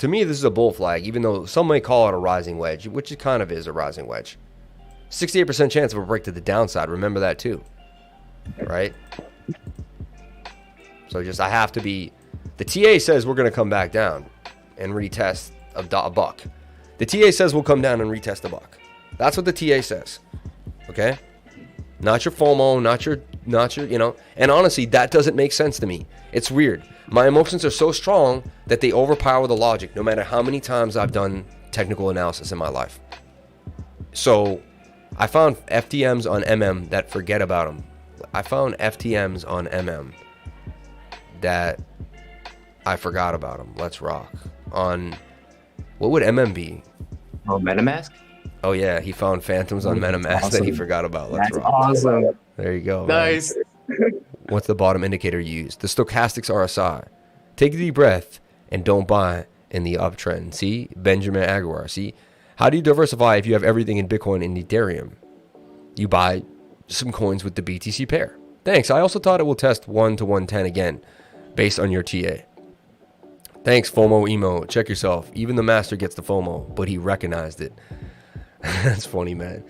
me, this is a bull flag, even though some may call it a rising wedge, which it kind of is a rising wedge. 68% chance of a break to the downside. Remember that too, right? So I have to be. The TA says we're going to come back down and retest a buck. The TA says we'll come down and retest a buck. That's what the TA says. Okay? Not your FOMO, not your, you know. And honestly, that doesn't make sense to me. It's weird. My emotions are so strong that they overpower the logic, no matter how many times I've done technical analysis in my life. So I found FTMs on MM that forget about them. I found FTMs on MM that I forgot about them. Let's rock. On, what would MM be? Oh, MetaMask? Oh yeah, he found Fantoms on MetaMask that he forgot about. Let's rock. Awesome. There you go. Nice. Man. What's the bottom indicator used? The stochastics RSI. Take a deep breath and don't buy in the uptrend. See? Benjamin Aguilar. See? How do you diversify if you have everything in Bitcoin and Ethereum? You buy some coins with the BTC pair. Thanks. I also thought it will test 1 to 110 again based on your TA. Thanks, FOMO Emo. Check yourself. Even the master gets the FOMO, but he recognized it. That's funny, man.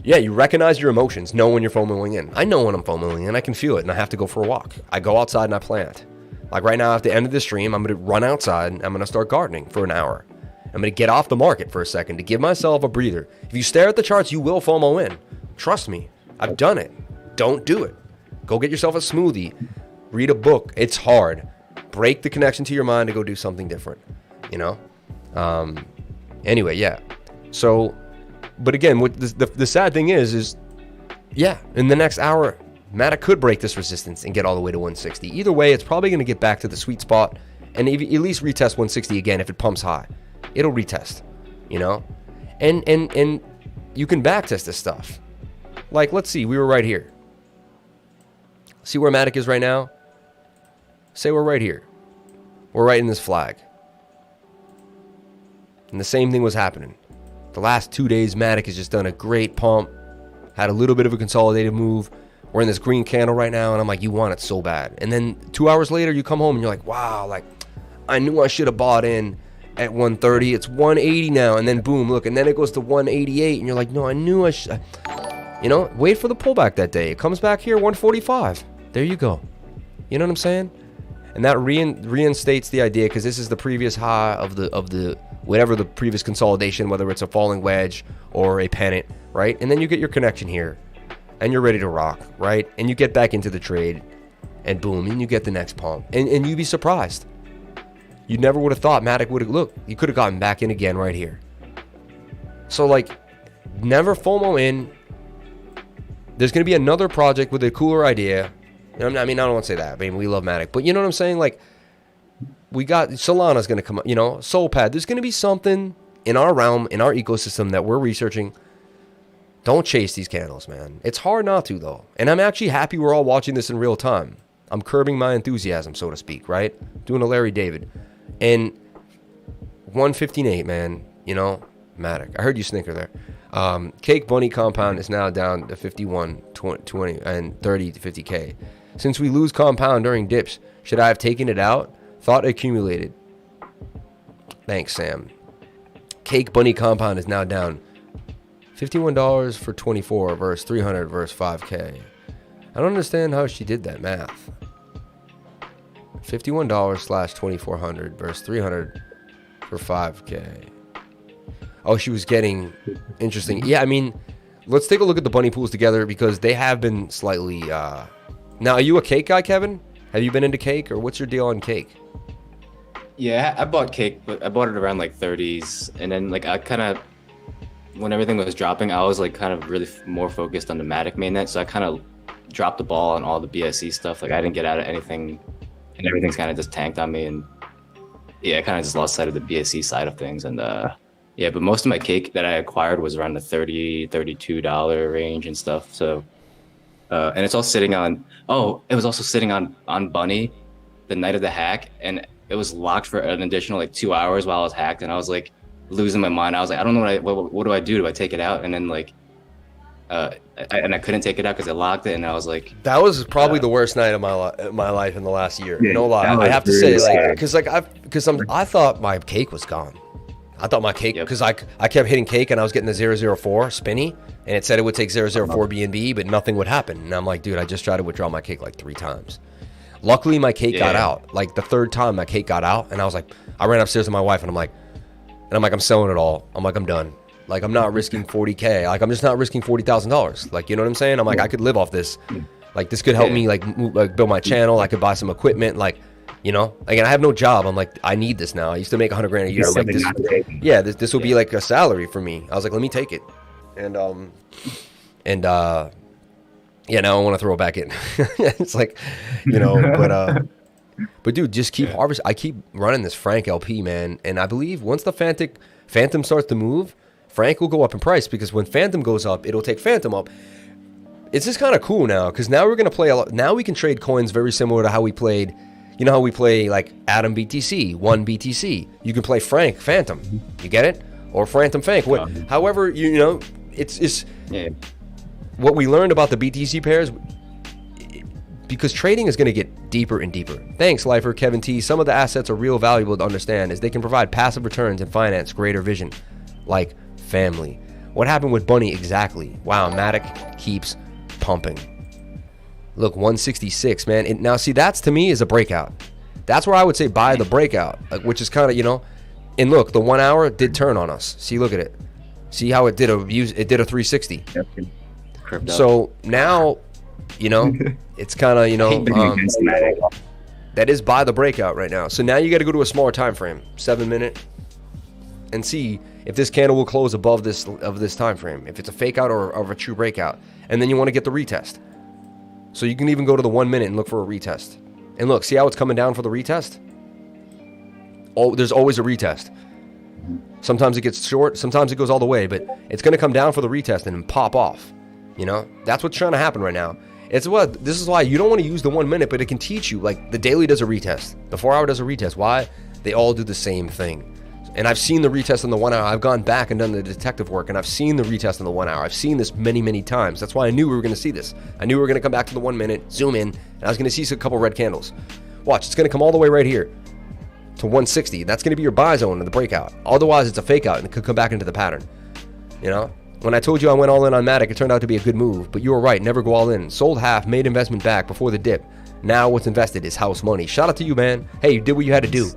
Yeah, you recognize your emotions. Know when you're FOMOing in. I know when I'm FOMOing in. I can feel it, and I have to go for a walk. I go outside and I plant. Like right now, at the end of the stream, I'm going to run outside and I'm going to start gardening for an hour. I'm going to get off the market for a second to give myself a breather. If you stare at the charts, you will FOMO in. Trust me. I've done it. Don't do it. Go get yourself a smoothie. Read a book. It's hard. Break the connection to your mind to go do something different. You know? Anyway, yeah. So, but again, what the sad thing is, yeah, in the next hour, MATIC could break this resistance and get all the way to 160. Either way, it's probably going to get back to the sweet spot and at least retest 160 again if it pumps high. It'll retest, you know? And you can backtest this stuff. Like, let's see, we were right here. See where MATIC is right now? Say we're right here. We're right in this flag. And the same thing was happening. The last 2 days, MATIC has just done a great pump. Had a little bit of a consolidated move. We're in this green candle right now, and I'm like, you want it so bad. And then 2 hours later, you come home, and you're like, wow, like, I knew I should have bought in at 130. It's 180 now, and then boom, look, and then it goes to 188, and you're like, no, I knew I should. You know, wait for the pullback that day. It comes back here, 145. There you go. You know what I'm saying? And that reinstates the idea, because this is the previous high of the whatever the previous consolidation, whether it's a falling wedge or a pennant, right? And then you get your connection here, and you're ready to rock, right? And you get back into the trade, and boom, and you get the next pump, and you'd be surprised. You never would have thought MATIC would have, look, you could have gotten back in again right here. So, like, never FOMO in. There's going to be another project with a cooler idea. I mean, I don't want to say that. I mean, we love MATIC, but you know what I'm saying? Like, we got Solana's going to come up, you know, SolPad. There's going to be something in our realm, in our ecosystem that we're researching. Don't chase these candles, man. It's hard not to, though. And I'm actually happy we're all watching this in real time. I'm curbing my enthusiasm, so to speak, right? Doing a Larry David. And 115.8, man, you know, MATIC. I heard you snicker there. KuCoin compound is now down to 51, 20, and 30 to 50K. Since we lose compound during dips, should I have taken it out? Thought accumulated. Thanks, Sam. KuCoin compound is now down $51 for 24 versus 300 versus 5K. I don't understand how she did that math. $51 slash 2400 versus 300 for 5K. Oh, she was getting interesting. Yeah, I mean, let's take a look at the bunny pools together because they have been slightly. Now, are you a cake guy, Kevin? Have you been into cake, or what's your deal on cake? Yeah, I bought cake, but I bought it around like 30s, and then like I kind of, when everything was dropping, I was like kind of really more focused on the MATIC mainnet, so I kind of dropped the ball on all the BSC stuff. Like I didn't get out of anything, and everything's kind of just tanked on me, and yeah, I kind of just lost sight of the BSC side of things, and yeah, but most of my cake that I acquired was around the $32 range and stuff. So, and it's all sitting on. Oh, it was also sitting on Bunny, the night of the hack, and it was locked for an additional like 2 hours while I was hacked, and I was like losing my mind. I was like, I don't know what do I do? Do I take it out? And then like, I couldn't take it out because I locked it, and I was like, that was probably the worst night of my life in the last year. No lie, I have to say, like, because I thought my cake was gone. I thought my cake, because I kept hitting cake and I was getting the 004 spinny, and it said it would take 004 BNB, but nothing would happen. And I'm like, dude, I just tried to withdraw my cake like 3 times. Luckily, my cake got out. Like the 3rd time, my cake got out, and I was like, I ran upstairs to my wife, and I'm like, I'm selling it all. I'm like, I'm done. Like, I'm not risking 40K. Like, I'm just not risking $40,000. Like, you know what I'm saying? I'm like, I could live off this. Like, this could help me, like, build my channel. I could buy some equipment. Like, you know, again, I have no job. I'm like, I need this now. I used to make 100 grand a year. I'm like, this will be like a salary for me. I was like, let me take it. And yeah, now I want to throw it back in. It's like, you know, but dude, just keep harvesting. I keep running this Frank LP, man. And I believe once the Fantom starts to move, Frank will go up in price, because when Fantom goes up, it'll take Fantom up. It's just kind of cool now, because now we're going to play a lot. Now we can trade coins very similar to how we played. You know how we play like Atom BTC, 1 BTC. You can play Frank Fantom. You get it? Or Fantom Frank. However, you know, it's what we learned about the BTC pairs, because trading is going to get deeper and deeper. Thanks, Lifer, Kevin T. Some of the assets are real valuable to understand, as they can provide passive returns and finance greater vision, like family. What happened with Bunny exactly? Wow, MATIC keeps pumping. Look, 166, man. Now, see, that's to me is a breakout. That's where I would say buy the breakout, like, which is kind of, you know. And look, the 1 hour did turn on us. See, look at it. See how it did a 360. So now, you know, it's kind of, you know, that is buy the breakout right now. So now you got to go to a smaller time frame, 7 minute, and see if this candle will close above this time frame, if it's a fake out or a true breakout. And then you want to get the retest. So you can even go to the 1 minute and look for a retest. And look, see how it's coming down for the retest? Oh, there's always a retest. Sometimes it gets short, sometimes it goes all the way, but it's going to come down for the retest and then pop off. You know, that's what's trying to happen right now. This is why you don't want to use the 1 minute, but it can teach you. Like, the daily does a retest, the 4 hour does a retest. Why? They all do the same thing. And I've seen the retest in the 1 hour. I've gone back and done the detective work, and I've seen the retest in the 1 hour. I've seen this many, many times. That's why I knew we were going to see this. I knew we were going to come back to the 1 minute, zoom in, and I was going to see a couple red candles. Watch, it's going to come all the way right here to 160. That's going to be your buy zone in the breakout. Otherwise, it's a fake out, and it could come back into the pattern. You know? When I told you I went all in on MATIC, it turned out to be a good move. But you were right, never go all in. Sold half, made investment back before the dip. Now what's invested is house money. Shout out to you, man. Hey, you did what you had to do.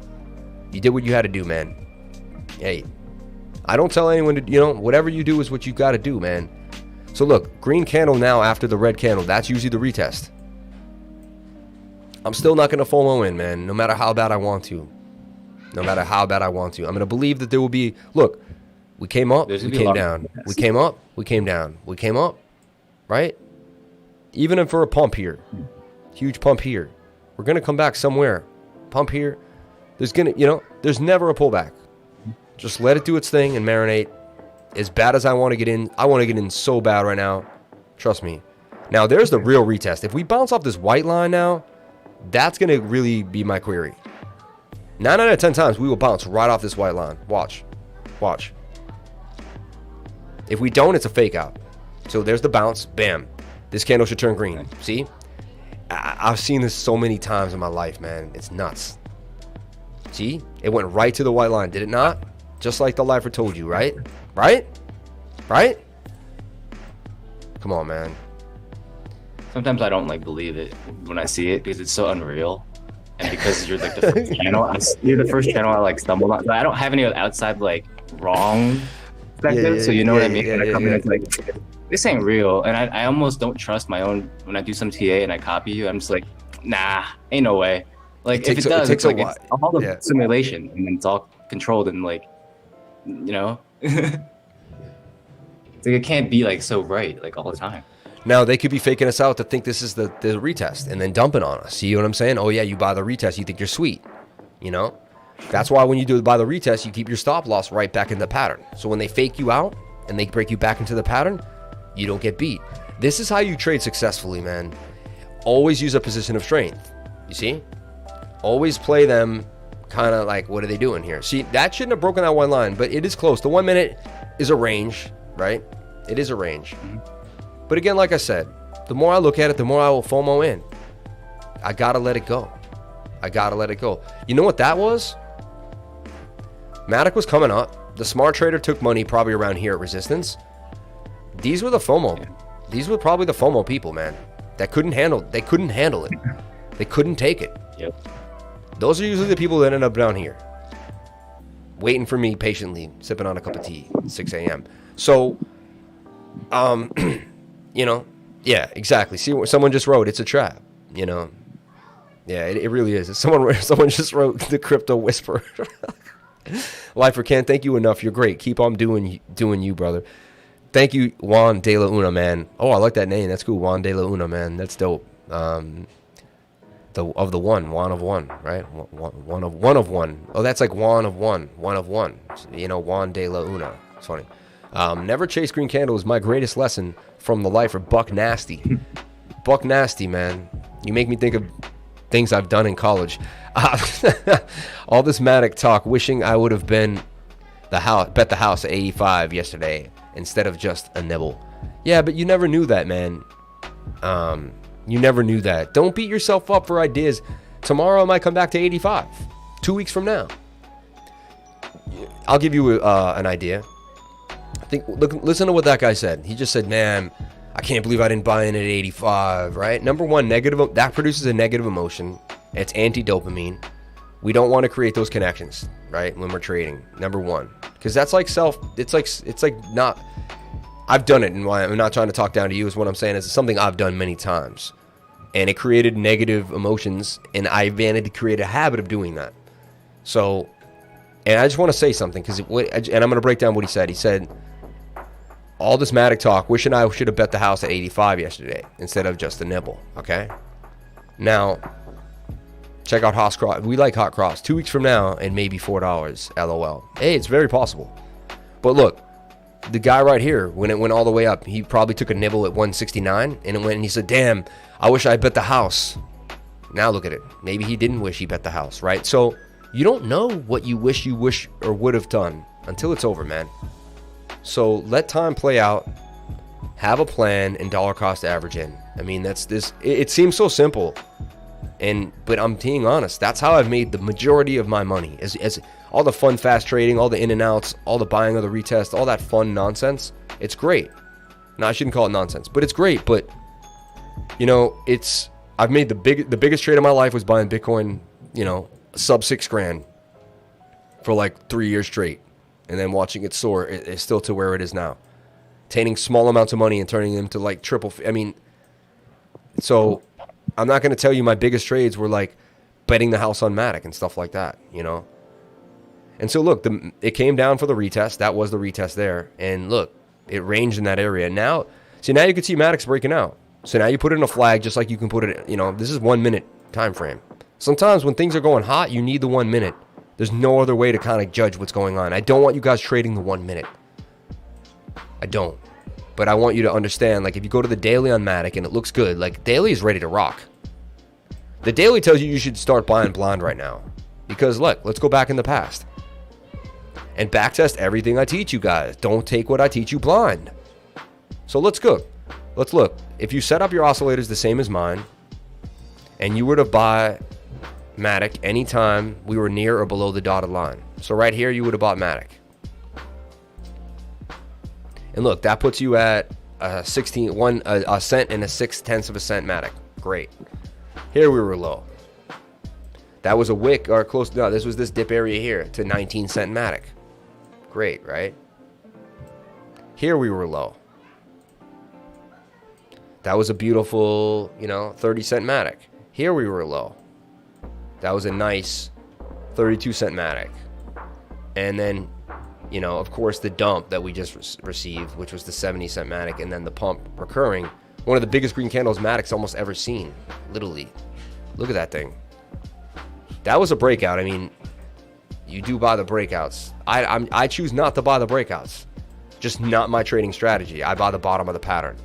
You did what you had to do, man. Hey, I don't tell anyone to, you know, whatever you do is what you got to do, man. So look, green candle now after the red candle. That's usually the retest. I'm still not going to FOMO in, man, no matter how bad I want to. No matter how bad I want to. I'm going to believe that there will be, look, we came up, we came down. We came up, we came down. We came up, right? Even if for a pump here, huge pump here, we're going to come back somewhere. Pump here. There's going to, you know, there's never a pullback. Just let it do its thing and marinate. As bad as I want to get in, I want to get in so bad right now. Trust me. Now, there's the real retest. If we bounce off this white line now, that's going to really be my query. 9 out of 10 times, we will bounce right off this white line. Watch. Watch. If we don't, it's a fake out. So there's the bounce. Bam. This candle should turn green. See? I've seen this so many times in my life, man. It's nuts. See? It went right to the white line, did it not? Just like the lifer told you, right? Right? Right? Come on, man. Sometimes I don't like believe it when I see it because it's so unreal. And because you're like the first channel, you're the first channel I like stumbled on. I don't have any outside like wrong perspective, so you know what I mean? When I come in, it's like, this ain't real. And I almost don't trust my own, when I do some TA and I copy you, I'm just like, nah, ain't no way. Like, if it does, it's like, it's all the simulation, and then it's all controlled and like, you know? It's like, it can't be like so right, like all the time. Now, they could be faking us out to think this is the retest and then dumping on us. See what I'm saying? Oh, yeah, you buy the retest, you think you're sweet. You know? That's why when you do buy the retest, you keep your stop loss right back in the pattern. So when they fake you out and they break you back into the pattern, you don't get beat. This is how you trade successfully, man. Always use a position of strength. You see? Always play them kind of like, what are they doing here? See, that shouldn't have broken that one line, but it is close. The 1 minute is a range, right? It is a range. But again, like I said, the more I look at it, the more I will FOMO in. I gotta let it go. I gotta let it go. You know what that was? MATIC was coming up. The smart trader took money probably around here at resistance. These were the FOMO. These were probably the FOMO people, man. That couldn't handle. They couldn't handle it. They couldn't take it. Yep. Those are usually the people that end up down here. waiting for me patiently, sipping on a cup of tea, 6 a.m. So, you know, yeah, exactly. See, someone just wrote, it's a trap, you know. Yeah, it really is. Someone just wrote the crypto whisperer. Lifer can't thank you enough. You're great. Keep on doing you, brother. Thank you, Juan de la Una, man. Oh, I like that name. That's cool. Juan de la Una, man. That's dope. Juan of one, right? One of one. Oh, that's like one of one. You know, Juan de la Una. It's funny. Never chase green candle is my greatest lesson from the lifer. Buck Nasty. Buck Nasty, man. You make me think of things I've done in college. All this MATIC talk, wishing I would have bet the house at 85 yesterday instead of just a nibble. Yeah, but you never knew that, man. You never knew that. Don't beat yourself up for ideas. Tomorrow I might come back to 85. 2 weeks from now. I'll give you an idea. Listen to what that guy said. He just said, man, I can't believe I didn't buy in at 85, right? Number one, that produces a negative emotion. It's anti-dopamine. We don't want to create those connections, right? When we're trading, number one. Because that's like it's like not, I've done it, and why I'm not trying to talk down to you is what I'm saying is it's something I've done many times. And it created negative emotions, and I began to create a habit of doing that. So, and I just want to say something, and I'm going to break down what he said. He said, all this MATIC talk, wishing I should have bet the house at 85 yesterday instead of just a nibble, okay? Now, check out Hot Cross. We like Hot Cross. 2 weeks from now, and maybe $4, LOL. Hey, it's very possible. But look, the guy right here, when it went all the way up, he probably took a nibble at 169, and it went, and he said, damn, I wish I bet the house. Now look at it. Maybe he didn't wish he bet the house, right? So you don't know what you wish or would have done until it's over, man. So let time play out, have a plan, and dollar cost average in. I mean, it seems so simple, but I'm being honest. That's how I've made the majority of my money. As all the fun fast trading, all the in and outs, all the buying of the retest, all that fun nonsense. It's great. No, I shouldn't call it nonsense, but it's great. But you know, I've made the biggest trade of my life was buying Bitcoin, you know, sub $6,000 for like 3 years straight. And then watching it soar, it's still to where it is now. Obtaining small amounts of money and turning them to like triple. I mean, so I'm not going to tell you my biggest trades were like betting the house on MATIC and stuff like that, you know. And so look, it came down for the retest. That was the retest there. And look, it ranged in that area. Now you can see MATIC's breaking out. So now you put in a flag just like you can put it, you know, this is 1 minute time frame. Sometimes when things are going hot, you need the 1 minute. There's no other way to kind of judge what's going on. I don't want you guys trading the 1 minute. I don't. But I want you to understand, like, if you go to the daily on MATIC and it looks good, like, daily is ready to rock. The daily tells you should start buying blind right now. Because, look, let's go back in the past. And backtest everything I teach you guys. Don't take what I teach you blind. So let's go. Let's look. If you set up your oscillators the same as mine, and you were to buy MATIC anytime we were near or below the dotted line. So right here, you would have bought MATIC. And look, that puts you at a cent and a 0.6 of a cent MATIC. Great. Here we were low. That was a wick or close. No, this was this dip area here to 19 cent MATIC. Great, right? Here we were low. That was a beautiful, 30 cent MATIC. Here we were low. That was a nice 32 cent MATIC. And then, of course, the dump that we just received, which was the 70 cent MATIC, and then the pump recurring. One of the biggest green candles MATIC's almost ever seen. Literally. Look at that thing. That was a breakout. I mean, you do buy the breakouts. I choose not to buy the breakouts. Just not my trading strategy. I buy the bottom of the pattern.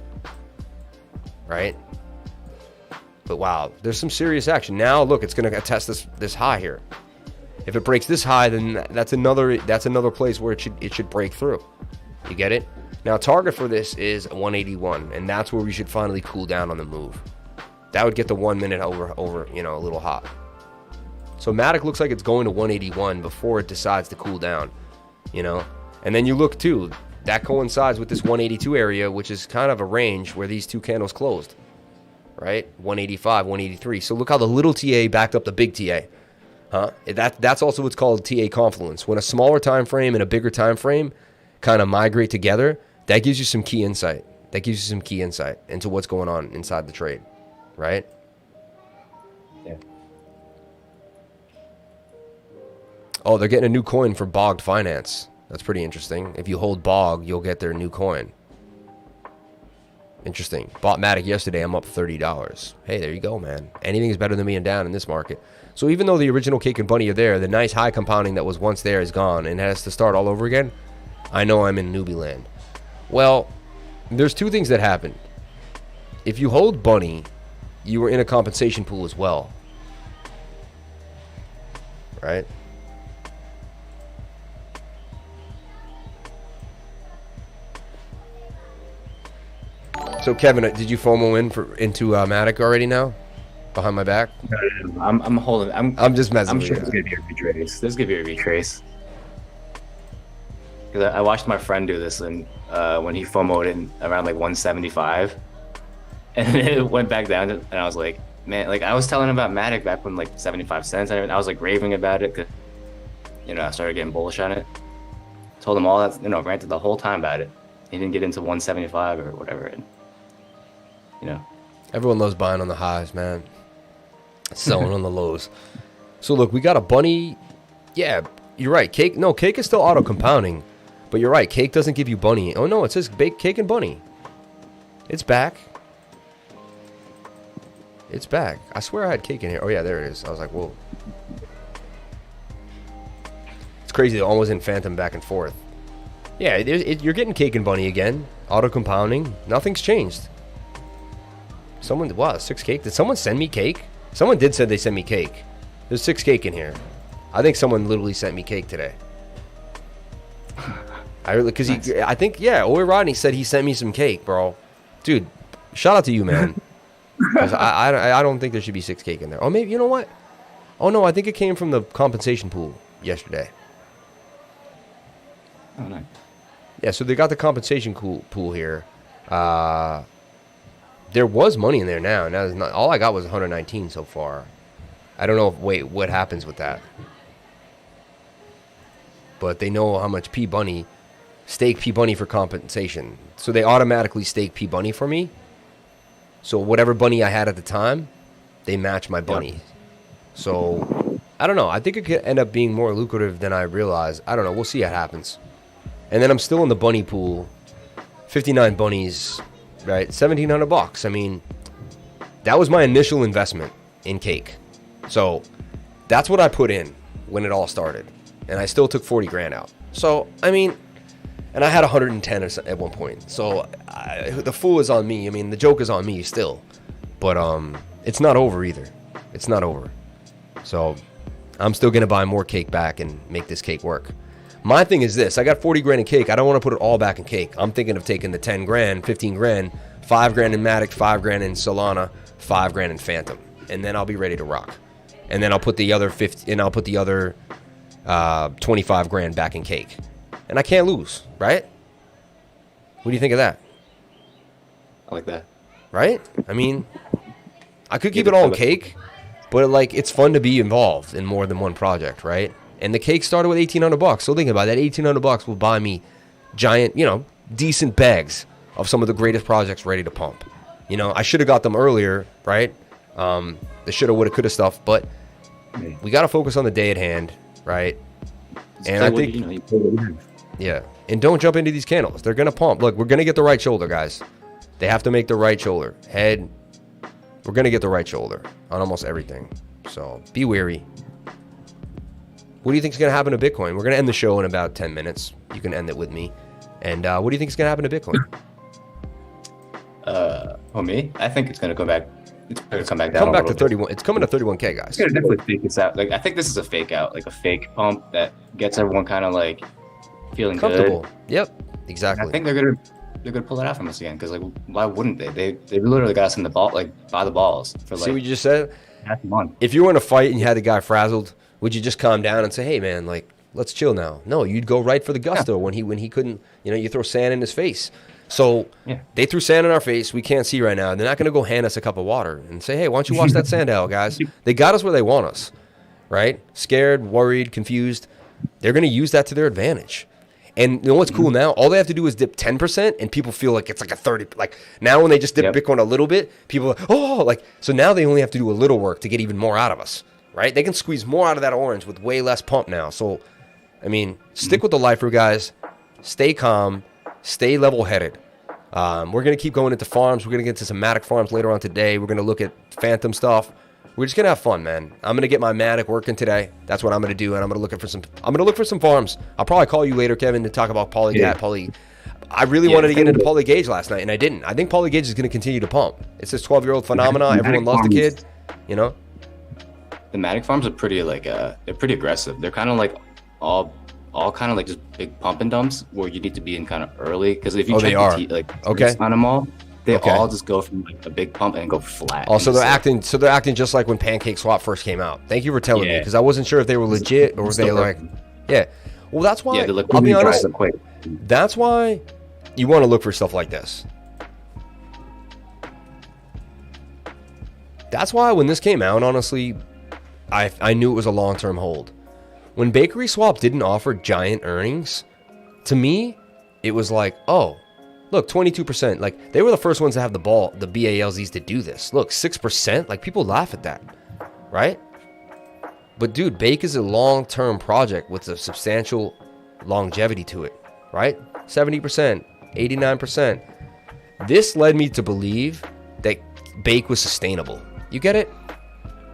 Right? But wow, there's some serious action. Now, look, it's going to test this high here. If it breaks this high, then that's another place where it should break through. You get it? Now, target for this is 181, and that's where we should finally cool down on the move. That would get the 1 minute over a little hot. So MATIC looks like it's going to 181 before it decides to cool down, And then you look too, that coincides with this 182 area, which is kind of a range where these two candles closed, right? 185, 183. So look how the little TA backed up the big TA. That's also what's called TA confluence. When a smaller time frame and a bigger time frame kind of migrate together, that gives you some key insight. That gives you some key insight into what's going on inside the trade, right? Yeah. Oh, they're getting a new coin for bogged finance. That's pretty interesting. If you hold bog, you'll get their new coin. Interesting. Bought MATIC yesterday. I'm up $30. Hey, there you go, man. Anything is better than being down in this market. So even though the original Cake and Bunny are there, the nice high compounding that was once there is gone and has to start all over again, I know I'm in newbie land. Well, there's two things that happen. If you hold Bunny, you were in a compensation pool as well. Right? So Kevin, did you FOMO into MATIC already now? Behind my back? No. I'm holding. I'm just messing I'm with sure you. there's gonna be a retrace. There's gonna be a retrace. Because I watched my friend do this and when he FOMO'd in around like 175, and it went back down, and I was like, man, like I was telling him about MATIC back when like 75 cents, and I was like raving about it because, you know, I started getting bullish on it. Told him all that, you know, ranted the whole time about it. He didn't get into 175 or whatever, and you know. Everyone loves buying on the highs, man. Selling on the lows. So look, we got a Bunny. Yeah, you're right. Cake is still auto compounding, but you're right. Cake doesn't give you Bunny. Oh no, it says Cake and Bunny. It's back. It's back. I swear I had Cake in here. Oh yeah, there it is. I was like, whoa. It's crazy. It almost in Fantom back and forth. Yeah, you're getting Cake and Bunny again. Auto compounding. Nothing's changed. Wow, 6 cake. Did someone send me cake? Someone did say they sent me cake. There's 6 cake in here. I think someone literally sent me cake today. I think, yeah, Oi Rodney said he sent me some cake, bro. Dude, shout out to you, man. 'Cause I don't think there should be 6 cake in there. Oh, maybe, you know what? Oh, no, I think it came from the compensation pool yesterday. Oh, nice. Yeah, so they got the compensation pool here. There was money in there now. Now, not, all I got was 119 so far. I don't know. What happens with that? But they know how much PBunny, stake PBunny for compensation. So they automatically stake PBunny for me. So whatever bunny I had at the time, they match my bunny. Yep. So I don't know. I think it could end up being more lucrative than I realized. I don't know. We'll see what happens. And then I'm still in the bunny pool. 59 bunnies. Right, $1,700. I mean, that was my initial investment in Cake. So that's what I put in when it all started, and I still took 40 grand out. So I mean, and I had 110 at one point. So the fool is on me. I mean, the joke is on me still, but it's not over either. It's not over. So I'm still gonna buy more Cake back and make this Cake work. My thing is this. I got 40 grand in Cake. I don't want to put it all back in Cake. I'm thinking of taking the 10 grand, 15 grand, 5 grand in MATIC, 5 grand in Solana, 5 grand in Fantom. And then I'll be ready to rock. And then I'll put the other 25 grand back in Cake. And I can't lose, right? What do you think of that? I like that. Right? I mean, I could keep it all in Cake, but like it's fun to be involved in more than one project, right? And the Cake started with $1,800. So think about it. That $1,800 will buy me giant, you know, decent bags of some of the greatest projects ready to pump. You know, I should have got them earlier, right? The shoulda, woulda, coulda stuff. But we got to focus on the day at hand, right? And I think, yeah. And don't jump into these candles. They're going to pump. Look, we're going to get the right shoulder, guys. They have to make the right shoulder. Head. We're going to get the right shoulder on almost everything. So be wary. What do you think is going to happen to Bitcoin? We're going to end the show in about 10 minutes. You can end it with me. And what do you think is going to happen to Bitcoin? Well, me? I think it's going to go back. It's going to come back down. Come back to 31. It's coming to 31K, guys. It's going to definitely fake this out. Like I think this is a fake out, like a fake pump that gets everyone kind of like feeling comfortable. Good. Yep, exactly. And I think they're gonna pull it out from us again because like why wouldn't they? They literally got us in the ball, like by the balls for like. See what you just said? Half a month. If you were in a fight and you had the guy frazzled, would you just calm down and say, "Hey, man, like let's chill now"? No, you'd go right for the gusto when he couldn't. You know, you throw sand in his face. So they threw sand in our face. We can't see right now. They're not going to go hand us a cup of water and say, "Hey, why don't you wash that sand out, guys?" They got us where they want us. right? Scared, worried, confused. They're going to use that to their advantage. And you know what's cool now? All they have to do is dip 10%, and people feel like it's like a 30. Like now, when they just dip Bitcoin a little bit, people are, oh, like, so now they only have to do a little work to get even more out of us, right? They can squeeze more out of that orange with way less pump now. So, I mean, stick with the lifer, guys. Stay calm. Stay level-headed. We're going to keep going into farms. We're going to get into some MATIC farms later on today. We're going to look at Fantom stuff. We're just gonna have fun, man. I'm gonna get my MATIC working today. That's what I'm gonna do, and I'm gonna look for some farms. I'll probably call you later, Kevin, to talk about Poly. I really wanted to get into Polygauge last night, and I didn't. I think Polygauge is gonna continue to pump. It's this 12-year-old phenomenon. Everyone loves the kid, you know. The MATIC farms are pretty they're pretty aggressive. They're kind of like all kind of like just big pump and dumps where you need to be in kind of early, because if you check on them all. They all just go from like a big pump and go flat. Also, they're acting just like when PancakeSwap first came out. Thank you for telling me, because I wasn't sure if they were legit or if they like, Well, that's why. I'll be honest. That's why you want to look for stuff like this. That's why when this came out, honestly, I knew it was a long-term hold. When Bakery Swap didn't offer giant earnings, to me, it was like, oh. Look, 22%. Like, they were the first ones to have the BALZs to do this. Look, 6%. Like, people laugh at that, right? But, dude, Bake is a long-term project with a substantial longevity to it, right? 70%, 89%. This led me to believe that Bake was sustainable. You get it?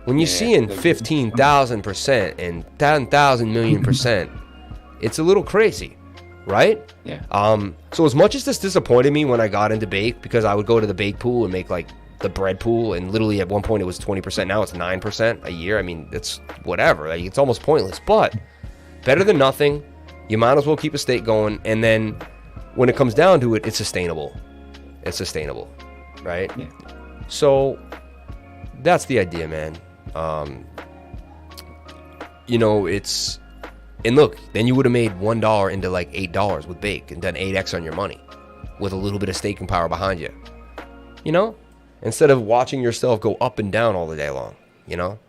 When you're seeing 15,000% and 10,000 million %, it's a little crazy. Right? Yeah. So as much as this disappointed me when I got into Bake, because I would go to the Bake pool and make like the bread pool, and literally at one point it was 20%, now it's 9% a year. I mean, it's whatever. Like, it's almost pointless, but better than nothing. You might as well keep a stake going, and then when it comes down to it, it's sustainable. It's sustainable, right? Yeah. So that's the idea, man. You know, it's. And look, then you would have made $1 into like $8 with Bake and done 8x on your money with a little bit of staking power behind you. You know? Instead of watching yourself go up and down all the day long. You know?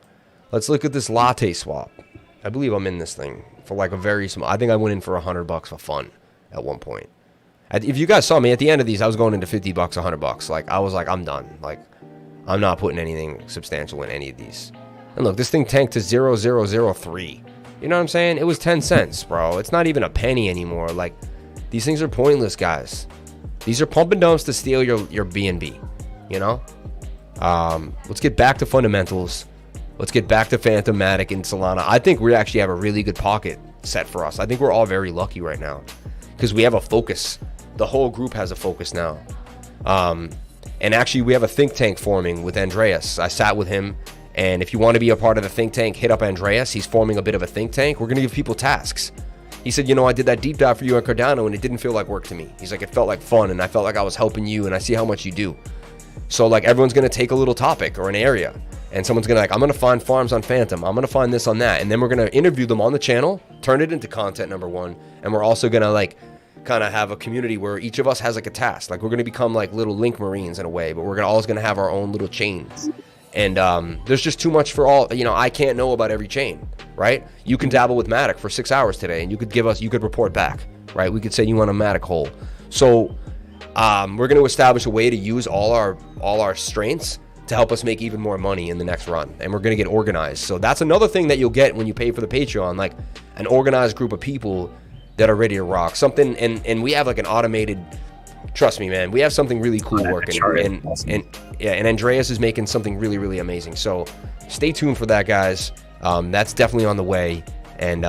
Let's look at this LatteSwap. I believe I'm in this thing for like a very small. I think I went in for $100 for fun at one point. If you guys saw me at the end of these, I was going into $50, $100. Like, I was like, I'm done. Like, I'm not putting anything substantial in any of these. And look, this thing tanked to 0.0003. You know what I'm saying? It was 10 cents, bro. It's not even a penny anymore. Like, these things are pointless, guys. These are pump and dumps to steal your BNB, you know? Let's get back to fundamentals. Let's get back to Fantom, MATIC, and Solana. I think we actually have a really good pocket set for us. I think we're all very lucky right now because we have a focus. The whole group has a focus now. And actually, we have a think tank forming with Andreas. I sat with him. And if you want to be a part of the think tank, hit up Andreas. He's forming a bit of a think tank. We're going to give people tasks. He said, you know, I did that deep dive for you on Cardano, and it didn't feel like work to me. He's like, it felt like fun, and I felt like I was helping you, and I see how much you do. So, like, everyone's going to take a little topic or an area, and someone's going to, like, I'm going to find farms on Fantom. I'm going to find this on that. And then we're going to interview them on the channel, turn it into content, number one. And we're also going to, like, kind of have a community where each of us has, like, a task. Like, we're going to become, like, little link marines in a way, but we're always going to have our own little chains. And there's just too much for all, you know, I can't know about every chain, right? You can dabble with MATIC for 6 hours today, and you could report back, right? We could say you want a MATIC hole. So we're going to establish a way to use all our strengths to help us make even more money in the next run. And we're going to get organized. So that's another thing that you'll get when you pay for the Patreon, like an organized group of people that are ready to rock something. And we have like an automated, trust me, man, we have something really cool working. And Andreas is making something really, really amazing. So stay tuned for that, guys. That's definitely on the way. And,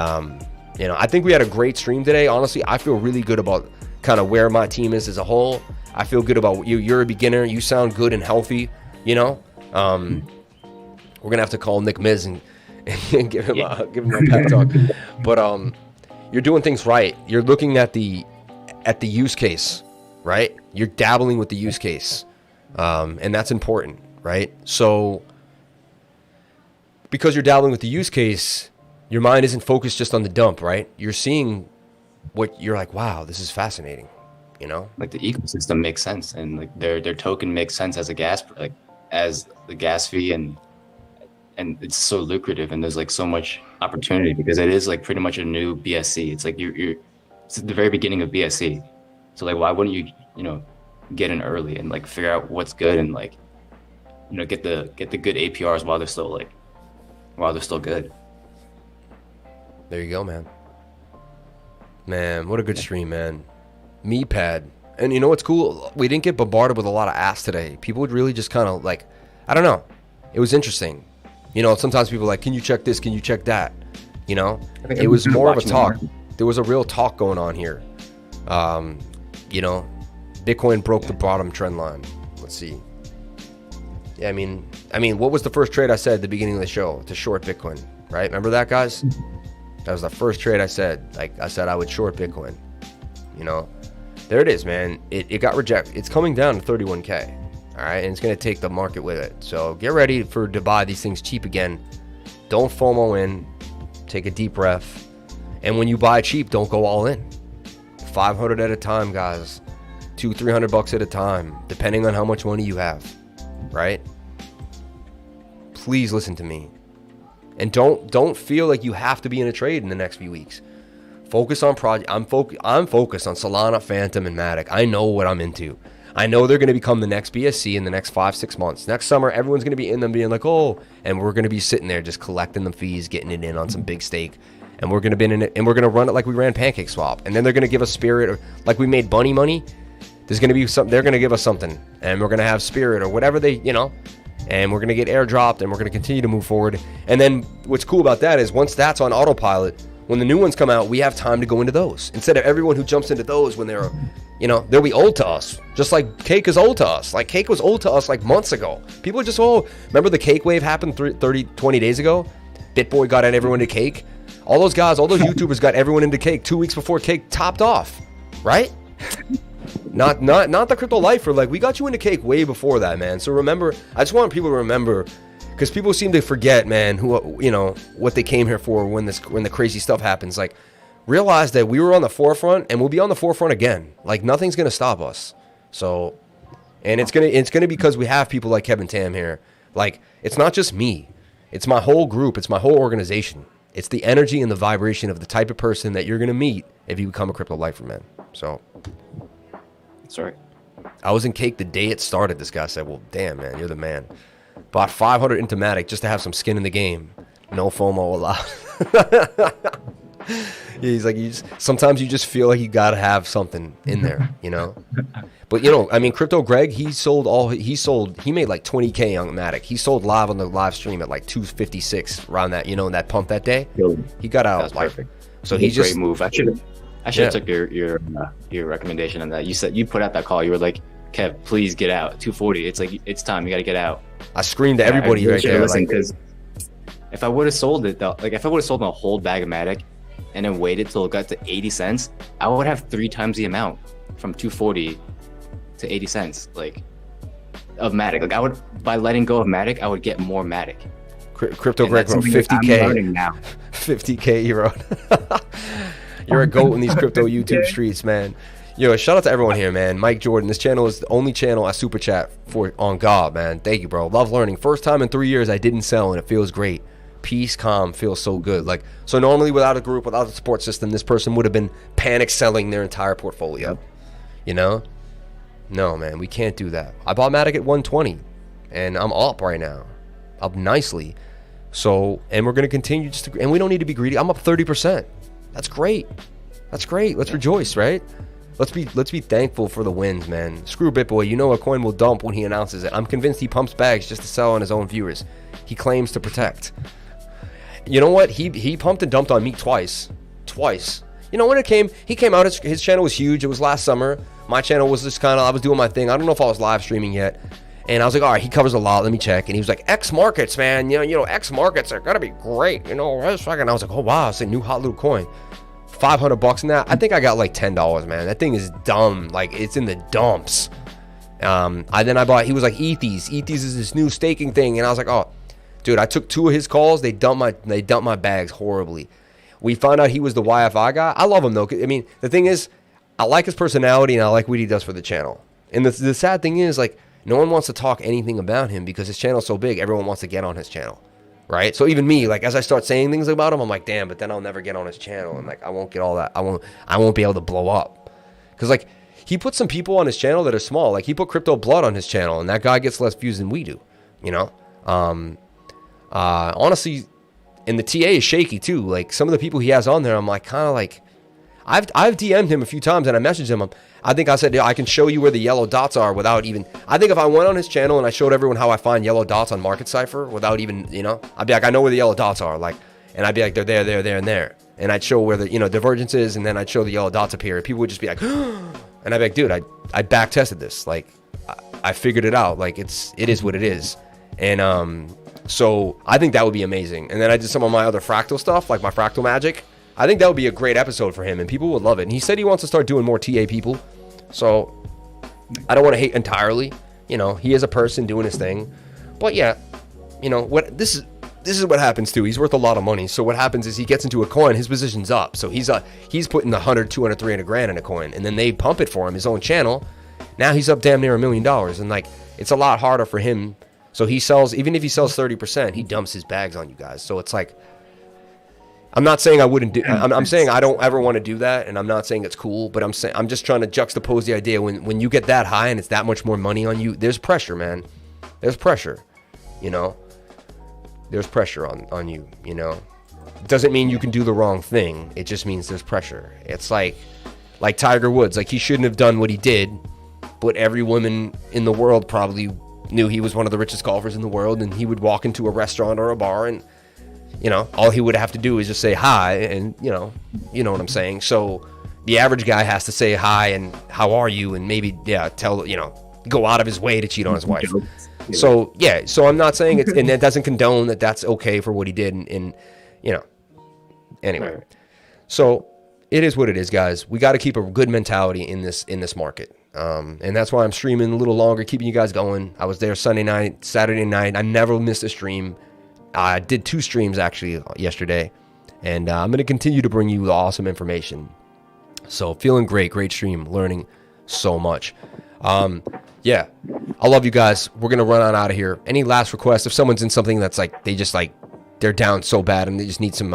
you know, I think we had a great stream today. Honestly, I feel really good about kind of where my team is as a whole. I feel good about you. You're a beginner. You sound good and healthy, you know. We're going to have to call Nick Miz and give him a pep talk. But you're doing things right. You're looking at the use case, right? You're dabbling with the use case. And that's important, right? So because you're dabbling with the use case, your mind isn't focused just on the dump, right? You're seeing what you're like, wow, this is fascinating, you know? Like the ecosystem makes sense, and like their token makes sense as a gas, like as the gas fee, and and it's so lucrative, and there's like so much opportunity because it is like pretty much a new BSC. It's like you're it's at the very beginning of BSC. So like, why wouldn't you, get in early and like figure out what's good and like, get the good APRs while they're still good. There you go, man. Man, what a good stream, man. MePad. And you know what's cool? We didn't get bombarded with a lot of ass today. People would really just kind of like, I don't know. It was interesting. Sometimes people are like, can you check this? Can you check that? It was more of a talk. There was a real talk going on here. Bitcoin broke the bottom trend line. Let's see. Yeah, I mean, what was the first trade I said at the beginning of the show? To short Bitcoin, right? Remember that, guys? That was the first trade I said. Like, I said I would short Bitcoin. There it is, man. It got rejected. It's coming down to 31K. All right, and it's going to take the market with it. So get ready to buy these things cheap again. Don't FOMO in. Take a deep breath. And when you buy cheap, don't go all in. 500 at a time, guys. $200-300 at a time, depending on how much money you have. Right? Please listen to me. And don't feel like you have to be in a trade in the next few weeks. Focus on project. I'm focused on Solana, Fantom, and MATIC. I know what I'm into. I know they're going to become the next BSC in the next 5-6 months. Next summer, everyone's going to be in them being like, oh, and we're going to be sitting there just collecting the fees, getting it in on some big stake. And we're going to be in it, and we're going to run it like we ran PancakeSwap. And then they're going to give us Spirit, or like we made Bunny money. There's going to be something. They're going to give us something, and we're going to have Spirit or whatever they, and we're going to get airdropped, and we're going to continue to move forward. And then what's cool about that is once that's on autopilot, when the new ones come out, we have time to go into those instead of everyone who jumps into those when they're, they'll be old to us. Just like Cake is old to us. Like Cake was old to us like months ago. People are just, remember the Cake wave happened 20 days ago? BitBoy got everyone into Cake. All those guys, all those YouTubers got everyone into Cake 2 weeks before Cake topped off, right? Not the crypto lifer. Like, we got you into Cake way before that, man. So remember, I just want people to remember, because people seem to forget, man, who what they came here for when the crazy stuff happens. Like, realize that we were on the forefront, and we'll be on the forefront again. Like, nothing's gonna stop us. So, and it's gonna be because we have people like Kevin Tam here. Like, it's not just me. It's my whole group. It's my whole organization. It's the energy and the vibration of the type of person that you're gonna meet if you become a crypto lifer, man. So, that's right. I was in Cake the day it started. This guy said, well, damn, man, you're the man. Bought 500 into MATIC just to have some skin in the game. No FOMO allowed. He's like, sometimes you just feel like you gotta have something in there, But Crypto Greg, he made like 20K on MATIC. He sold live on the live stream at like 256 around that, that pump that day. He got out. That was perfect. So he just great move. I should have took your recommendation on that. You said you put out that call. You were like, Kev, please get out. 240. It's like, it's time. You got to get out. I screamed to everybody right there. Because if I would have sold it, though, like if I would have sold a whole bag of MATIC and then waited till it got to 80 cents, I would have 3 times the amount from 240 to 80 cents, like, of MATIC. Like, I would, by letting go of MATIC, I would get more MATIC. Crypto Greg wrote 50K. Now. 50K, you wrote. You're a goat in these crypto YouTube streets, man. Yo, shout out to everyone here, man. Mike Jordan, this channel is the only channel I super chat for on God, man. Thank you, bro. Love learning. First time in 3 years I didn't sell, and it feels great. Peace, calm, feels so good. Like, so normally without a group, without a support system, this person would have been panic selling their entire portfolio. No, man, we can't do that. I bought MATIC at 120, and I'm up right now, up nicely. So, and we're gonna continue and we don't need to be greedy. I'm up 30%. That's great. That's great. Let's rejoice, right? Let's be thankful for the wins, man. Screw BitBoy. You know a coin will dump when he announces it. I'm convinced he pumps bags just to sell on his own viewers. He claims to protect. You know what? He pumped and dumped on me twice. When he came out, his channel was huge. It was last summer. My channel was just I was doing my thing. I don't know if I was live streaming yet. And I was like, all right, he covers a lot. Let me check. And he was like, X markets, man. X markets are gonna be great. And I was like, oh wow, it's a new hot little coin. $500 in that. I think I got like $10, man. That thing is dumb. Like, it's in the dumps. Then I bought. He was like, Ethes. Ethes is this new staking thing, and I was like, oh, dude. I took 2 of his calls. They dumped my bags horribly. We found out he was the YFI guy. I love him though. I mean, the thing is, I like his personality and I like what he does for the channel. And the sad thing is, like, no one wants to talk anything about him because his channel's so big. Everyone wants to get on his channel. right? So even me, like as I start saying things about him, I'm like, damn, but then I'll never get on his channel, and like I won't get all that. I won't be able to blow up, because like he put some people on his channel that are small. Like he put Crypto Blood on his channel, and that guy gets less views than we do, you know. Honestly, and the TA is shaky too. Like some of the people he has on there, I'm like kind of like, I've DM'd him a few times and I messaged him. I think I said, yeah, I can show you where the yellow dots are without even. I think if I went on his channel and I showed everyone how I find yellow dots on Market Cipher without even, you know, I'd be like, I know where the yellow dots are, like, and I'd be like, they're there, there, there, and there, and I'd show where the, you know, divergence is, and then I'd show the yellow dots appear. People would just be like, and I'd be like, dude, I back tested this, like, I figured it out, like it is what it is, and so I think that would be amazing. And then I did some of my other fractal stuff, like my fractal magic. I think that would be a great episode for him, and people would love it. And he said he wants to start doing more TA people. So I don't want to hate entirely. You know, he is a person doing his thing. But yeah, you know, what this is what happens too. He's worth a lot of money. So what happens is he gets into a coin, his position's up. So he's putting 100, 200, 300 grand in a coin, and then they pump it for him, his own channel. Now he's up damn near $1 million, and like it's a lot harder for him. So he sells, even if he sells 30%, he dumps his bags on you guys. So it's like, I'm not saying I wouldn't do. I'm saying I don't ever want to do that, and I'm not saying it's cool. But I'm just trying to juxtapose the idea when you get that high and it's that much more money on you. There's pressure, man. There's pressure. You know. There's pressure on you. You know. It doesn't mean you can do the wrong thing. It just means there's pressure. It's like Tiger Woods. Like he shouldn't have done what he did, but every woman in the world probably knew he was one of the richest golfers in the world, and he would walk into a restaurant or a bar and, you know, all he would have to do is just say hi, and you know what I'm saying. So the average guy has to say hi and how are you, and maybe tell, you know, go out of his way to cheat on his wife. So yeah, so I'm not saying it's, and that doesn't condone that that's okay for what he did, and you know, anyway. So it is what it is, guys. We got to keep a good mentality in this market. And that's why I'm streaming a little longer, keeping you guys going. I was there Sunday night, Saturday night. I never missed a stream. I did 2 streams actually yesterday, and I'm going to continue to bring you the awesome information. So feeling great stream, learning so much. Yeah, I love you guys. We're going to run on out of here. Any last requests? If someone's in something that's like, they just like, they're down so bad and they just need some,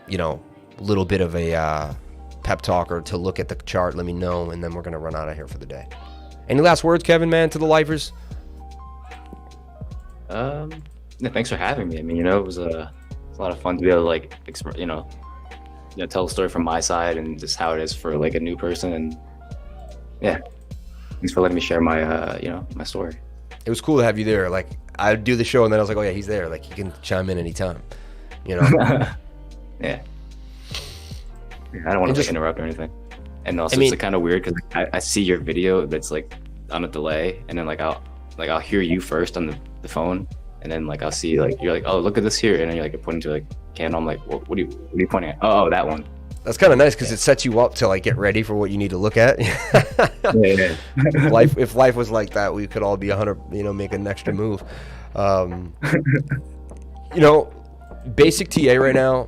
you know, little bit of a pep talk or to look at the chart, let me know, and then we're going to run out of here for the day. Any last words, Kevin, man, to the lifers? Yeah, thanks for having me. I mean, you know, it was a lot of fun to be able to like you know, tell a story from my side and just how it is for like a new person. And yeah, thanks for letting me share my you know, my story. It was cool to have you there. Like I'd do the show and then I was like, oh yeah, he's there. Like he can chime in anytime, you know? Yeah. I don't want to interrupt or anything. And also, it's like, kind of weird because I see your video that's like on a delay, and then like I'll hear you first on the phone, and then like I'll see like you're like, oh, look at this here, and then you're like pointing to like candle. I'm like, what are you pointing at? Oh, that one. That's kind of nice because it sets you up to like get ready for what you need to look at. Yeah. If life was like that, we could all be 100, you know, make an extra move. You know, basic TA right now.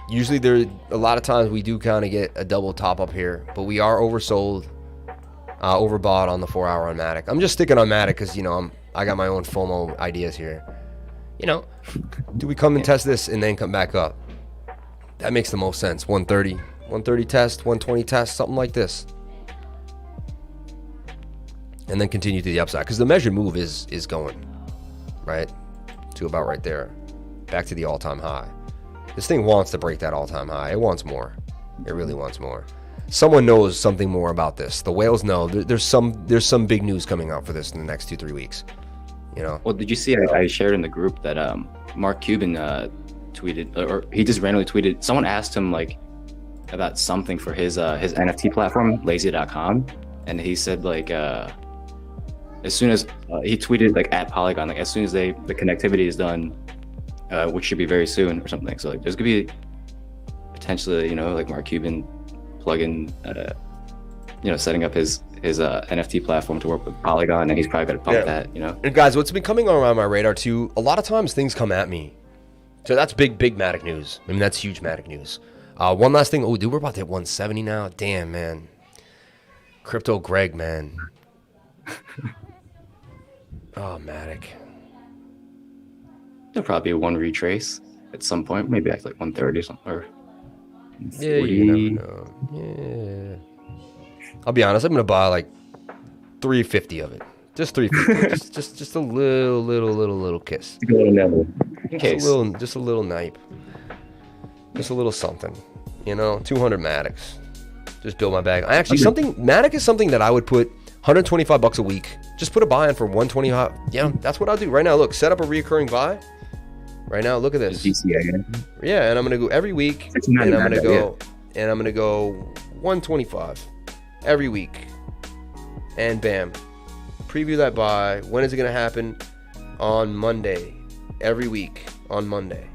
Usually there, a lot of times we do kind of get a double top up here, but we are oversold, overbought on the 4-hour on MATIC. I'm just sticking on MATIC because, you know, I got my own FOMO ideas here. You know, do we come and test this and then come back up? That makes the most sense. 130 test, 120 test, something like this. And then continue to the upside because the measured move is going, right, to about right there, back to the all-time high. This thing wants to break that all-time high. It wants more. It really wants more. Someone knows something more about this. The whales know. There's some big news coming out for this in the next 2-3 weeks. You know. Well, did you see? I shared in the group that Mark Cuban tweeted, or he just randomly tweeted. Someone asked him like about something for his NFT platform, Lazy.com, and he said like as soon as he tweeted like at Polygon, like as soon as the connectivity is done. Which should be very soon or something. So like, there's gonna be potentially, you know, like Mark Cuban plugin, you know, setting up his NFT platform to work with Polygon, and he's probably gonna pump that, you know. And guys, what's been coming around my radar too? A lot of times things come at me, so that's big MATIC news. I mean, that's huge MATIC news. One last thing. Oh, dude, we're about to hit 170 now. Damn, man. Crypto Greg, man. Oh, MATIC. There'll probably be one retrace at some point, maybe at like 130 something, or Yeah, you never know. Yeah. I'll be honest, I'm gonna buy like 350 of it. Just 350. just a little kiss. a little level. In case. Just a little nipe. Just a little something. 200 MATICs. Just build my bag. MATIC is something that I would put $125 a week. Just put a buy in for 125. Yeah, that's what I'll do right now. Look, set up a recurring buy. Right now, look at this. DCA. Yeah, and I'm gonna go every week, and I'm gonna go 125 every week, and bam, preview that buy. When is it gonna happen? On Monday, every week on Monday,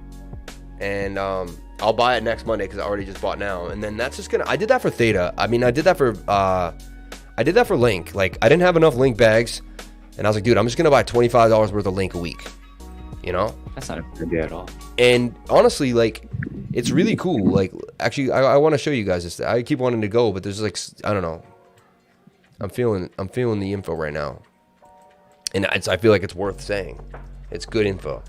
and I'll buy it next Monday because I already just bought now, and then that's just gonna. I did that for Theta. I mean, I did that for Link. Like, I didn't have enough Link bags, and I was like, dude, I'm just gonna buy $25 worth of Link a week. That's not a good idea at all. And honestly, like, it's really cool. Like, actually, I want to show you guys this. I keep wanting to go, but there's like, I don't know. I'm feeling the info right now, and I feel like it's worth saying. It's good info,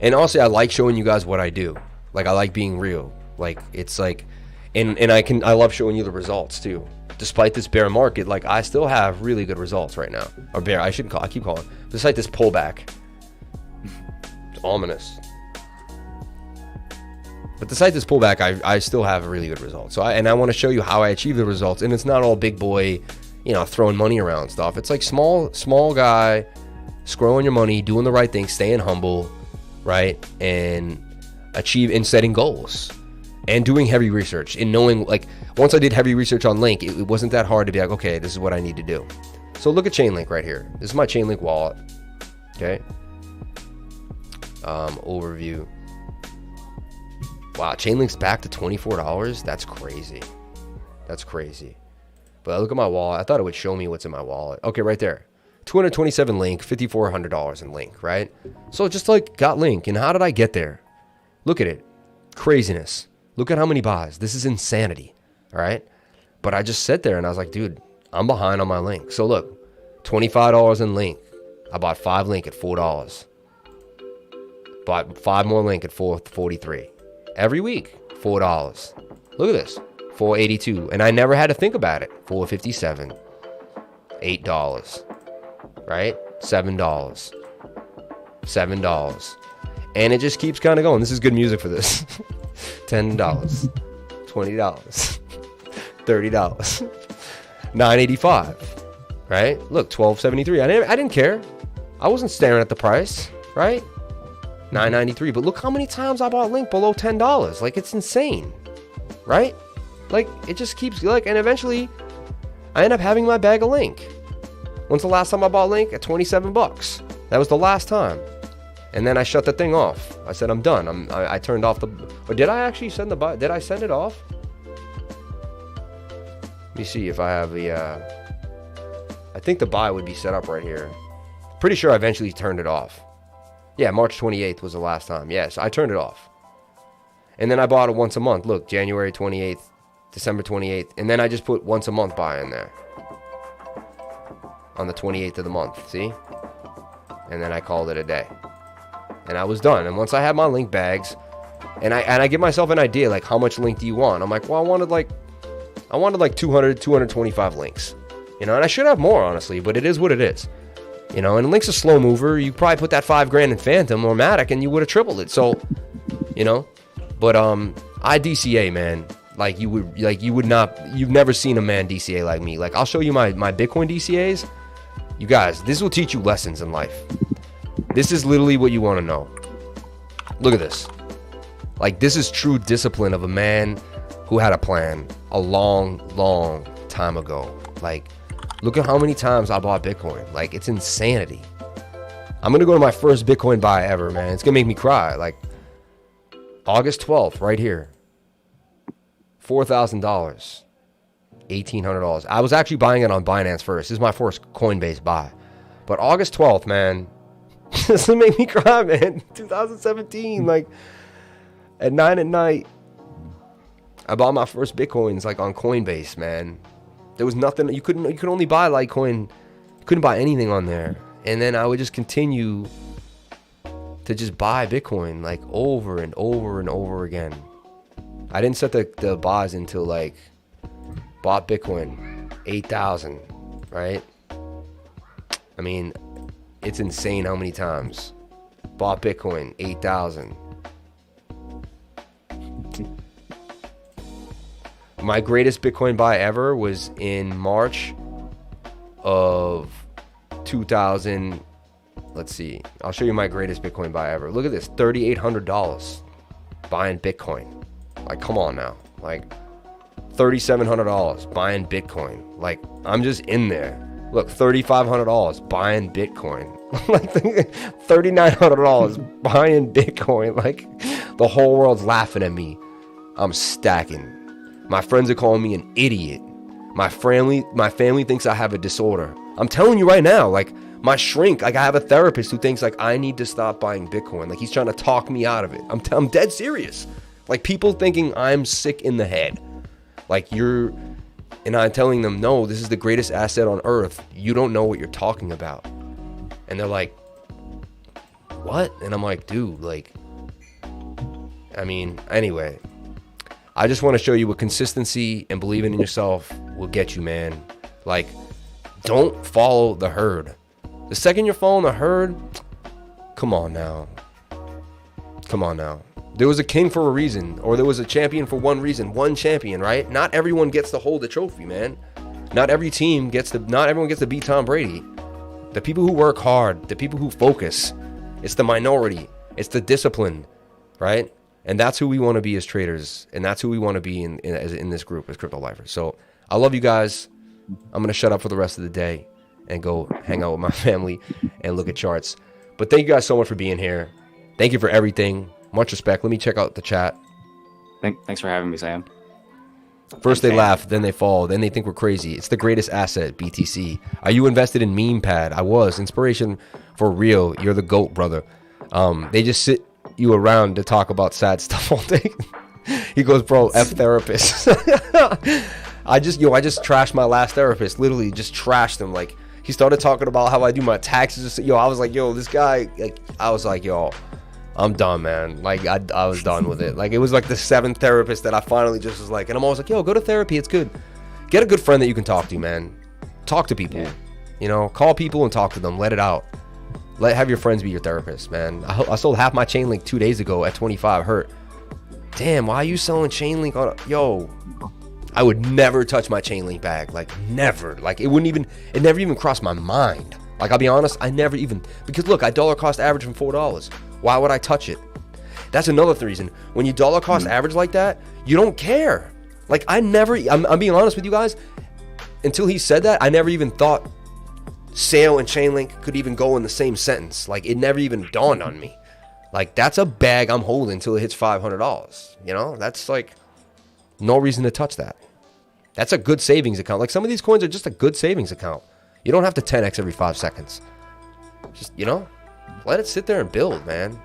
and honestly, I like showing you guys what I do. Like, I like being real. Like, it's like, and I love showing you the results too. Despite this bear market, like, I still have really good results right now. Or bear, I keep calling. Despite this pullback. Ominous. But despite this pullback, I still have a really good result. So I want to show you how I achieve the results. And it's not all big boy, throwing money around stuff. It's like small guy, scrolling your money, doing the right thing, staying humble, right? And setting goals. And doing heavy research. And knowing, like, once I did heavy research on Link, it wasn't that hard to be like, okay, this is what I need to do. So look at Chainlink right here. This is my Chainlink wallet. Okay. Overview. Wow, Chainlink's back to $24. That's crazy. But look at my wallet. I thought it would show me what's in my wallet. Okay, right there. 227 Link, $5,400 in Link, right? So just like got Link. And how did I get there? Look at it. Craziness. Look at how many buys. This is insanity. All right. But I just sat there and I was like, dude, I'm behind on my Link. So look, $25 in Link. I bought 5 Link at $4. Bought 5 more Link at $4.43. Every week, $4. Look at this, $4.82, and I never had to think about it. $4.57, $8, right? $7, and it just keeps kind of going. This is good music for this. $10, $20, $30, $9.85, right? Look, $12.73. I didn't care. I wasn't staring at the price, right? $9.93, but look how many times I bought Link below $10. Like, it's insane, right? Like, it just keeps, like, and eventually I end up having my bag of Link. When's the last time I bought Link? At $27. That was the last time. And then I shut the thing off. I said, I'm done. I turned off the, or did I actually send the buy? Did I send it off? Let me see if I have the, I think the buy would be set up right here. Pretty sure I eventually turned it off. Yeah, March 28th was the last time. Yes, I turned it off. And then I bought it once a month. Look, January 28th, December 28th. And then I just put once a month buy in there. On the 28th of the month, see? And then I called it a day. And I was done. And once I had my Link bags, and I give myself an idea, like, how much Link do you want? I'm like, well, I wanted like 200, 225 Links. And I should have more, honestly, but it is what it is. And Link's a slow mover. You probably put that $5,000 in Fantom or MATIC and you would have tripled it. So, but I DCA, man. Like, you've never seen a man DCA like me. Like, I'll show you my Bitcoin DCAs. You guys, this will teach you lessons in life. This is literally what you want to know. Look at this. Like, this is true discipline of a man who had a plan a long, long time ago. Like, look at how many times I bought Bitcoin. Like, it's insanity. I'm going to go to my first Bitcoin buy ever, man. It's going to make me cry. Like, August 12th, right here. $4,000. $1,800. I was actually buying it on Binance first. This is my first Coinbase buy. But August 12th, man. This will make me cry, man. 2017, like, at 9 at night. I bought my first Bitcoins, like, on Coinbase, man. There was nothing. You could only buy Litecoin. You couldn't buy anything on there. And then I would just continue to just buy Bitcoin like over and over and over again. I didn't set the buys until like bought Bitcoin 8,000, right? I mean, it's insane how many times. Bought Bitcoin 8,000. My greatest Bitcoin buy ever was in March of 2000. Let's see. I'll show you my greatest Bitcoin buy ever. Look at this, $3,800 buying Bitcoin. Like, come on now. Like, $3,700 buying Bitcoin. Like, I'm just in there. Look, $3,500 buying Bitcoin. Like, $3,900 buying Bitcoin. Like, the whole world's laughing at me. I'm stacking. My friends are calling me an idiot. My family thinks I have a disorder. I'm telling you right now, like, my shrink, like, I have a therapist who thinks, like, I need to stop buying Bitcoin. Like, he's trying to talk me out of it. I'm dead serious. Like, people thinking I'm sick in the head. Like, and I'm telling them, no, this is the greatest asset on earth. You don't know what you're talking about. And they're like, what? And I'm like, dude, like, I mean, anyway, I just want to show you what consistency and believing in yourself will get you, man. Like, don't follow the herd. The second you're following the herd, come on now. Come on now. There was a king for a reason, or there was a champion for one reason, one champion, right? Not everyone gets to hold the trophy, man. Not everyone gets to beat Tom Brady. The people who work hard, the people who focus, it's the minority, it's the discipline, right? And that's who we want to be as traders, and that's who we want to be in this group as crypto lifers. So I love you guys. I'm going to shut up for the rest of the day and go hang out with my family and look at charts. But thank you guys so much for being here. Thank you for everything. Much respect. Let me check out the chat. Thanks for having me, Sam. First they laugh, then they fall, then they think we're crazy. It's the greatest asset, BTC. Are you invested in MemePad? I was. Inspiration for real. You're the GOAT, brother. They just sit you around to talk about sad stuff all day. He goes, bro, F therapist. I just trashed my last therapist. Literally just trashed him. Like, he started talking about how I do my taxes. Yo, I was like, yo, this guy, like, I was like, yo, I'm done, man. Like, I was done with it. Like, it was like the 7th therapist that I finally just was like, and I'm always like, yo, go to therapy. It's good. Get a good friend that you can talk to, man. Talk to people. Yeah. You know, call people and talk to them. Let it out. Have your friends be your therapist, man. I sold half my chain link 2 days ago at 25. Hurt. Damn, why are you selling chain link on? Yo, I would never touch my chain link bag. Like, never. Like, it never even crossed my mind. Like, I'll be honest, I never even, because look, I dollar cost average from $4. Why would I touch it? That's another reason. When you dollar cost average like that, you don't care. Like, I'm being honest with you guys. Until he said that, I never even thought sale and Chainlink could even go in the same sentence. Like, it never even dawned on me. Like, that's a bag I'm holding until it hits $500. You know, that's like no reason to touch that. That's a good savings account. Like, some of these coins are just a good savings account. You don't have to 10x every 5 seconds. Just, you know, let it sit there and build, man.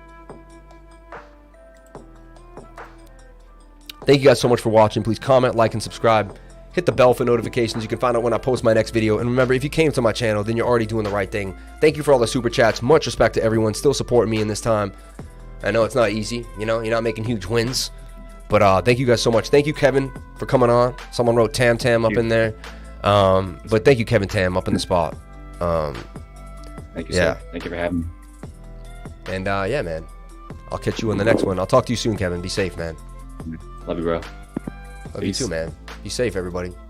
Thank you guys so much for watching. Please comment, like, and subscribe. Hit the bell for notifications. You can find out when I post my next video. And remember, if you came to my channel, then you're already doing the right thing. Thank you for all the super chats. Much respect to everyone still supporting me in this time. I know it's not easy. You know, you're not making huge wins. But thank you guys so much. Thank you, Kevin, for coming on. Someone wrote Tam up in there. But thank you, Kevin Tam, up in the spot. Thank you, sir. Thank you for having me. And yeah, man, I'll catch you on the next one. I'll talk to you soon, Kevin. Be safe, man. Love you, bro. Love you too, man. Be safe, everybody.